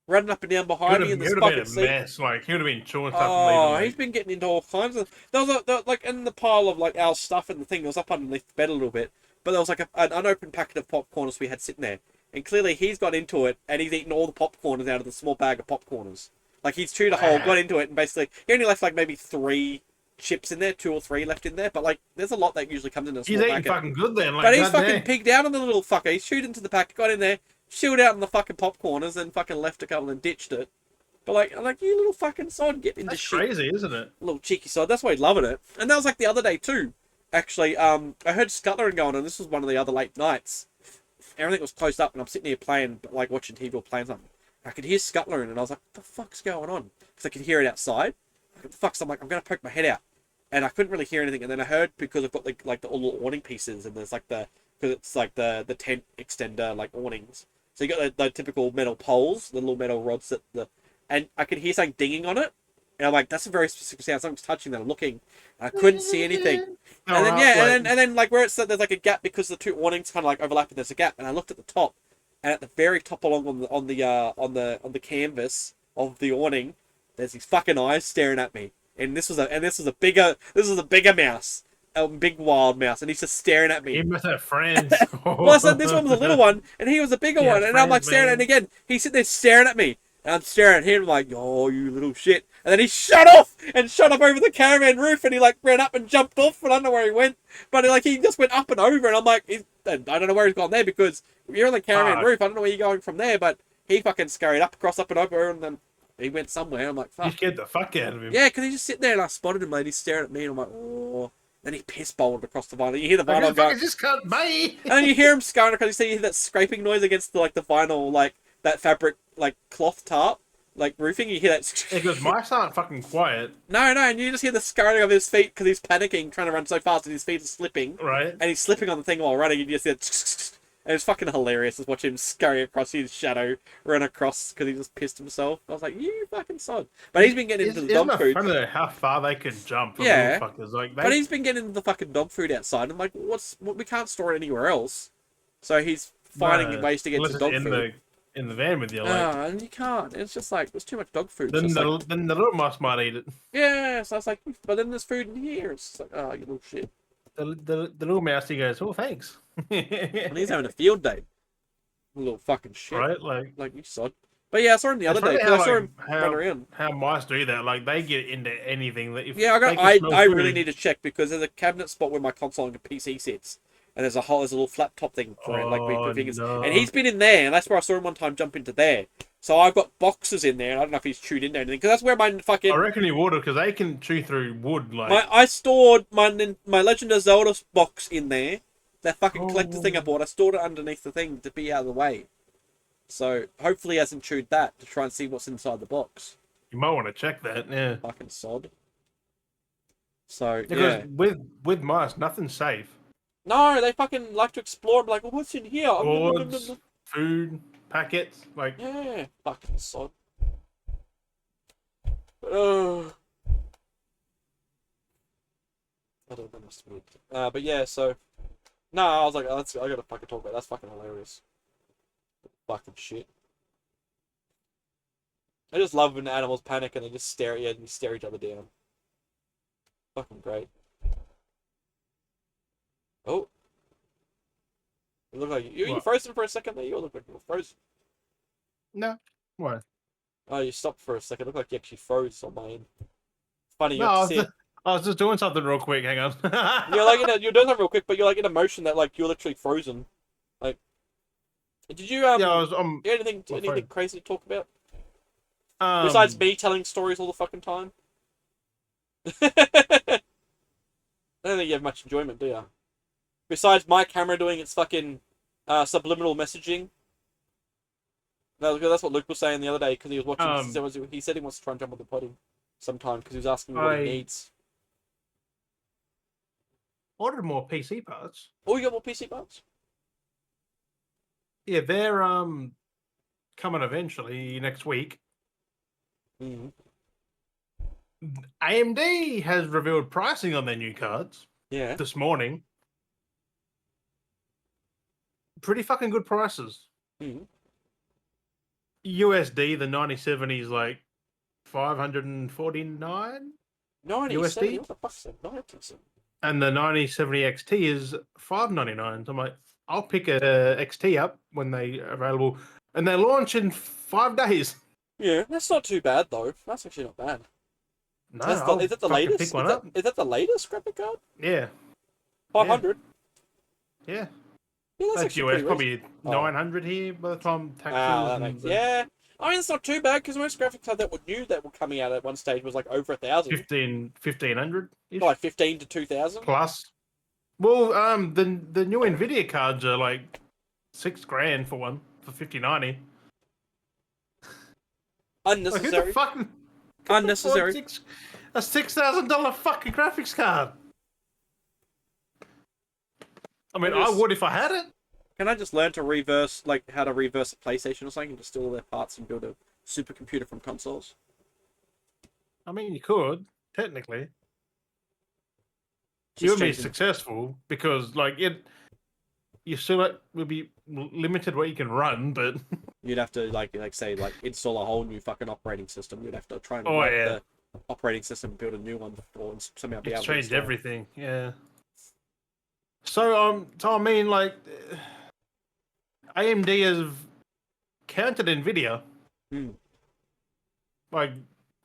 running up and down behind me in this fucking seat. Mess. Like, he would have been chewing stuff and leaving. He's been getting into all kinds of... There was like in the pile of like our stuff and the thing, it was up underneath the bed a little bit, but there was like an unopened packet of popcorners we had sitting there, and clearly he's got into it and he's eaten all the popcorners out of the small bag of popcorners. Like he's chewed a hole, got into it, and basically he only left like maybe 3 chips in there, 2 or 3 left in there, but like there's a lot that usually comes in a small packet. He's eating fucking good then. Like, but he's fucking pigged out on the little fucker. He's chewed into the packet, got in there, chewed out on the fucking popcorners, and fucking left a couple and ditched it. But I'm like, you little fucking sod, get into shit. That's crazy, isn't it? Little cheeky sod. That's why he's loving it. And that was like the other day too. Actually, I heard scuttling going on. This was one of the other late nights. Everything was closed up, and I'm sitting here playing, like watching TV or playing something. I could hear scuttling, and I was like, what the fuck's going on? Because I could hear it outside. What the fuck's? I'm like, I'm gonna poke my head out, and I couldn't really hear anything. And then I heard, because I've got like the little awning pieces, and there's like because it's like the tent extender like awnings. So you got the typical metal poles, the little metal rods and I could hear something dinging on it, And I'm like, that's a very specific sound. Something's touching that. I'm looking. And I couldn't see anything. And then Alright, like, and then like where it's there's like a gap because the two awnings kind of like overlap and there's a gap. And I looked at the top, and at the very top along on the canvas of the awning, there's these fucking eyes staring at me. And this was a bigger mouse, a big wild mouse, and he's just staring at me. he must have friends. Well, I said this one was a little one, and he was a bigger He one, has and I'm like friends, staring, man. and again he's sitting there staring at me, and I'm staring at him like, oh, you little shit, and then he shut off and shot up over the caravan roof, and he like ran up and jumped off, and I don't know where he went, but he just went up and over, and I'm like, I don't know where he's gone there because you're on the caravan roof, I don't know where you're going from there, but he fucking scurried up up and over, and then he went somewhere. I'm like, fuck. You scared the fuck out of him. Yeah, because he's just sitting there, and I spotted him, and he's staring at me, and I'm like, oh. Then he piss bowled across the vinyl. You hear the vinyl go, This cunt, mate. and then you hear him scurrying across. You hear that scraping noise against the vinyl, like that fabric, like cloth tarp, like roofing. You hear that. Because mice aren't fucking quiet, No, and you just hear the scurrying of his feet because he's panicking, trying to run so fast, and his feet are slipping, right? and he's slipping on the thing while running. And you just hear, and it's fucking hilarious to watch him scurry across his shadow, run across because he just pissed himself. I was like, you fucking sod. But he's been getting into the dog food. Isn't it funny how far they can jump? Yeah. Fuckers. Like, But he's been getting into the fucking dog food outside. I'm like, we can't store it anywhere else. So he's finding ways to get to dog food. In the van with you, like. And you can't. It's just like, there's too much dog food. Then the like, little mouse might eat it. yeah, so I was like, but then there's food in here. It's just like, oh, you little shit. The little mousey goes, oh, thanks. And he's having a field day. Little fucking shit. Right? Like you sod. But yeah, I saw him the other day. I saw him run around. How mice do that? Like, they get into anything. That if yeah, I really need to check because there's a cabinet spot where my console and PC sits. And there's a little flap top thing for it, like big fingers. No. And he's been in there, and that's where I saw him one time jump into there. So I've got boxes in there, and I don't know if he's chewed into anything, because that's where my fucking... I reckon he would, because they can chew through wood, like... I stored my Legend of Zelda box in there. That fucking collector thing I bought, I stored it underneath the thing to be out of the way. So, hopefully he hasn't chewed that to try and see what's inside the box. You might want to check that, yeah. Fucking sod. So, because with mice, nothing's safe. No, they fucking like to explore. I'm like, well, what's in here? Boards, food, packets, like... Yeah, fucking sod. I don't know. But yeah, so... No, I was like, I gotta fucking talk about it. That's fucking hilarious. Fucking shit. I just love when animals panic and they just stare at you and you stare each other down. Fucking great. Oh. You look like you frozen for a second there. You look like you were frozen. No. What? Oh, you stopped for a second. It looked like you actually froze on my end. Funny. No, I was just doing something real quick. Hang on. You're like you're doing something real quick, but you're like in a motion that like you're literally frozen. Like, did you Yeah, I was. you anything crazy to talk about? Besides me telling stories all the fucking time. I don't think you have much enjoyment, do you? Besides my camera doing its fucking subliminal messaging. No, that's what Luke was saying the other day because he was watching. He said he wants to try and jump on the potty sometime because he was asking me what he needs. Ordered more PC parts. Oh, you got more PC parts? Yeah, they're coming eventually next week. Mm-hmm. AMD has revealed pricing on their new cards. Yeah. This morning. Pretty fucking good prices. Mm-hmm. USD, the 9070 is like 549 USD. USD. What the fuck's that? 9070. And the 9070 XT is 599. So I'm like, I'll pick a XT up when they are available, and they launch in 5 days. Yeah, that's not too bad though. That's actually not bad. No, is that the latest? Pick one up. Is that the latest graphic card? Yeah. 500. Yeah. Yeah, that's US. Probably 900 here by the time taxes. Yeah. I mean, it's not too bad because most graphics cards that were new that were coming out at one stage was like over 1,000. 1,500. Like 15 to 2,000 plus. Well, the new Nvidia cards are like $6,000 for one for 5090. Unnecessary. Like, unnecessary. A $6,000 fucking graphics card. I mean, I would if I had it. Can I just learn to how to reverse a PlayStation or something, and just steal all their parts and build a supercomputer from consoles? I mean, you could technically. You Just would be changing. successful because, like, you still would be limited what you can run, but You'd have to say install a whole new fucking operating system. You'd have to try and oh wipe yeah, the operating system, build a new one, or somehow be able to exchange install. everything. Yeah. So I mean, like, AMD has countered Nvidia. Hmm. Like,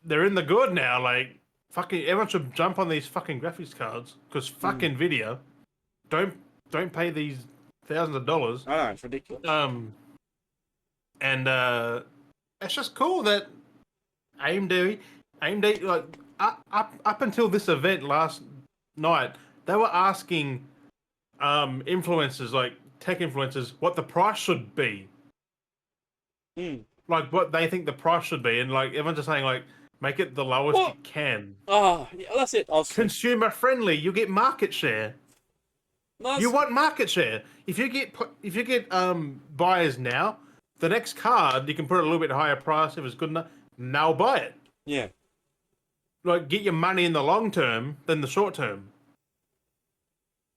they're in the good now. Like, fucking everyone should jump on these fucking graphics cards because fuck Nvidia. Don't pay these thousands of dollars. I know, it's ridiculous. And it's just cool that AMD like up until this event last night, they were asking influencers, like tech influencers, what the price should be. Like what they think the price should be, and like everyone's just saying like make it the lowest you can. Oh, yeah, that's it. Consumer friendly, you get market share. You want market share. If you get buyers now, the next card you can put it a little bit higher price if it's good enough. Now buy it. Yeah. Like get your money in the long term than the short term.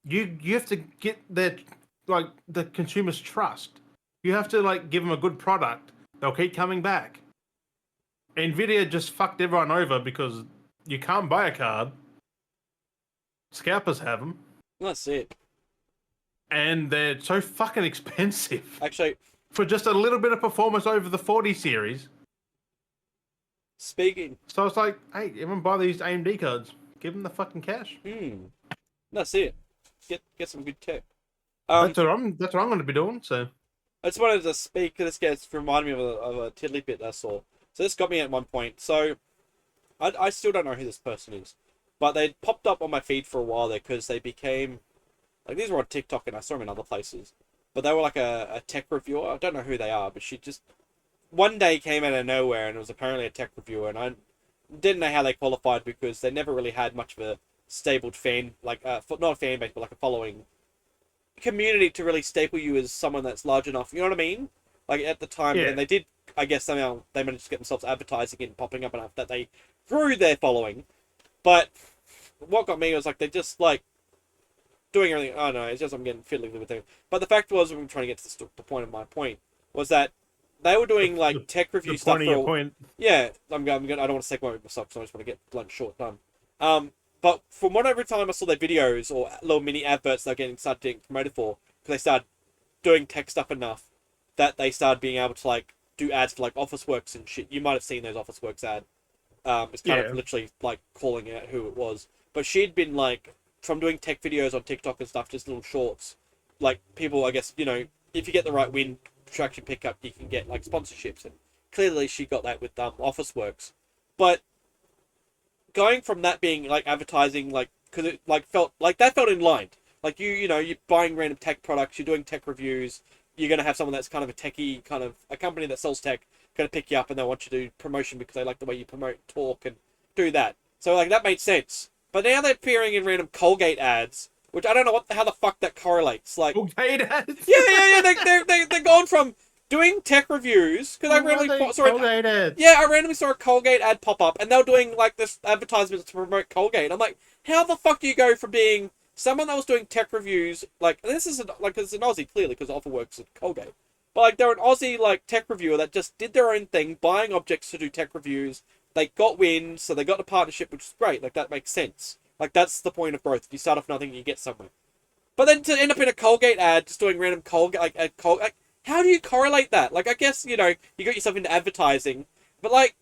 You have to get the consumers' trust. You have to like give them a good product. They'll keep coming back. Nvidia just fucked everyone over because you can't buy a card. Scalpers have them. That's it. And they're so fucking expensive. Actually, for just a little bit of performance over the 40 series. Speaking. So it's like, hey, everyone buy these AMD cards. Give them the fucking cash. That's it. Get some good tech. That's what I'm going to be doing. So I just wanted to speak. This gets reminded me of a tiddly bit I saw. So this got me at one point. So I still don't know who this person is, but they popped up on my feed for a while there because they became like these were on TikTok and I saw them in other places. But they were like a tech reviewer. I don't know who they are, but she just one day came out of nowhere and it was apparently a tech reviewer, and I didn't know how they qualified because they never really had much of a stapled fan, like not a fan base, but like a following community to really staple you as someone that's large enough. You know what I mean? Like at the time, and they did. I guess somehow they managed to get themselves advertising and popping up enough that they grew their following. But what got me was like they just like doing everything. I don't know. It's just I'm getting fiddly with it. But the fact was, I'm trying to get to the point of my point was that they were doing like tech review stuff. Yeah, I'm gonna. I don't want to take away myself, so I just want to get blunt short done. But from whatever time I saw their videos or little mini adverts they're getting promoted for, because they started doing tech stuff enough that they started being able to like do ads for like Officeworks and shit. You might have seen those Officeworks ad. It's kind of literally like calling out who it was. But she'd been like from doing tech videos on TikTok and stuff, just little shorts. Like people, I guess, you know, if you get the right wind traction pickup, you can get like sponsorships, and clearly she got that with Officeworks. But going from that being like advertising, like because it like felt like that felt in line. Like you know, you're buying random tech products, you're doing tech reviews. You're gonna have someone that's kind of a techie, kind of a company that sells tech, gonna pick you up and they want you to do promotion because they like the way you promote, talk, and do that. So like that made sense. But now they're appearing in random Colgate ads, which I don't know how the fuck that correlates. Like Colgate ads. Yeah. They're going from doing tech reviews because I randomly saw Colgate ads. Yeah, I randomly saw a Colgate ad pop up, and they were doing like this advertisements to promote Colgate. I'm like, how the fuck do you go from being someone that was doing tech reviews, like this is it's an Aussie clearly because Offerworks at Colgate, but like they're an Aussie like tech reviewer that just did their own thing, buying objects to do tech reviews. They got wind, so they got the partnership, which is great. Like that makes sense. Like that's the point of growth. If you start off nothing, you get somewhere. But then to end up in a Colgate ad, just doing random Colgate, like how do you correlate that? Like I guess you know you got yourself into advertising, but like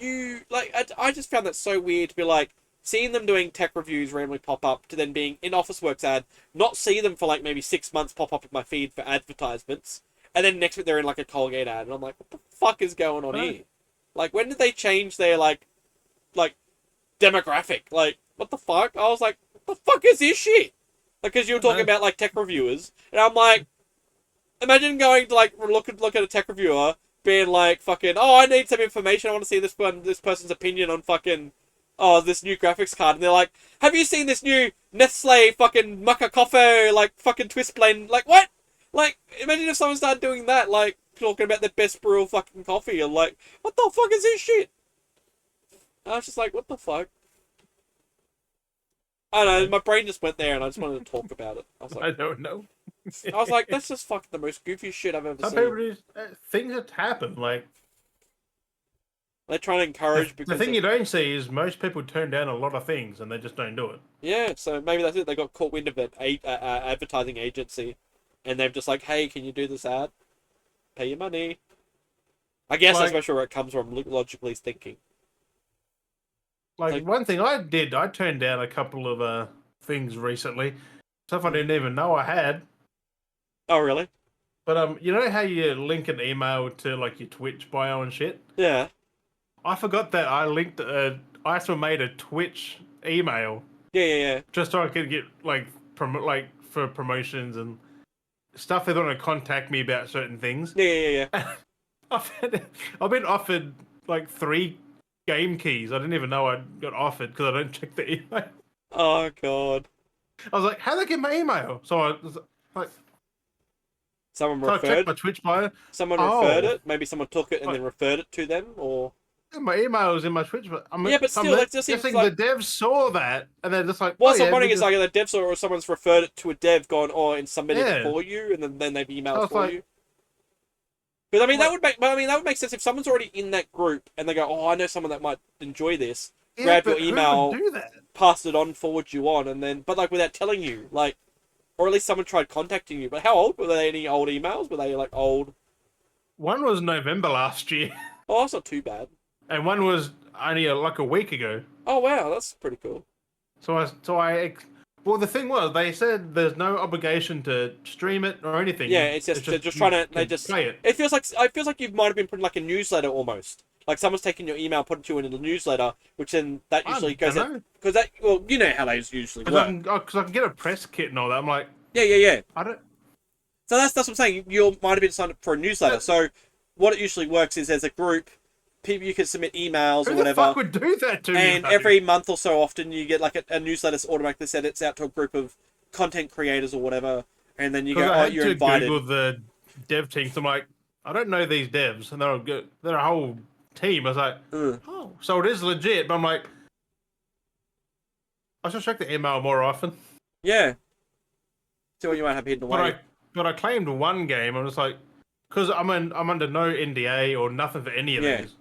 I just found that so weird to be like seeing them doing tech reviews randomly pop up to then being in Officeworks ad, not see them for like maybe 6 months pop up in my feed for advertisements, and then next week they're in like a Colgate ad, and I'm like, what the fuck is going on here? Like when did they change their like demographic? Like what the fuck? I was like, what the fuck is this shit? Like because you were talking about like tech reviewers, and I'm like, imagine going to like look at a tech reviewer being like fucking, oh, I need some information, I want to see this person's opinion on fucking this new graphics card, and they're like, have you seen this new Nestle fucking Maca Coffee like fucking twist blend? Like what? Like imagine if someone started doing that, like talking about the best brew of fucking coffee, and like, what the fuck is this shit? I was just like, what the fuck? I don't know, my brain just went there and I just wanted to talk about it. I don't know. I was like, that's just fucking the most goofy shit I've ever Some seen. people just things that happen. Like They're trying to encourage the thing you don't see is most people turn down a lot of things and they just don't do it. Yeah, so maybe that's it. They got caught wind of an advertising agency, and they're just like, "Hey, can you do this ad? Pay your money." I guess that's Like, where it comes from, logically thinking. like one thing I did, I turned down a couple of things recently, stuff I didn't even know I had. Oh, really? But you know how you link an email to like your Twitch bio and shit? Yeah. I forgot that I linked. I actually made a Twitch email Yeah, yeah, yeah. just so I could get like for promotions and stuff. They want to contact me about certain things. Yeah, yeah, yeah. I've been offered like 3 game keys. I didn't even know I got offered because I don't check the email. Oh, God. I was like, how did I get my email? So I was like, Someone so I checked referred. my Twitch bio. Someone referred it. Maybe someone took it and then referred it to them, or. My email was in my Twitch, but Yeah, but still, like, just seems like the devs saw that and they're just like, what's oh, I'm yeah, wondering is like the devs or someone's referred it to a dev, gone, oh, and submitted it Yeah. for you, and then they've I emailed was for like- you. Because I mean, Like- that would make sense if someone's already in that group and they go, oh, I know someone that might enjoy this. yeah, grab your but who email, would do that? pass it on, forward you on, and then, but like without telling you, like, or at least someone tried contacting you. But how old were they? Any old emails? Were they like old? One was November last year, Oh, that's not too bad. and one was only like a week ago. Oh wow, that's pretty cool. Well, the thing was, they said there's no obligation to stream it or anything. Yeah, it's just they're just trying to. They just play it. It feels like you might have been putting like a newsletter almost. Like someone's taking your email, put it to you in a newsletter, which then that usually goes out because that well, you know how those usually work. Because I can get a press kit and all that. I'm like, Yeah. I don't. So that's what I'm saying. You might have been signed up for a newsletter. So what it usually works is there's a group, people you can submit emails Who or the whatever. fuck would do that to me? And every month or so often you get like a newsletter automatically sent it's out to a group of content creators or whatever, and then you go, I oh, had you're to invited. Google the dev teams. I'm like, I don't know these devs, and they're a whole team. I was like, oh, so it is legit. But I'm like, I should check the email more often. Yeah. See what you might have hidden away. But I claimed one game. I'm just like, because I'm under no NDA or nothing for any of these.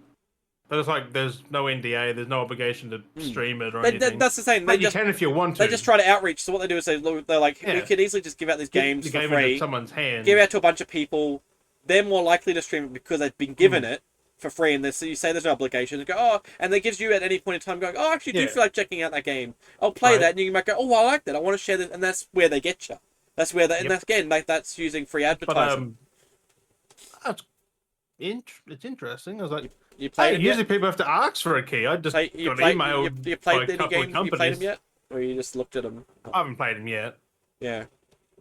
But it's like there's no NDA, there's no obligation to stream it or anything. That's the same. But you can if you want to. They just try to outreach. So what they do is they're like, we could easily just give out these games the for game free. into someone's hand. Give it out to a bunch of people. They're more likely to stream it because they've been given it for free, and so you say there's no obligation. They go, oh, and they gives you at any point in time going, oh, I actually do feel like checking out that game. I'll play that, and you might go, oh, I like that. I want to share this, and that's where they get you. That's where and that's again, like that's using free advertising. But it's interesting. I was like, you played it usually people have to ask for a key. I just got emailed you by played a couple of companies. You played them yet, or you just looked at them? I haven't played them yet. Yeah.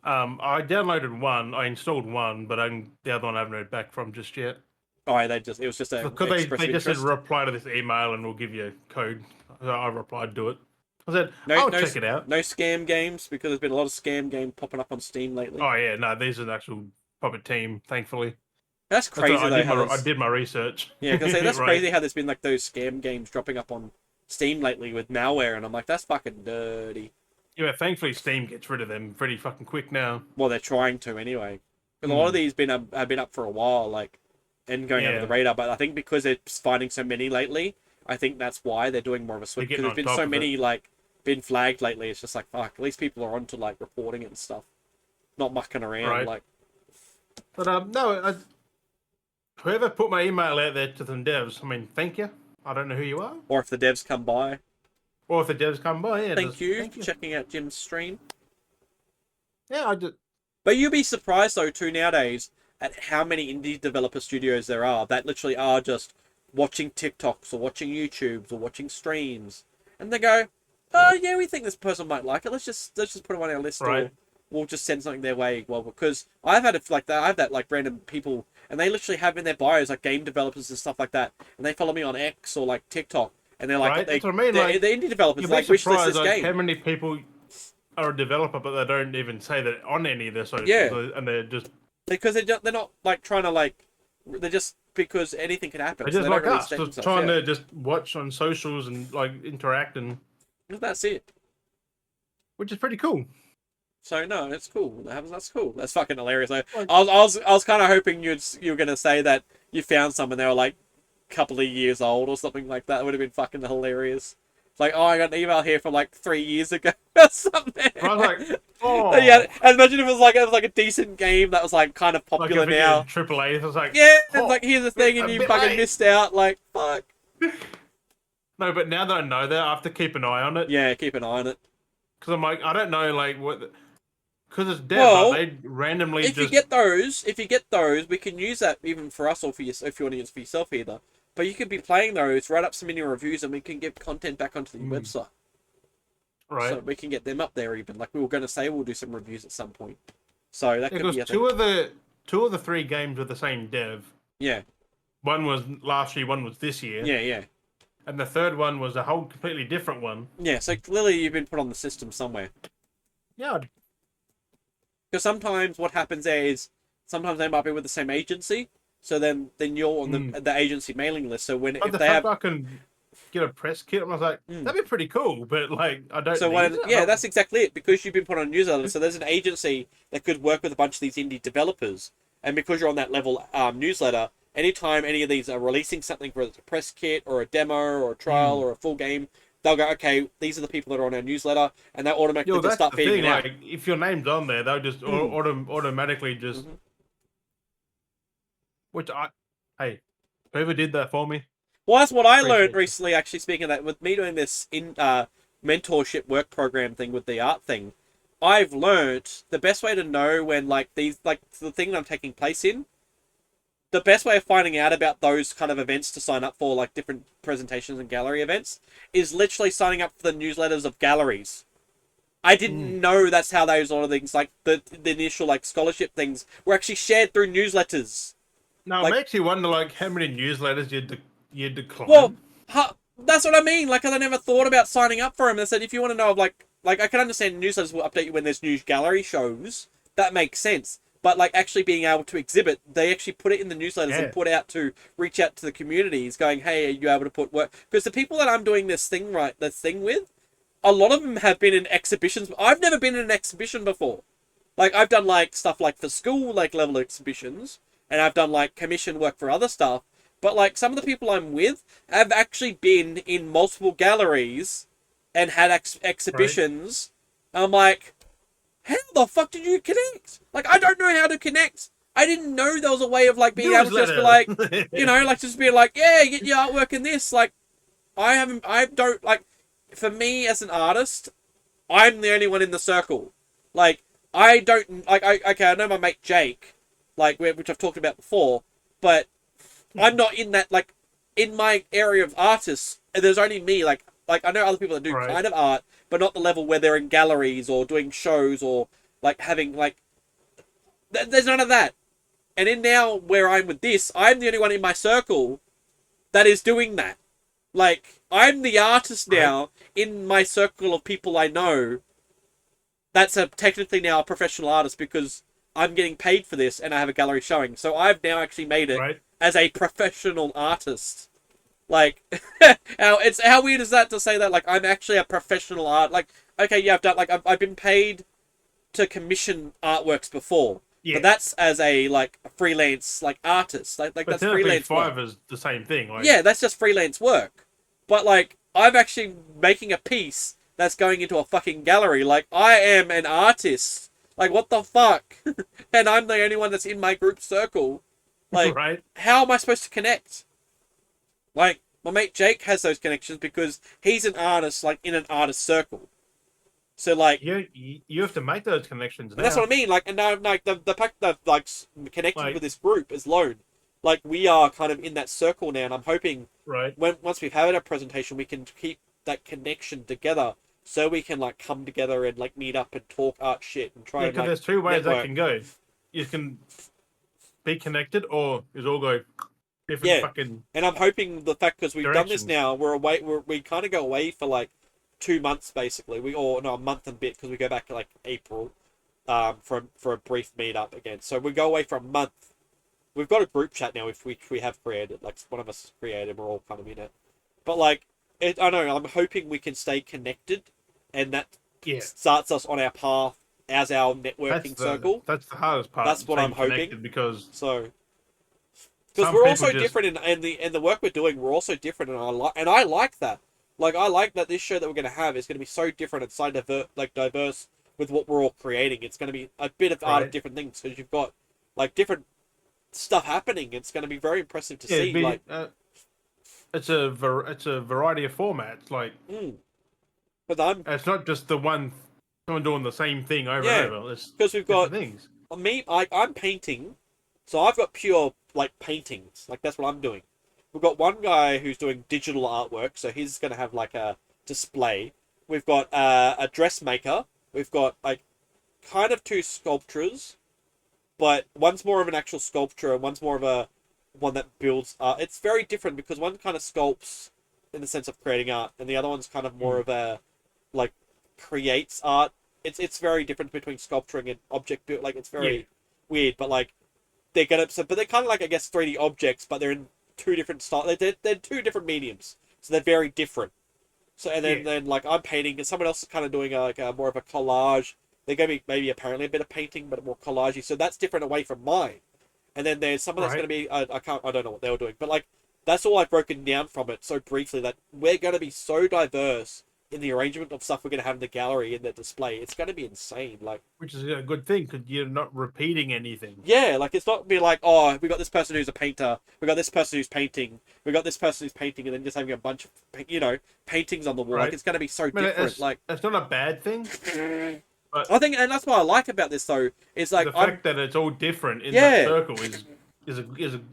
I downloaded one. I installed one, but the other one I haven't heard back from just yet. Oh, it was just a because they just said reply to this email and we'll give you a code. So I replied to it. I said, I'll check it out. No scam games, because there's been a lot of scam games popping up on Steam lately. Oh yeah, no, these are an actual proper team, thankfully. That's crazy. I did my research. Yeah, because that's crazy how there's been like those scam games dropping up on Steam lately with malware, and I'm like, that's fucking dirty. Yeah, thankfully Steam gets rid of them pretty fucking quick now. Well, they're trying to anyway. Because a lot of these have been up for a while, like, and going under the radar. But I think because they're finding so many lately, I think that's why they're doing more of a switch. Because there's been so many like been flagged lately. It's just like fuck. At least people are onto like reporting it and stuff, not mucking around. Like, but no, whoever put my email out there to them devs, I mean, thank you. I don't know who you are. Or if the devs come by. Or if the devs come by, yeah. Thank you for checking out Jim's stream. Yeah, I did. But you'd be surprised though too nowadays at how many indie developer studios there are that literally are just watching TikToks or watching YouTubes or watching streams, and they go, "Oh yeah, we think this person might like it. Let's just put them on our list, or we'll just send something their way." Well, because I've had it like that. I've had like random people, and they literally have in their bios like game developers and stuff like that, and they follow me on X or like TikTok. And they're like, that's what I mean. Like, the indie developers you'd like be wish list surprised, this game. how many people are a developer, but they don't even say that on any of their socials, and they're just because they're not like trying to like, they're just because anything can happen. They're So just they don't like really us, state just themselves. trying Yeah. to just watch on socials and like interact, and That's it. which is pretty cool. So no, it's cool. That's cool. That's fucking hilarious. Like, I was kind of hoping you were gonna say that you found some and they were like a couple of years old or something like that. It would have been fucking hilarious. It's like, oh, I got an email here from like 3 years ago or something. I was like, oh, Yeah, and imagine if it was like a decent game that was like kind of like popular if now. Triple A, it was like, Yeah, it's oh, like here's the thing, and a you bit fucking late. missed out. Like fuck. No, but now that I know that, I have to keep an eye on it. Yeah, keep an eye on it. Because I'm like, I don't know, like what, because it's dead, Well, but they randomly if you get those, we can use that even for us or for you if you want to use it for yourself either. But you could be playing those, write up some mini reviews, and we can get content back onto the website. right. So we can get them up there even. Like we were going to say, we'll do some reviews at some point. So that could Because be a two thing. of the three games were the same dev. Yeah, One was last year, one was this year, yeah. and the third one was a whole completely different one. Yeah, so clearly you've been put on the system somewhere. Yeah, Because sometimes what happens there is sometimes they might be with the same agency, so then you're on the agency mailing list. So when but if the they fact have I can get a press kit, I was like, that'd be pretty cool. But like, I don't. so need when, it. yeah, that's exactly it. Because you've been put on a newsletter, so there's an agency that could work with a bunch of these indie developers, and because you're on that level newsletter, anytime any of these are releasing something, whether it's a press kit or a demo or a trial or a full game, they'll go, okay, these are the people that are on our newsletter, and they automatically Yo, just that's start the feeding thing. it out. Like, if your name's on there, they'll just automatically just. Which hey, whoever did that for me. Well, that's what I Appreciate learned it. recently. Actually, speaking of that, with me doing this in mentorship work program thing with the art thing, I've learned the best way to know when like these like the thing that I'm taking place in. The best way of finding out about those kind of events to sign up for, like different presentations and gallery events, is literally signing up for the newsletters of galleries. I didn't know that's how those sort of things, like the initial like scholarship things, were actually shared through newsletters. Now Like- it makes you wonder, like, how many newsletters you decline. Well, that's what I mean. Like, 'cause I never thought about signing up for them. They said if you want to know of like I can understand newsletters will update you when there's new gallery shows. That makes sense. But like actually being able to exhibit, they actually put it in the newsletters and put out to reach out to the communities, going, "Hey, are you able to put work?" Because the people that I'm doing this thing with, a lot of them have been in exhibitions. I've never been in an exhibition before. Like I've done like stuff like for school like level exhibitions, and I've done like commission work for other stuff. But like some of the people I'm with have actually been in multiple galleries and had exhibitions. Right. I'm like, how the fuck did you connect? Like, I don't know how to connect. I didn't know there was a way of like being able to just be like, you know, like just be like, yeah, get your artwork in this. Like, I don't like. For me as an artist, I'm the only one in the circle. Like, I don't like. Okay, I know my mate Jake, like which I've talked about before, but I'm not in that like in my area of artists. There's only me. Like I know other people that do kind of art, but not the level where they're in galleries or doing shows or like having like. There's none of that. And in now where I'm with this, I'm the only one in my circle that is doing that. Like I'm the artist now in my circle of people I know. That's technically now a professional artist because I'm getting paid for this and I have a gallery showing. So I've now actually made it as a professional artist. Like, how weird is that to say that? Like, I'm actually a professional art. Like, okay, yeah, I've done like I've been paid to commission artworks before, but that's as a like a freelance like artist. Like that's freelance Five work. is the same thing. Like... Yeah, that's just freelance work. But like, I'm actually making a piece that's going into a fucking gallery. Like, I am an artist. Like, what the fuck? And I'm the only one that's in my group circle. Like, how am I supposed to connect? Like, my mate Jake has those connections because he's an artist, like, in an artist circle. So, like... You have to make those connections now. That's what I mean. Like, and now, like, the fact that, like, connected with this group is loan. Like, we are kind of in that circle now, and I'm hoping... Once we've had a presentation, we can keep that connection together so we can, like, come together and, like, meet up and talk art shit and try and, like, there's two ways network. that can go. You can be connected or it's all go... different fucking and I'm hoping the fact because we've directions. done this now, we kind of go away for like 2 months basically. A month and a bit because we go back to like April, for a brief meetup again. So we go away for a month, we've got a group chat now if we have created, like one of us created, we're all kind of in it. But like, I don't know. I'm hoping we can stay connected, and that Yeah, starts us on our path as our networking circle. that's the hardest part. That's what I'm Staying hoping. connected because So, because some we're people also just different in the work we're doing, we're also different, and I like that. Like I like that this show that we're gonna have is gonna be so different and so diverse with what we're all creating. It's gonna be a bit of art of right. different things because you've got like different stuff happening. It's gonna be very impressive to Yeah, see. Like, it's a variety of formats. Like but I'm it's not just the one someone doing the same thing over yeah, and over. It's because we've got different things. I'm painting, so I've got pure like paintings. Like that's what I'm doing. We've got one guy who's doing digital artwork, so he's gonna have like a display. We've got a dressmaker. We've got like kind of two sculptures, but one's more of an actual sculpture and one's more of a one that builds art. It's very different because one kind of sculpts in the sense of creating art, and the other one's kind of more of a like creates art. It's very different between sculpturing and object build. Like it's Yeah, very weird, but like but they're kind of like I guess 3D objects, but they're in two different styles. They're two different mediums, so they're very different. So and yeah, then like I'm painting, and someone else is kind of doing like a more of a collage. They're going to be maybe apparently a bit of painting, but more collagey. So that's different away from mine. And then there's someone that's right. going to be I don't know what they were doing, but like that's all I've broken down from it so briefly that we're going to be so diverse in the arrangement of stuff we're going to have in the gallery in the display. It's going to be insane. Like Which is a good thing because you're not repeating anything. yeah, like it's not be like oh we got this person who's a painter, we got this person who's painting, we got this person who's painting, and then just having a bunch of paintings on the wall. Like Right. it's going to be so I mean, different. Like it's not a bad thing, but I think, and that's what I like about this though. Is like the fact that it's all different in that yeah, circle is a to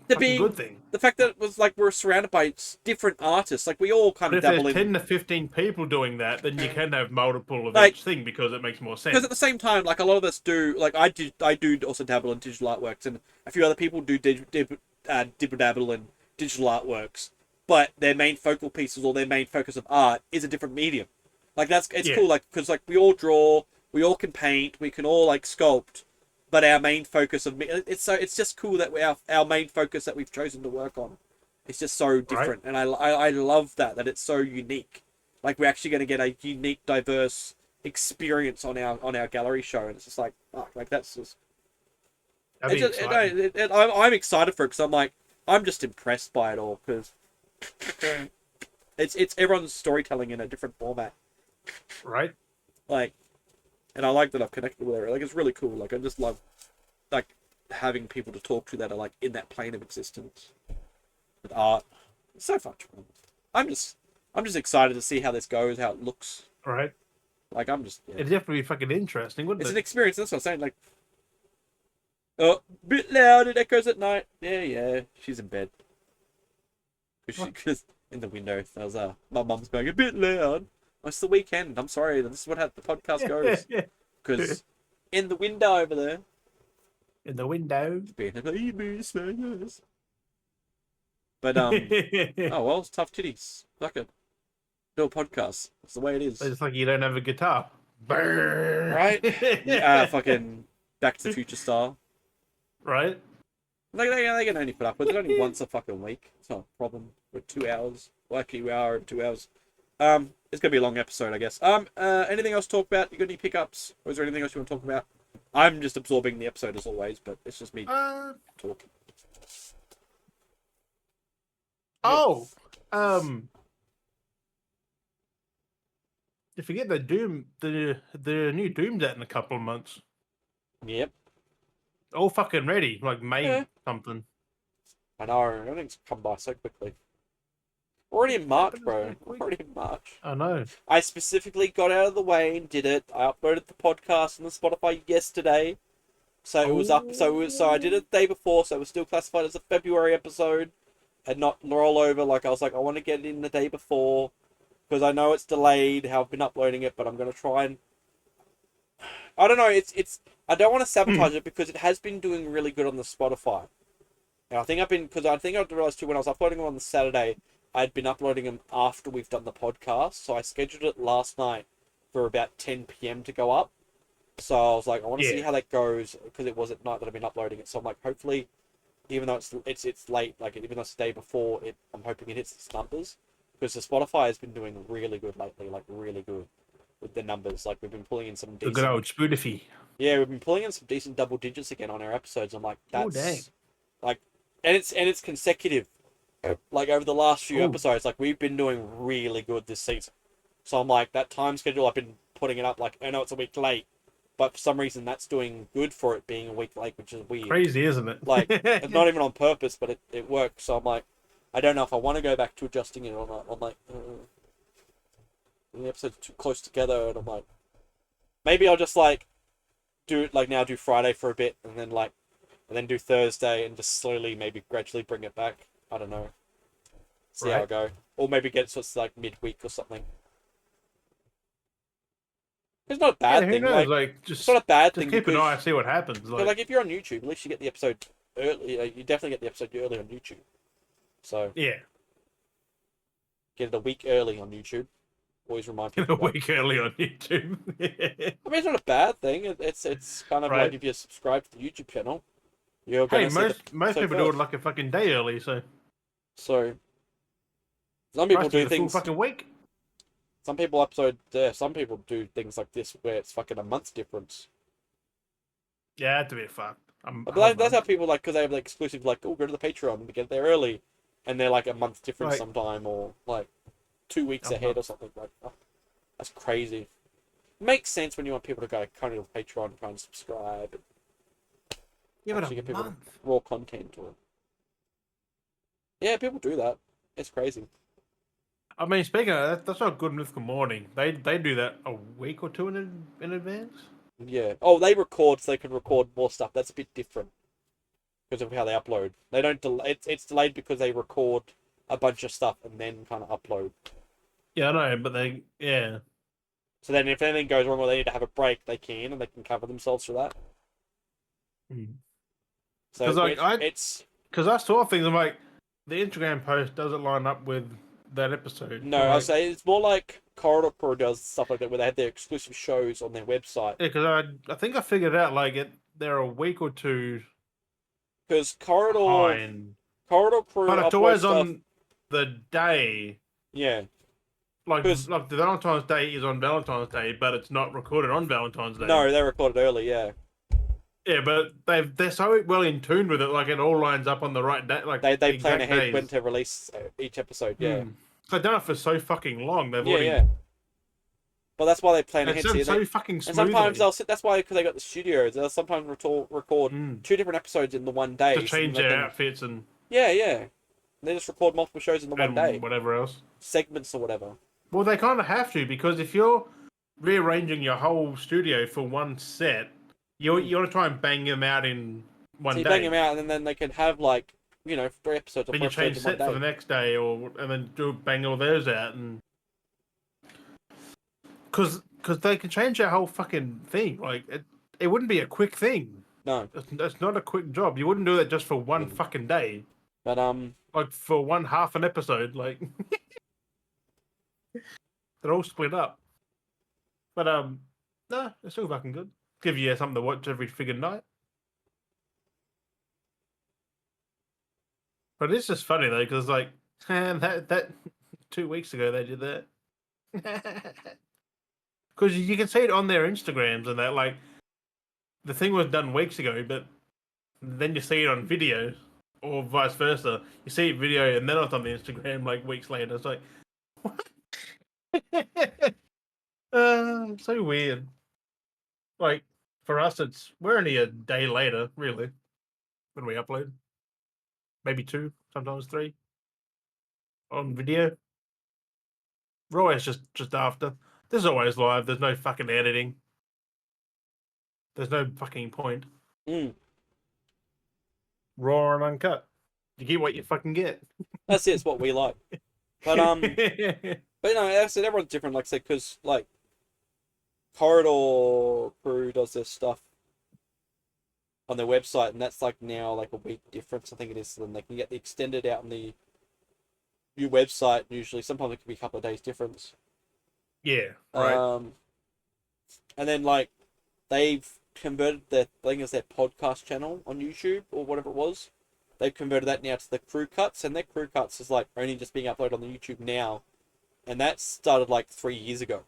fucking being good thing. the fact that it was like we're surrounded by different artists. Like we all kind But of if there's dabble in 10 to 15 people doing that, then you can have multiple of like each thing because it makes more sense. because at the same time, like a lot of us do. Like I do also dabble in digital artworks, and a few other people do dabble in digital artworks. But their main focal pieces or their main focus of art is a different medium. Like it's Yeah, cool. Like because like we all draw, we all can paint, we can all like sculpt, but our main focus of it's just cool that our main focus that we've chosen to work on is just so right. different, and I love that it's so unique. Like we're actually going to get a unique, diverse experience on our gallery show, and it's just like fuck, like that's just That'd it's be just exciting, I'm excited for it because I'm like I'm just impressed by it all because it's everyone's storytelling in a different format, right? like, and I like that I've connected with it. Like it's really cool. Like I just love like having people to talk to that are like in that plane of existence with art. It's so much fun. I'm just I'm just excited to see how this goes, how it looks. Right. Like I'm just yeah. It'd definitely be fucking interesting, wouldn't It's an it? experience. That's what I'm saying. Like oh, bit loud. It echoes at night. Yeah. She's in bed because in the window that was my mum's going a bit loud. Oh, it's the weekend. I'm sorry. This is what how the podcast goes. Because in the window over there, In the window. being a baby smell. But oh well, it's tough titties. Fuck it. Do a podcast. That's the way it is. It's like you don't have a guitar. Burr. Right? Fucking Back to the Future style. Right? They can only put up with it only once a fucking week. It's not a problem. For 2 hours. Well, actually, we are at 2 hours. It's gonna be a long episode, I guess. Anything else to talk about? You got any pickups? Or is there anything else you want to talk about? I'm just absorbing the episode as always, but it's just me talking. Oh, you forget that the new Doom's out in a couple of months. Yep. All fucking ready, like May Yeah. something. I know. Everything's come by so quickly. We're already in March, bro. We're already in March. I know. I specifically got out of the way and did it. I uploaded the podcast on the Spotify yesterday, so it was up. So I did it the day before, so it was still classified as a February episode, and not roll over. Like I was like, I want to get it in the day before, because I know it's delayed. How I've been uploading it, but I'm gonna try and. I don't know. It's. I don't want to sabotage it because it has been doing really good on the Spotify. And I think I've realized too when I was uploading them on the Saturday, I'd been uploading them after we've done the podcast. So I scheduled it last night for about 10 p.m. to go up. So I was like, I want to see how that goes because it was at night that I've been uploading it. So I'm like, hopefully even though it's late, like even though it's the day before it, I'm hoping it hits its numbers because the Spotify has been doing really good lately, like really good with the numbers. Like we've been pulling in some The good decent, old Spotify. yeah, we've been pulling in some decent double digits again on our episodes. I'm like, Oh dang. that's like, and it's consecutive. Like over the last few Oh, episodes, like we've been doing really good this season. So I'm like that time schedule. I've been putting it up. Like I know it's a week late, but for some reason that's doing good for it being a week late, which is weird. crazy, isn't Like it's it? not even on purpose, but it works. So I'm like, I don't know if I want to go back to adjusting it or not. I'm like, the episodes are too close together, and I'm like, maybe I'll just like do like now do Friday for a bit, and then do Thursday, and just slowly maybe gradually bring it back. I don't know. See how Right. it go, or maybe get it so it's like midweek or something. It's not a Yeah, bad who thing. knows? Like Like, it's not a bad just thing keep an eye, because see what happens. but Like, like if you're on YouTube, at least you get the episode early. You definitely get the episode early on YouTube. So yeah, get it a week early on YouTube. Always remind in a people that. week early on YouTube. I mean, it's not a bad thing. It's kind of like Right. if you subscribe to the YouTube channel, you're Hey, gonna see the most episode people do it first. like a fucking day early, so So some for people us to do get a full things. fucking week. Some people do things like this where it's fucking a month's difference. Yeah, that's a bit fucked. But Whole that's how month. people like because they have like exclusive like oh go to the Patreon to get there early, and they're like a month difference Like sometime or like 2 weeks a ahead or month. something like that. That's crazy. Makes sense when you want people to go kind of Patreon and try and subscribe and Yeah, but actually a get people month. raw content or yeah, people do that. It's crazy. I mean, speaking of that, that's not good mythical morning. They do that a week or two in advance. Yeah. Oh, they record so they can record more stuff. That's a bit different because of how they upload. They don't delay. It's delayed because they record a bunch of stuff and then kind of upload. Yeah, I know, but yeah. So then, if anything goes wrong or they need to have a break, they can and they can cover themselves for that. Because So like it's because I saw things. I'm like, the Instagram post doesn't line up with that episode. no, I'm I'll like, say it's more like Corridor Crew does stuff like that where they have their exclusive shows on their website. yeah, because I think I figured out like they're a week or two Because behind, Corridor Crew but it's upload always stuff. on the day. Yeah, Like because like the Valentine's Day is on Valentine's Day, but it's not recorded on Valentine's Day. no, they recorded early. Yeah, Yeah, but they're so well in tune with it, like it all lines up on the right day, like they the plan exact ahead when days. to release each episode. Yeah, So they've done it for so fucking long. They've yeah, already. yeah. But that's why they plan It's ahead. done See, so fucking and sometimes smoothly. they'll sit. That's why because they got the studios. They'll sometimes record Mm. two different episodes in the one To day. So change that their then outfits and yeah, yeah. They just record multiple shows in the one day, whatever else. segments or whatever. Well, they kind of have to because if you're rearranging your whole studio for one set, you want to try and bang them out in So one you bang them day. out, and then they can have like 3 episodes or Then four you episodes change in one set for the day. next day, or and then do bang all those out, and because they can change their whole fucking thing. Like it wouldn't be a quick thing. No, It's not a quick job. You wouldn't do that just for one wouldn't. fucking day. But Like for one half an episode, like they're all split up. But no, it's still fucking good. Give you something to watch every friggin' night. But it's just funny though, because like that 2 weeks ago they did that. Because you can see it on their Instagrams and that like the thing was done weeks ago, but then you see it on video or vice versa. You see it video and then it's on the Instagram like weeks later. It's like so weird. Like for us, we're only a day later, really, when we upload. Maybe two, sometimes three on video. Raw is just after. This is always live. There's no fucking editing. There's no fucking point. mm, Raw and uncut. You get what you fucking get. that's it. It's what we like. But like I said, everyone's different. Like I said, because like Corridor Crew does their stuff on their website, and that's like now like a week difference. I think it is. So then they can get the extended out on the new website. Usually, sometimes it can be a couple of days difference. Yeah, right. And then like they've converted their I think it's their podcast channel on YouTube or whatever it was. they've converted that now to the crew cuts, and their crew cuts is like only just being uploaded on the YouTube now, and that started like 3 years ago.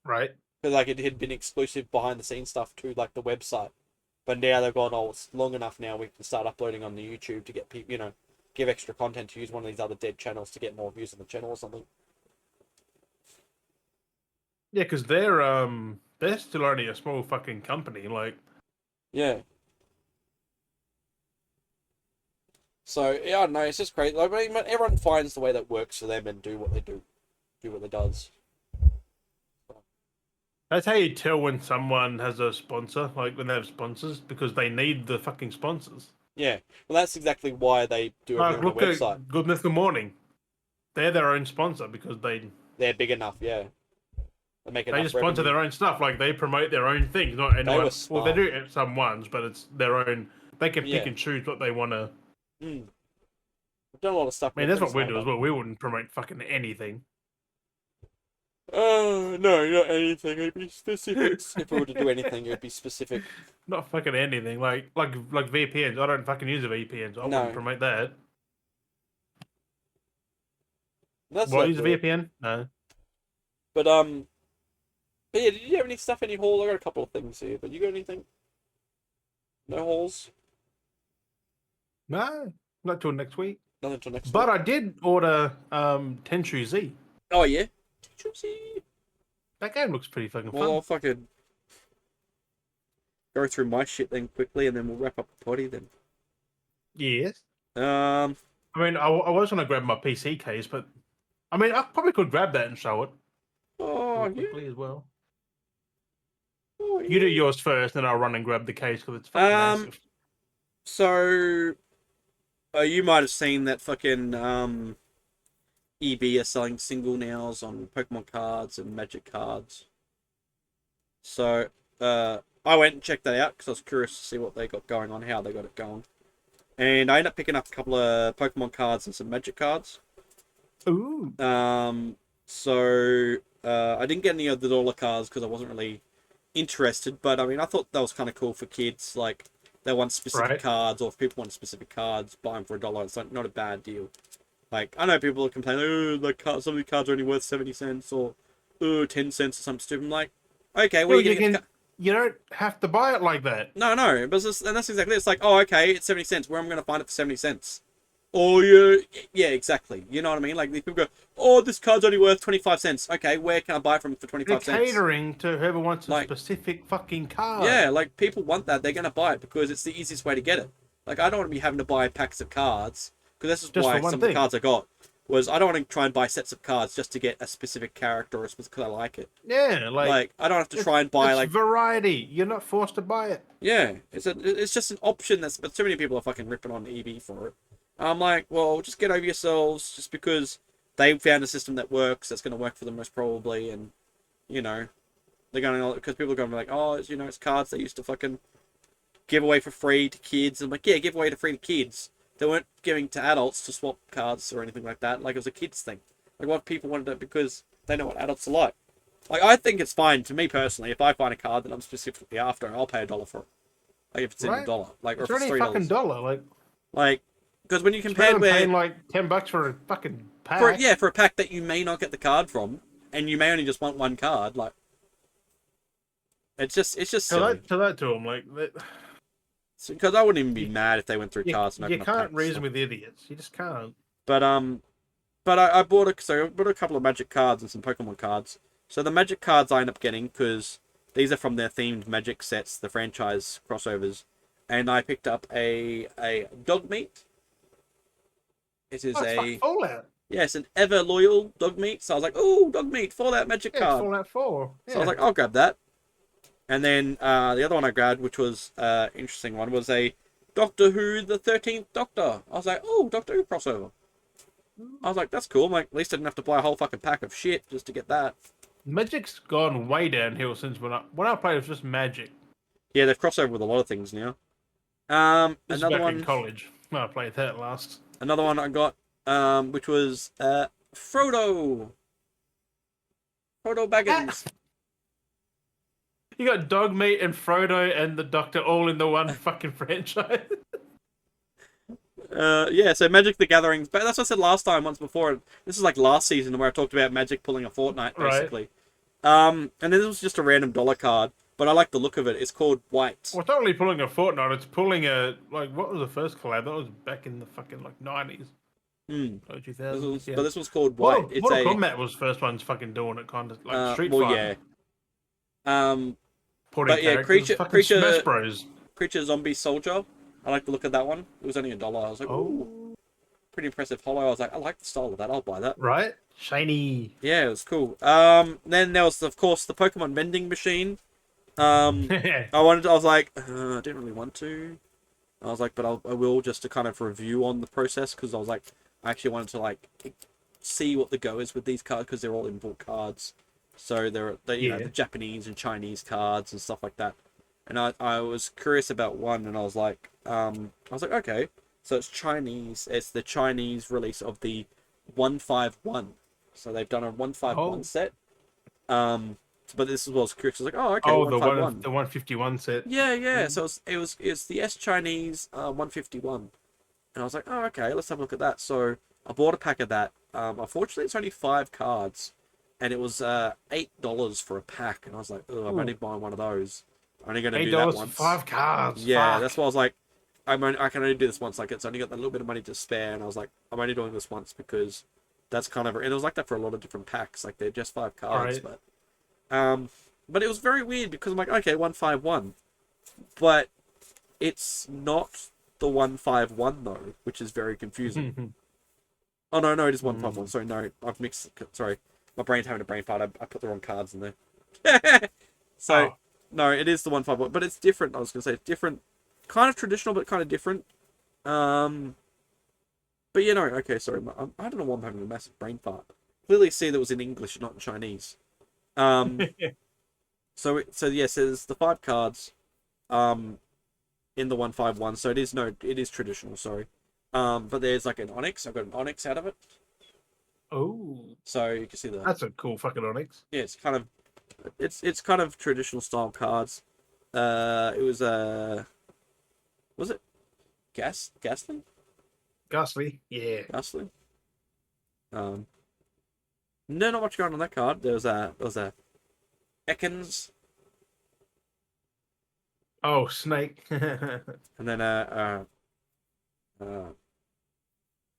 Right. Because like it had been exclusive behind the scenes stuff to like the website, but now they've gone, oh, it's long enough now. We can start uploading on the YouTube to get people, give extra content to use one of these other dead channels to get more views on the channel or something. Yeah, because they're still only a small fucking company. Like, Yeah. So yeah, I don't know. It's just crazy. Like, I mean, everyone finds the way that works for them and do what they do what they does. that's how you tell when someone has a sponsor, like when they have sponsors, because they need the fucking sponsors. Yeah. Well, that's exactly why they do Like, everything on look their website. at Goodness Good Morning. They're their own sponsor because They're big enough. Yeah. They make they enough just sponsor revenue. their own stuff. Like, they promote their own things, not They anyone. were Well, they smart. do some ones, but it's their own. They can pick Yeah. and choose what they want to. Mm. We've done a lot of stuff. I mean, We're that's pretty what we smart do as about. well. We wouldn't promote fucking anything. Oh no, not anything. It'd be specifics. If we were to do anything, it would be specific. Not fucking anything. Like VPNs. I don't fucking use a VPN, so I wouldn't No, promote that. that's Well, I not use a good. VPN? No. But but yeah, did you have any stuff? Any haul? I got a couple of things here, but you got anything? No hauls. No, not till next week. Nothing until next But week. I did order Tenchu Z. Oh yeah. That game looks pretty fucking Well, fun. I'll fucking go through my shit then quickly, and then we'll wrap up the potty then. Yes. Um. I mean, I was gonna grab my PC case, but I mean, I probably could grab that and show it Oh real yeah. quickly as well. Oh You do yeah. yours first, then I'll run and grab the case because it's fucking massive. So, you might have seen that fucking EB are selling single nows on Pokemon cards and Magic cards. So, I went and checked that out because I was curious to see what they got going on, how they got it going. And I ended up picking up a couple of Pokemon cards and some Magic cards. Ooh. So, I didn't get any of the dollar cards because I wasn't really interested, but I mean, I thought that was kind of cool for kids. Like, they want specific Right. cards, or if people want specific cards, buy them for $1. It's like not a bad deal. Like, I know people complain, oh, some of the cards are only worth 70 cents or 10 cents or something stupid. I'm like, okay, well, Well, you're you gonna get can. You don't have to buy it like that. No, but and that's exactly it. It's like, oh, okay, it's 70 cents. Where am I going to find it for 70 cents? Or yeah, exactly. You know what I mean? Like, these people go, oh, this card's only worth 25 cents. Okay, where can I buy it from for They're 25 cents? catering to whoever wants a Like, specific fucking card. yeah, like, people want that. They're going to buy it because it's the easiest way to get it. Like, I don't want to be having to buy packs of cards, because this is Just why for one some of the thing. cards I got was I don't want to try and buy sets of cards just to get a specific character or because I like it. Yeah, Like, I don't have to try and buy, it's like, variety. You're not forced to buy it. yeah, it's just an option but so many people are fucking ripping on EB for it. I'm like, well, just get over yourselves, just because they found a system that works, that's going to work for them most probably, and, they're going to, because people are going to be like, oh, it's cards they used to fucking give away for free to kids. I'm like, yeah, give away to free to kids. They weren't giving to adults to swap cards or anything like that. Like, it was a kids thing. Like, what people wanted it because they know what adults are like. Like, I think it's fine, to me personally, if I find a card that I'm specifically after, I'll pay $1 for it. Like, if it's in Right. a dollar. Like, or It's if it's only a fucking $3. $1. Like, because when you It's compare better than paying like $10 for a fucking pack. for a pack that you may not get the card from, and you may only just want one card, like, it's just silly. Tell that to them. Like, Because I wouldn't even be mad if they went through cards and you opened up can't packs. reason with idiots. You just can't. But I bought a couple of Magic cards and some Pokemon cards. So the Magic cards I end up getting because these are from their themed Magic sets, the franchise crossovers, and I picked up a dog meat. It is It's fucking Fallout. yes, an ever loyal dog meat. So I was like, oh, dog meat, Fallout Magic Yeah, it's card. Fallout 4. Yeah. So I was like, I'll grab that. And then the other one I grabbed, which was interesting one, was a Doctor Who, the 13th Doctor. I was like, oh, Doctor Who crossover. I was like, that's cool. I'm like, at least I didn't have to buy a whole fucking pack of shit just to get that. Magic's gone way downhill since when I played. It was just Magic. Yeah, they've crossed over with a lot of things now. This Another is back one. in college. When I played that last. Another one I got, which was Frodo. Frodo Baggins. You got Dogmeat and Frodo and the Doctor all in the one fucking franchise. Yeah, so Magic the Gathering, but that's what I said last time, once before. This is like last season where I talked about Magic pulling a Fortnite, Right. basically. And then this was just a random dollar card, but I like the look of it. It's called White. Well, it's not really pulling a Fortnite. It's pulling a like. What was the first collab? That was back in the fucking like 90s, Hmm. or This 2000s. was, Yeah. but this was called White. Mortal It's Mortal a, Kombat was first ones fucking doing it, kind of like Street well, Fighter, yeah. Um, porting but yeah, characters. creature, Fucking Smash creature, Bros. creature zombie soldier. I like the look of that one. It was only $1. I was like, ooh, Oh, pretty impressive holo. I was like, I like the style of that. I'll buy that. right. Shiny. Yeah, it was cool. Then there was, of course, the Pokemon vending machine. I was like, I didn't really want to. I was like, but I will, just to kind of review on the process, because I was like, I actually wanted to like see what the go is with these cards, because they're all import cards. So the Yeah. Japanese and Chinese cards and stuff like that. And I was curious about one, and I was like, okay, so it's Chinese. It's the Chinese release of the 151. So they've done a 151 Oh. set. But this is what I was curious. I was like, oh, okay, Oh, the 151. 151 set. Yeah, yeah. Mm. So it's the S Chinese 151, and I was like, oh, okay, let's have a look at that. So I bought a pack of that. Unfortunately, it's only 5 cards, and it was $8 for a pack, and I was like, oh, I'm only Ooh. buying one of those. I'm only gonna do that $8 for once. 5 cards. Yeah, Fuck. that's why I was like, I can only do this once. Like, it's only got a little bit of money to spare, and I was like, I'm only doing this once because that's kind of, and it was like that for a lot of different packs. Like they're just 5 cards, Right. um, but it was very weird because I'm like, okay, 151, but it's not the 151 though, which is very confusing. Oh no, no, it is 151. Mm. Sorry, no, I've mixed. Sorry, my brain's having a brain fart. I put the wrong cards in there. So Oh. no, it is the 151, but it's different. I was gonna say it's different, kind of traditional, but kind of different. Um, but you know, okay, sorry, I don't know why I'm having a massive brain fart. Clearly, see that was in English, not in Chinese. Um, so yes, there's the 5 cards. Um, in the 151. So it is traditional. Sorry. But there's like an onyx. I've got an onyx out of it. Oh. So you can see the, That's a cool fucking Onyx. yeah, it's kind of traditional style cards. It was it Ghastly? Ghastly. Yeah. Ghastly? Um, no, not much going on that card. There was a Ekans, Oh, Snake. and then uh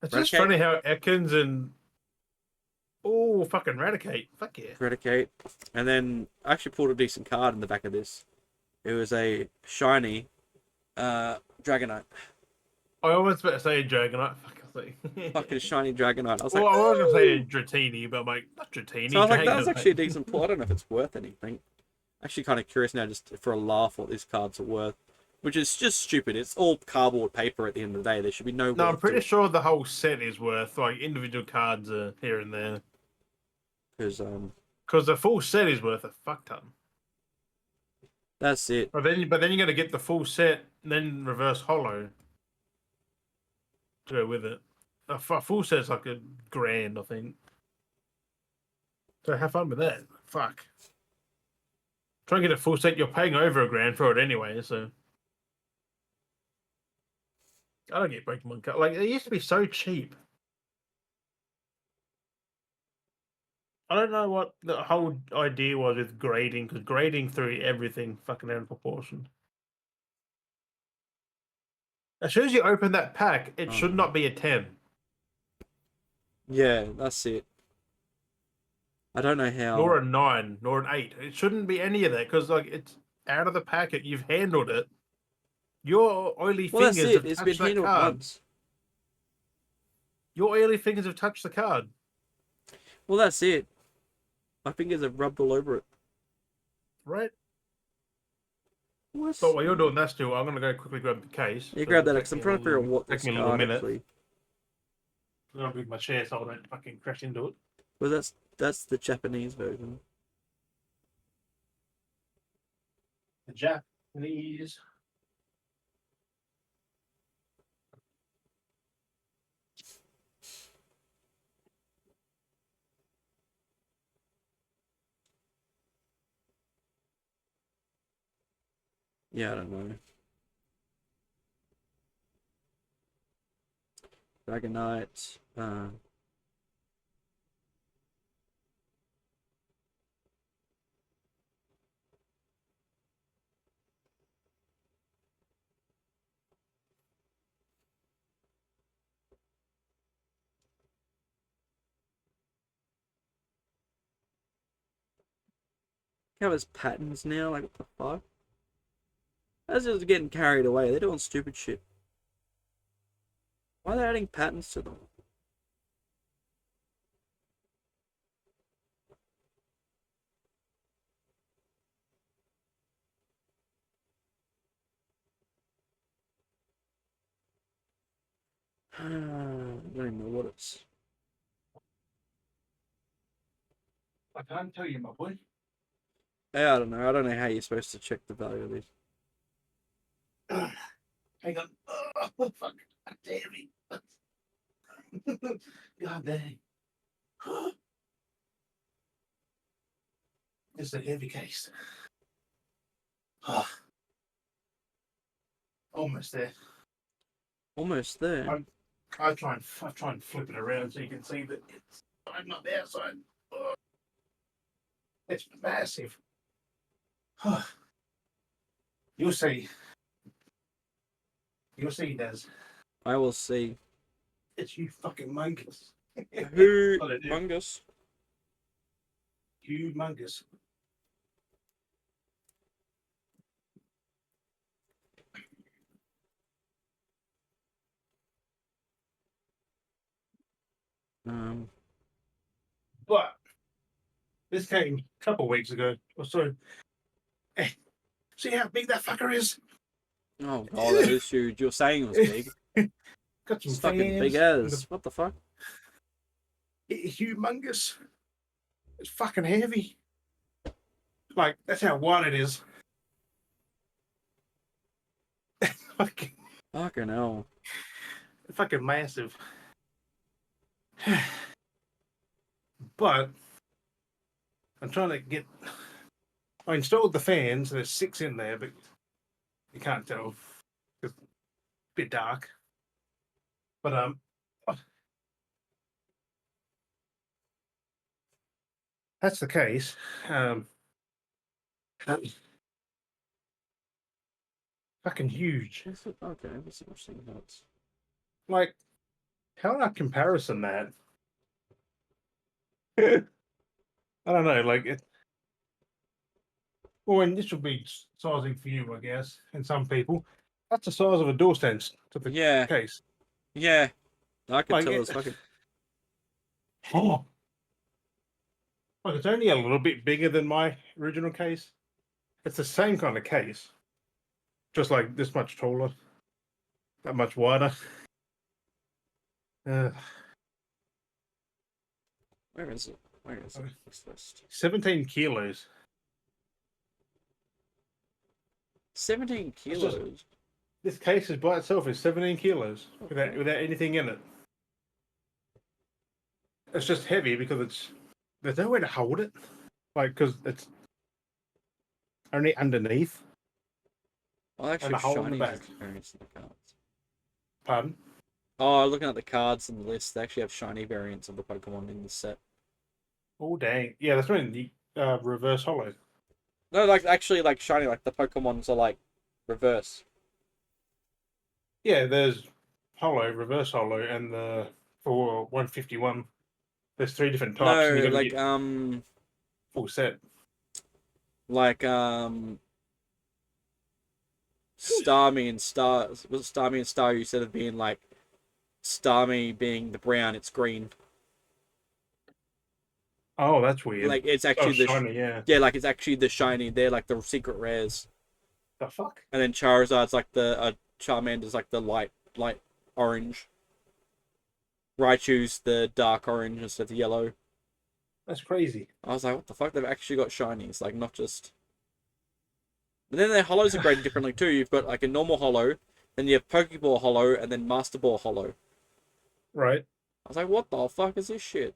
It's just Eradicate, funny how Ekans and oh, fucking Eradicate. Fuck yeah. Eradicate, and then I actually pulled a decent card in the back of this. It was a shiny Dragonite. I almost about to say Dragonite. Fucking Fucking thing. shiny Dragonite. I was like, Well, I was gonna say oh. Dratini, but I'm like, not So I Dratini, was like, that was actually a Dragonite. decent pull. I don't know if it's worth anything. Actually, kind of curious now, just for a laugh, what these cards are worth. Which is just stupid. It's all cardboard paper at the end of the day. There should be no No, I'm worth to pretty it. sure the whole set is worth like individual cards are here and there. Because Because the full set is worth a fuck ton. that's it. But then you got to get the full set, and then reverse hollow to go with it. A full set's like a grand, I think. So have fun with that. Fuck. Try and get a full set. You're paying over a grand for it anyway, so I don't get Pokemon cards. Like it used to be so cheap. I don't know what the whole idea was with grading, because grading threw everything fucking out of proportion. As soon as you open that pack, it should not be a 10. Yeah, that's it. I don't know Nor how. a 9, nor an 8. It shouldn't be any of that because, like, it's out of the packet. You've handled it. Your oily Well, that's fingers it. have It's been touched that handled card. once. Your oily fingers have touched the card. Well, that's it. My fingers have rubbed all over it. Right? What? But while you're doing that still, I'm going to go quickly grab the case. You 'Cause grab it'll that take because I'm me a trying to figure out little, what take this me a little card minute. actually. I'm going to move my chair so I don't fucking crash into it. Well, that's the Japanese version. The Japanese. Yeah, I don't know. Dragonite. Covers patterns now. Like, what the fuck? That's just getting carried away. They're doing stupid shit. Why are they adding patterns to them? I don't even know what it's. I can't tell you, my boy. I don't know. I don't know how you're supposed to check the value of these. Hang on. Oh, fuck. God damn it. God dang. It's a heavy case. Almost there. Almost there. I try and flip it around so you can see that I'm not the outside. It's massive. You'll see. You'll see, Des. I will see. It's you fucking humongous. Who? Mungus? Humongous. But this came a couple of weeks ago or so. Hey, see how big that fucker is? Oh god, that is huge. You're saying it was big. Got some It's fucking big fans. as. What the fuck? It's humongous. It's fucking heavy. Like, that's how wide it is. fucking hell. Fucking massive. But I'm trying to get. I installed the fans. There's 6 in there, but you can't tell. It's a bit dark. But that's the case. Fucking huge. Okay, that's interesting. That's... Like, how about comparison that? I don't know. Like it. Well, and this would be sizing for you, I guess, and some people. That's the size of a door stand to the case. Yeah. I can Like tell it's fucking... Oh. Like, it's only a little bit bigger than my original case. It's the same kind of case. Just like this much taller. That much wider. Where is it? Where is it? This list. 17 kilos. 17 kilos? This case is by itself is 17 kilos without anything in it. It's just heavy because there's no way to hold it. Like, because it's only underneath. Oh, actually, shiny variants in the cards. Pardon? Oh, looking at the cards in the list, they actually have shiny variants of the Pokemon in the set. Oh, dang. Yeah, that's when the reverse hollow. No, like, actually, like, shiny, like, the Pokemons are, like, reverse. Yeah, there's hollow, reverse hollow, and for 151, there's 3 different types. No, and you like, get full set. Like, Starmie and Star... Was it Starmie and Star, instead of being, like, Starmie being the brown, it's green. Oh, that's weird. Like, it's actually the... shiny, yeah. Yeah, like, it's actually the shiny. They're, like, the secret rares. The fuck? And then Charizard's, like, the... Charmander's, like, the light orange. Raichu's the dark orange instead of the yellow. That's crazy. I was like, what the fuck? They've actually got shinies, like, not just... But then their hollows are graded differently, too. You've got, like, a normal hollow, then you have Pokeball hollow, and then Master Ball hollow. Right. I was like, what the fuck is this shit?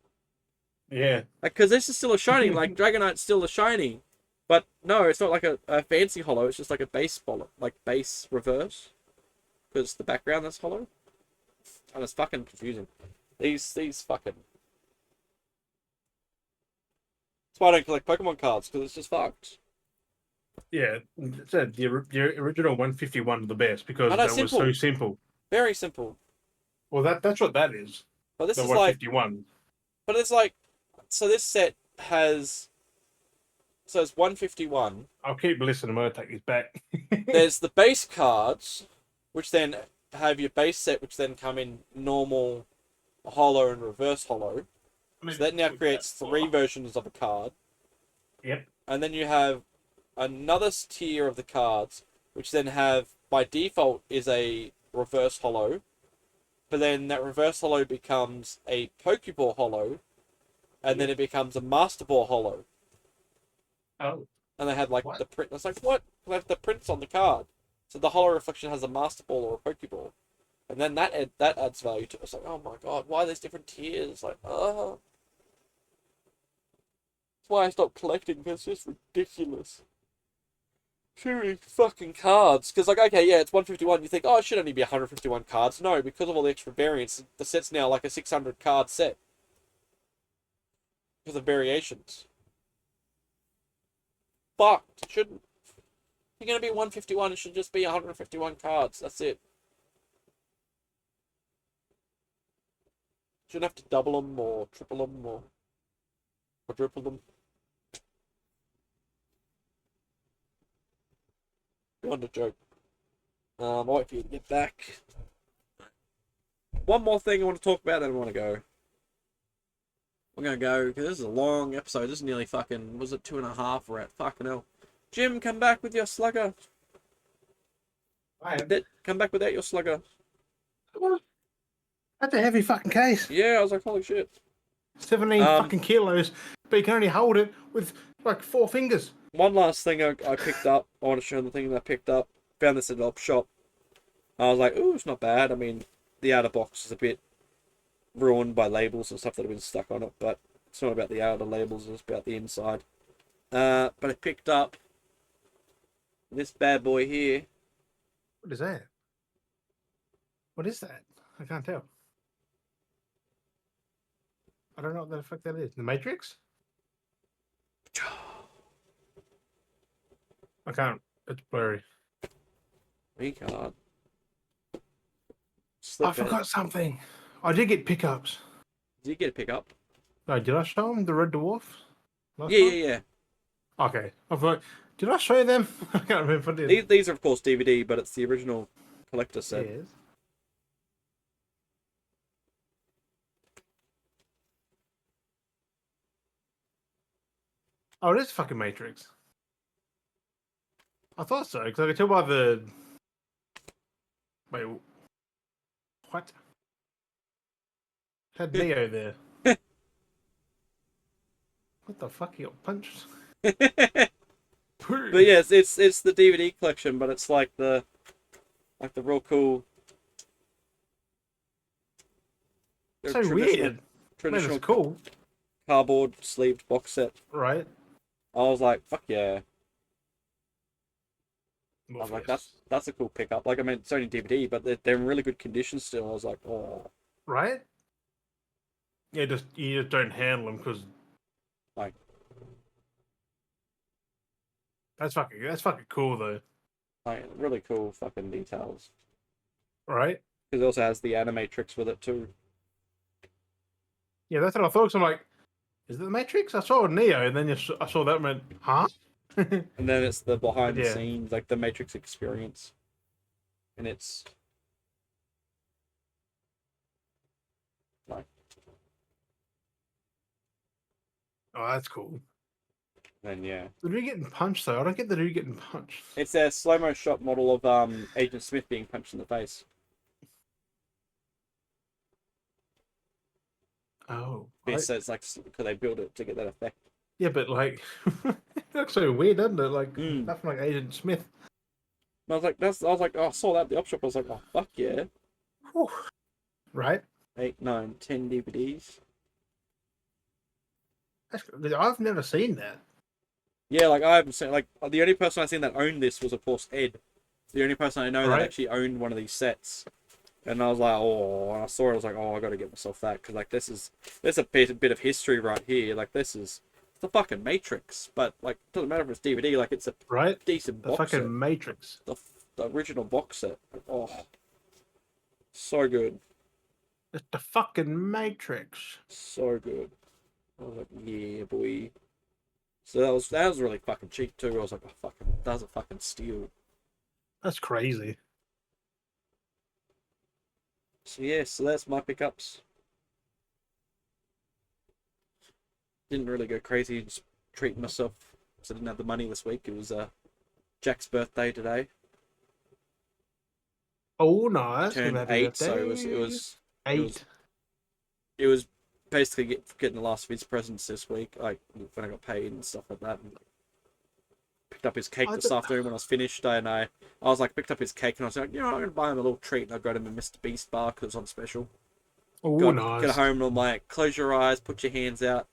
Yeah. Like, because this is still a shiny, like, Dragonite's still a shiny. But, no, it's not like a fancy hollow, it's just like a base hollow, like, base reverse. Because the background that's hollow. And it's fucking confusing. These fucking. That's why I don't collect Pokemon cards, because it's just fucked. Yeah, so the original 151 are the best because And that that's was simple. so simple. Very simple. Well, that's what that is. But this The is like. 151. But it's like. So this set has. So it's 151. I'll keep listening. I'm gonna take this back. There's the base cards, which then have your base set, which then come in normal, holo, and reverse holo. So that now creates 3 versions of a card. Yep. And then you have another tier of the cards, which then have, by default, is a reverse holo. But then that reverse holo becomes a Pokeball holo. And then it becomes a Master Ball holo. Oh. And they had like What? the print. It's like, what? They have the prints on the card. So the holo reflection has a Master Ball or a Pokeball. And then that adds value to it. It's like, oh my god, why are there's different tiers? Like, oh. That's why I stopped collecting, because it's just ridiculous. Too many fucking cards. Because, like, okay, yeah, it's 151. You think, oh, it should only be 151 cards. No, because of all the extra variants, the set's now like a 600 card set. Because of variations. Fucked. It shouldn't. If you're going to be 151, it should just be 151 cards. That's it. Shouldn't have to double them or triple them or quadruple them. Beyond a joke. I'll wait for you to get back. One more thing I want to talk about, then I want to go. We're going to go, because this is a long episode. This is nearly fucking, was it 2.5 we're at? Fucking hell. Jim, come back with your slugger. Come back without your slugger. What? That's a heavy fucking case. Yeah, I was like, holy shit. 17 fucking kilos, but you can only hold it with like 4 fingers. One last thing I picked up. I want to show the thing that I picked up. Found this at an op shop. I was like, ooh, it's not bad. I mean, the outer box is a bit ruined by labels and stuff that have been stuck on it, but it's not about the outer labels, it's about the inside. But I picked up this bad boy here. What is that? What is that? I can't tell. I don't know what the fuck that is. The Matrix? I can't. It's blurry. We can't. I forgot something. I did get pickups. Did you get a pickup? No, did I show them the Red Dwarf? Yeah. Okay. I thought, did I show them? I can't remember if I did. These are, of course, DVD, but it's the original collector set. Yes. Oh, it is fucking Matrix. I thought so, because I could tell by the... Wait, what? Had Neo there. What the fuck? He got punched? But yes, it's the DVD collection, but it's like the real cool. So weird. Traditional Man, cool. Cardboard sleeved box set. Right. I was like, fuck yeah. I was like, that's a cool pickup. Like, I mean, it's only DVD, but they're in really good condition still. I was like, oh. Right? Yeah, you just don't handle them because, like, that's fucking cool though. like really cool fucking details. Right? Because it also has the animatrix with it too. Yeah, that's what I thought. So I'm like, is it the Matrix? I saw Neo, and then I saw that and went, huh? And then it's the behind the Yeah. scenes, like the Matrix experience. And it's like, Oh, that's cool. then yeah. The dude getting punched though. I don't get the dude getting punched. It's a slow-mo shot model of Agent Smith being punched in the face. Oh. Yeah, so it's like, because they build it to get that effect. Yeah, but like, it looks so weird, doesn't it? Like, Mm. nothing like Agent Smith. And I was like, oh, I saw that at the op shop. I was like, oh, fuck yeah. Whew. Right? 8, 9, 10 DVDs. I've never seen that. Yeah, like I haven't seen, like the only person I've seen that owned this was, of course, Ed. The only person I know that Right. actually owned one of these sets. And I was like, oh, and I saw it. I was like, oh, I got to get myself that because like there's a bit of history right here. Like this is it's the fucking Matrix, but like it doesn't matter if it's DVD. Like it's a Right? decent The box set. fucking Matrix. The original box set. Oh, so good, It's the fucking Matrix. so good. I was like, yeah, boy. So that was really fucking cheap too. I was like, oh, fucking, that was a fucking steal. That's crazy. So yeah, so that's my pickups. Didn't really go crazy, just treating myself because I didn't have the money this week. It was Jack's birthday today. Oh, nice. Turned Happy 8, birthday. so Eight. it was basically getting the last of his presents this week, like when I got paid and stuff like that. And, like, picked up his cake this afternoon when I was finished, and I was like picked up his cake and I was like, you know, I'm gonna buy him a little treat, and I got him a Mr. Beast bar because it was on special. Oh, nice. Get home and I'm like, close your eyes, put your hands out.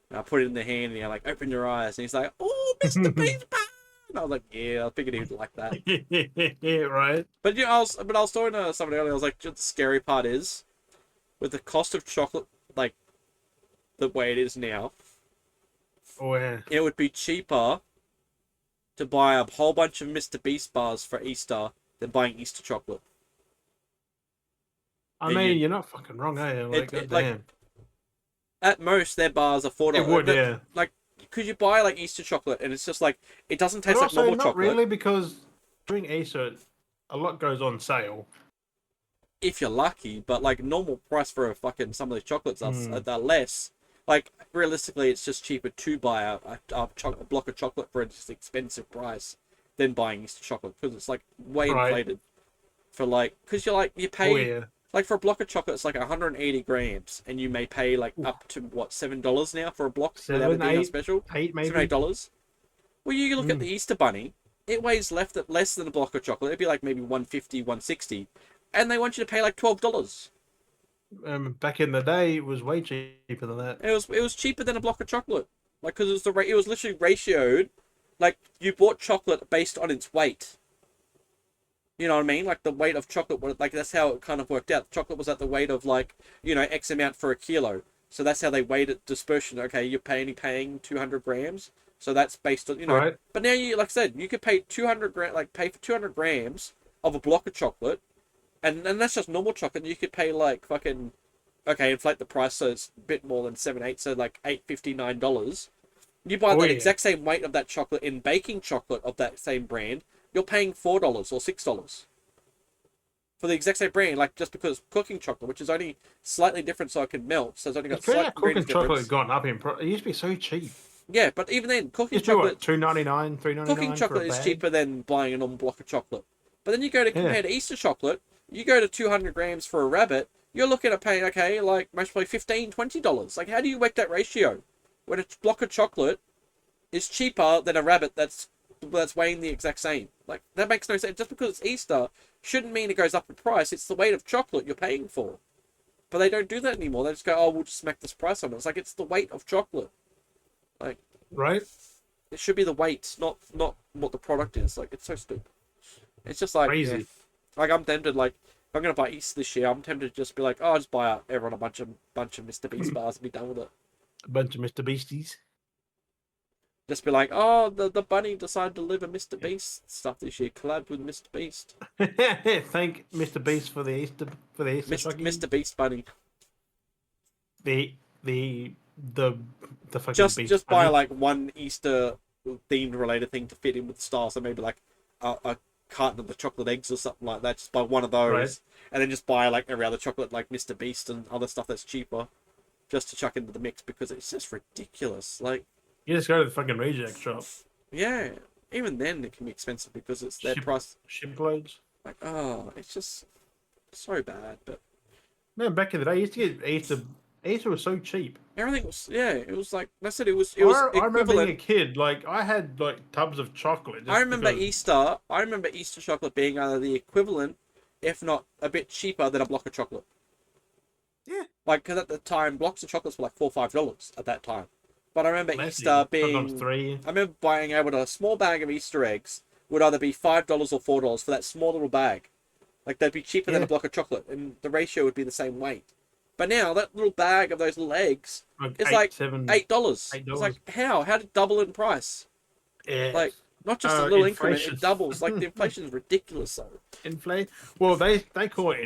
And I put it in the hand and you're like, open your eyes. And he's like, oh, Mr. Beast bar. And I was like, yeah, I figured he'd like that. Yeah, right. But you know, I was talking to somebody earlier. I was like, the scary part is, with the cost of chocolate, like the way it is now, Oh, yeah. it would be cheaper to buy a whole bunch of Mr. Beast bars for Easter than buying Easter chocolate. I mean, you're not fucking wrong, are you? Like, goddamn. At most, their bars are $4. It would, yeah. Like, could you buy like Easter chocolate and it's just like it doesn't taste But like also, normal not chocolate? really, because during Easter, a lot goes on sale. If you're lucky, but like normal price for a fucking some of these chocolates are they're less. Like realistically, it's just cheaper to buy a block of chocolate for a just expensive price than buying Easter chocolate because it's like way inflated for like because you pay like for a block of chocolate it's like 180 grams and you may pay like up to what $7 now for a block without it being a special $8 maybe $7-8. Well, you look at the Easter bunny, it weighs less than a block of chocolate. It'd be like maybe 150, 160. And they want you to pay like $12. Back in the day, it was way cheaper than that. It was cheaper than a block of chocolate, like because it was literally ratioed, like you bought chocolate based on its weight. You know what I mean? Like the weight of chocolate, like that's how it kind of worked out. Chocolate was at the weight of like X amount for a kilo, so that's how they weighed it dispersion. Okay, you're paying 200 grams, so that's based on Right. But now like I said, you could pay pay for 200 grams of a block of chocolate. And that's just normal chocolate. You could pay like fucking, okay, inflate the price so it's a bit more than 7-8, so like $8.59. You buy the exact same weight of that chocolate in baking chocolate of that same brand, you're paying $4 or $6 for the exact same brand. Like just because cooking chocolate, which is only slightly different, so it can melt. So it's only got slight cooking chocolate difference. has gone up in price. It used to be so cheap. Yeah, but even then, cooking chocolate chocolate, $2.99, $3.99. cooking chocolate is cheaper than buying a normal block of chocolate. But then you go to compare to Easter chocolate. You go to 200 grams for a rabbit, you're looking at paying, okay, like, most probably $15, $20. Like, how do you work that ratio? When a block of chocolate is cheaper than a rabbit that's weighing the exact same. Like, that makes no sense. Just because it's Easter shouldn't mean it goes up in price. It's the weight of chocolate you're paying for. But they don't do that anymore. They just go, oh, we'll just smack this price on it. It's like, it's the weight of chocolate. Like, right? It should be the weight, not what the product is. Like, it's so stupid. It's just like... Crazy. Yeah. Like I'm tempted, like if I'm gonna buy Easter this year, I'm tempted to just be like, oh, I'll just buy everyone a bunch of Mr. Beast bars and be done with it. A bunch of Mr. Beasties. Just be like, oh, the bunny decided to deliver Mr. Beast stuff this year, collab with Mr. Beast. Thank Mr. Beast for the Easter Mr. Beast bunny. The fucking just buy like one Easter themed related thing to fit in with the style. So maybe like a carton of the chocolate eggs or something like that. Just buy one of those, and then just buy like every other chocolate, like Mr. Beast and other stuff that's cheaper, just to chuck into the mix because it's just ridiculous. Like you just go to the fucking reject shop. Yeah, even then it can be expensive because it's their price. Shiploads. Like it's just so bad. But man, back in the day, you used to get Easter was so cheap. Everything was it was like I said, it was I remember being a kid, like I had like tubs of chocolate. I remember Easter chocolate being either the equivalent, if not a bit cheaper than a block of chocolate. Yeah. Like, because at the time, blocks of chocolates were like $4 or $5 at that time. But I remember Easter being... $3. I remember buying a small bag of Easter eggs would either be $5 or $4 for that small little bag. Like they'd be cheaper than Yeah, a block of chocolate, and the ratio would be the same weight. But now that little bag of those little eggs like is eight, like seven, $8. It's $8. like how? How did it double in price? Yeah. Like not just a little increment, Inflation. it doubles. Like the inflation is ridiculous though. Inflate. Well, they call it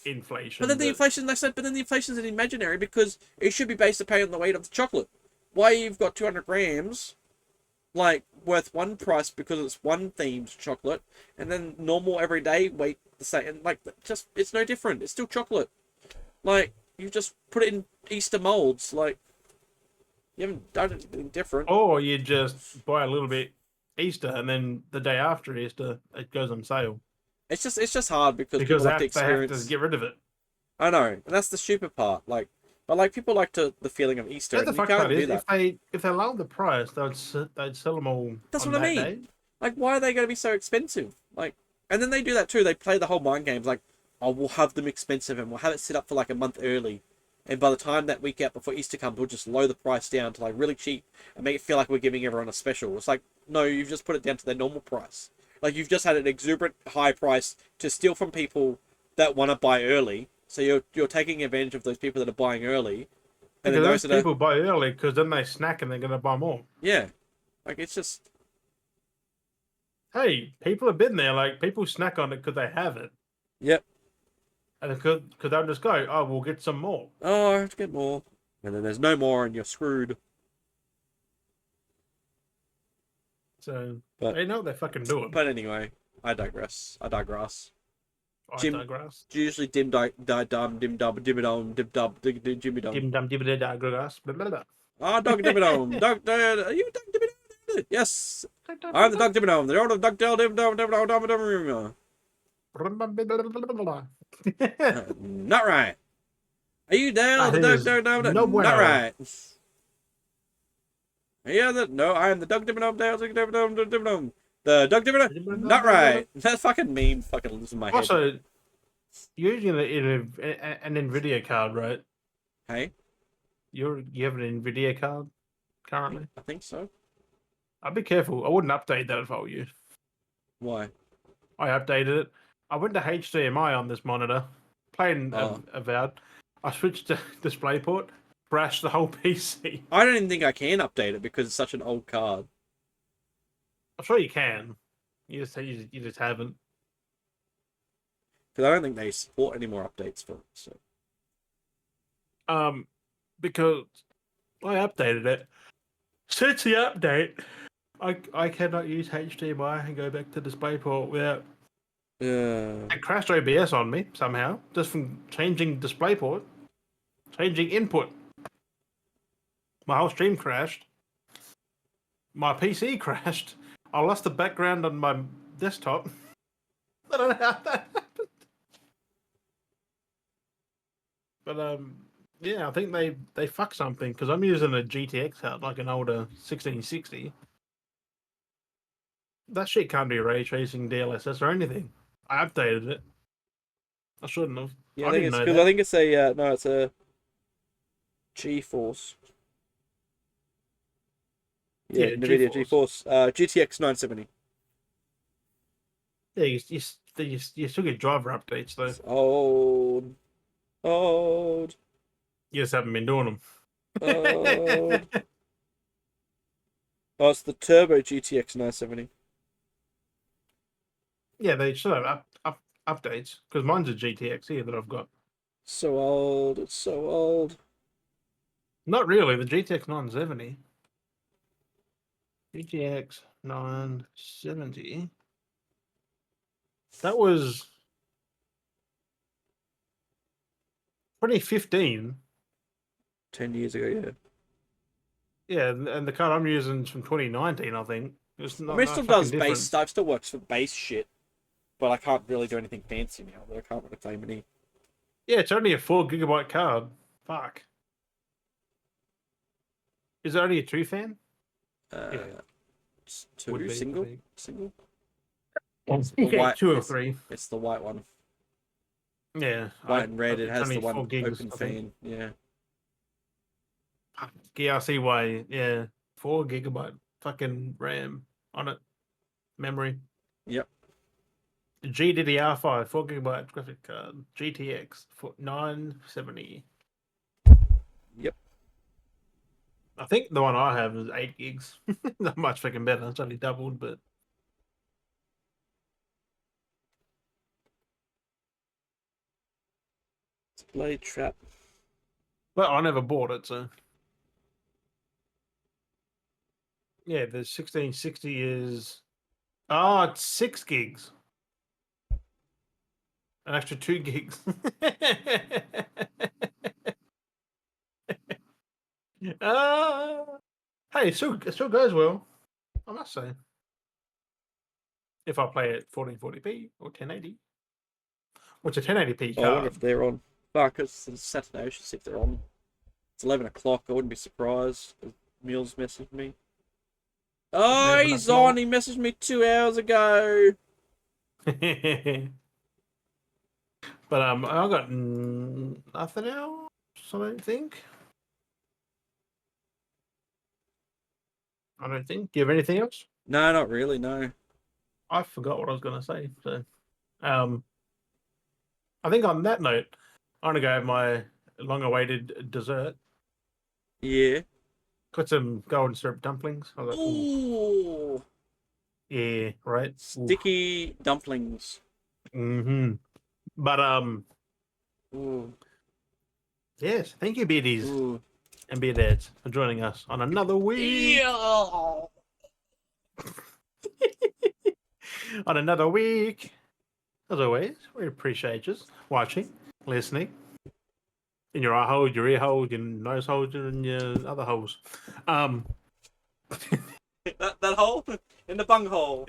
But inflation, then the but inflation, they said, but then the inflation is an imaginary because it should be based upon the weight of the chocolate. Why you've got 200 grams, like, worth one price because it's one themed chocolate, and then normal everyday weight the same, and like, just, it's no different. It's still chocolate. Like, you just put it in Easter molds. Like, you haven't done anything different. or you just buy a little bit Easter, and then the day after Easter, it goes on sale It's just hard because because people like to they have to experience. get rid of it. I know, and that's the stupid part. Like, but like people like to the feeling of Easter, And the and you fuck part can't do is, that. if they lower the price, they'd sell them all That's on what I that mean. day. Like, why are they going to be so expensive? Like, and then they do that too. They play the whole mind games. Like, oh, we'll have them expensive and we'll have it set up for like a month early. And by the time that week out before Easter comes, we'll just lower the price down to like really cheap and make it feel like we're giving everyone a special. It's like, no, you've just put it down to their normal price. Like, you've just had an exuberant high price to steal from people that want to buy early. So you're taking advantage of those people that are buying early, and then Because those those that are, people buy early, because then they snack and they're gonna buy more. yeah, like it's just, Hey, people have been there. Like people snack on it because they have it, yep. and because they'll just go, "Oh, we'll get some more." Oh, I have to get more, and then there's no more, and you're screwed. So But they know what they're fucking doing. But anyway, I digress. I digress. I Jim, digress. usually dim di dum dim dub dim dum dim dub jimmy dum. Dim dum dim digress. Blah blah blah. Ah, dog dim dum. Dog, are you dog dim dum? Yes, I'm the dog dim dum. The order of dog dim dum dim dum dum dum. Not right. Are you there? That The dog is dum dum no dum. Not bueno. right. Yeah, no, I am the dog dim dum dum dim dum. The dog dim dum. Not right. That fucking meme fucking lives in my head. Also, using an Nvidia card, right? Hey, You have an Nvidia card currently. I think so. I'd be careful. I wouldn't update that if I were you. Why? I updated it. I went to HDMI on this monitor, playing Oh. Avowed. I switched to DisplayPort, crashed the whole PC. I don't even think I can update it because it's such an old card. I'm sure you can. You just haven't. Because I don't think they support any more updates for it. So Because I updated it. Since the update, I cannot use HDMI and go back to DisplayPort without. It crashed OBS on me somehow, just from changing DisplayPort, changing input. My whole stream crashed. My PC crashed. I lost the background on my desktop. I don't know how that happened. But yeah, I think they fucked something because I'm using a GTX card, like an older 1660. That shit can't be ray tracing DLSS or anything. I updated it. I shouldn't have. yeah, I I think didn't it's know because that. I think it's a no, it's a GeForce. Yeah, Yeah, Nvidia GeForce. GeForce GTX 970. Yeah, you still get driver updates though. It's old, old, You just haven't been doing them. old. Oh, it's the Turbo GTX 970. Yeah, they should have updates because mine's a GTX here that I've got. So old. It's so old. Not really. The GTX 970. GTX 970. That was 2015. 10 years ago, yeah. Yeah, and the card I'm using is from 2019, I think. It's I not, mean, it not still fucking does different. base stuff. Still works for base shit. But I can't really do anything fancy now. But I can't really claim any. Yeah, it's only a 4 GB card. Fuck. Is it only a 2-fan? Yeah. It's two Would be, I single. think. Single. The white, 2 or 3. It's the white one. Yeah. White and red. It it's has only the 4 one gigs, open I think. fan. Yeah. Yeah, I see why. Yeah, 4 GB fucking RAM on it, memory. Yep. GDDR5 4GB graphic card GTX for 970. Yep. I think the one I have is 8 gigs. Not much fucking better. It's only doubled, but Display trap. I never bought it, so yeah. The 1660 is it's 6 gigs, an extra 2 gigs. uh, hey, it still goes well, I must say. If I play it 1440p or 1080, which a 1080p Oh, I wonder card. if they're on. Fuck, it's Saturday. I should see if they're on. It's 11 o'clock. I wouldn't be surprised. Mills messaged me. Oh, 11 he's on. o'clock. He messaged me 2 hours ago. But I got nothing else. I don't think. Do you have anything else? No, not really. No. I forgot what I was going to say. So, I think on that note, I'm going to go have my long-awaited dessert. Yeah. Got some golden syrup dumplings. I got, Ooh. yeah, right. Sticky dumplings. Mm-hmm. But Ooh. yes, thank you, Beardies Ooh. and Beardads, for joining us on another week. Yeah. On another week. As always, we appreciate you watching, listening. In your eye hole, your ear hole, your nose hole, and your other holes. that hole in the bung hole.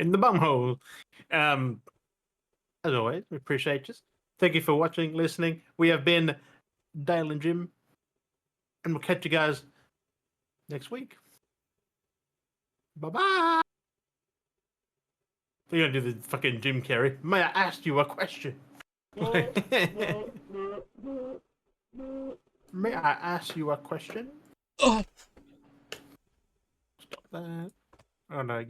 In the bum hole. As always, we appreciate you. Thank you for watching, listening. We have been Dale and Jim, and we'll catch you guys next week. Bye-bye. You're gonna do the fucking Jim Carrey. May I ask you a question? May I ask you a question? Oh. Stop that. Oh no.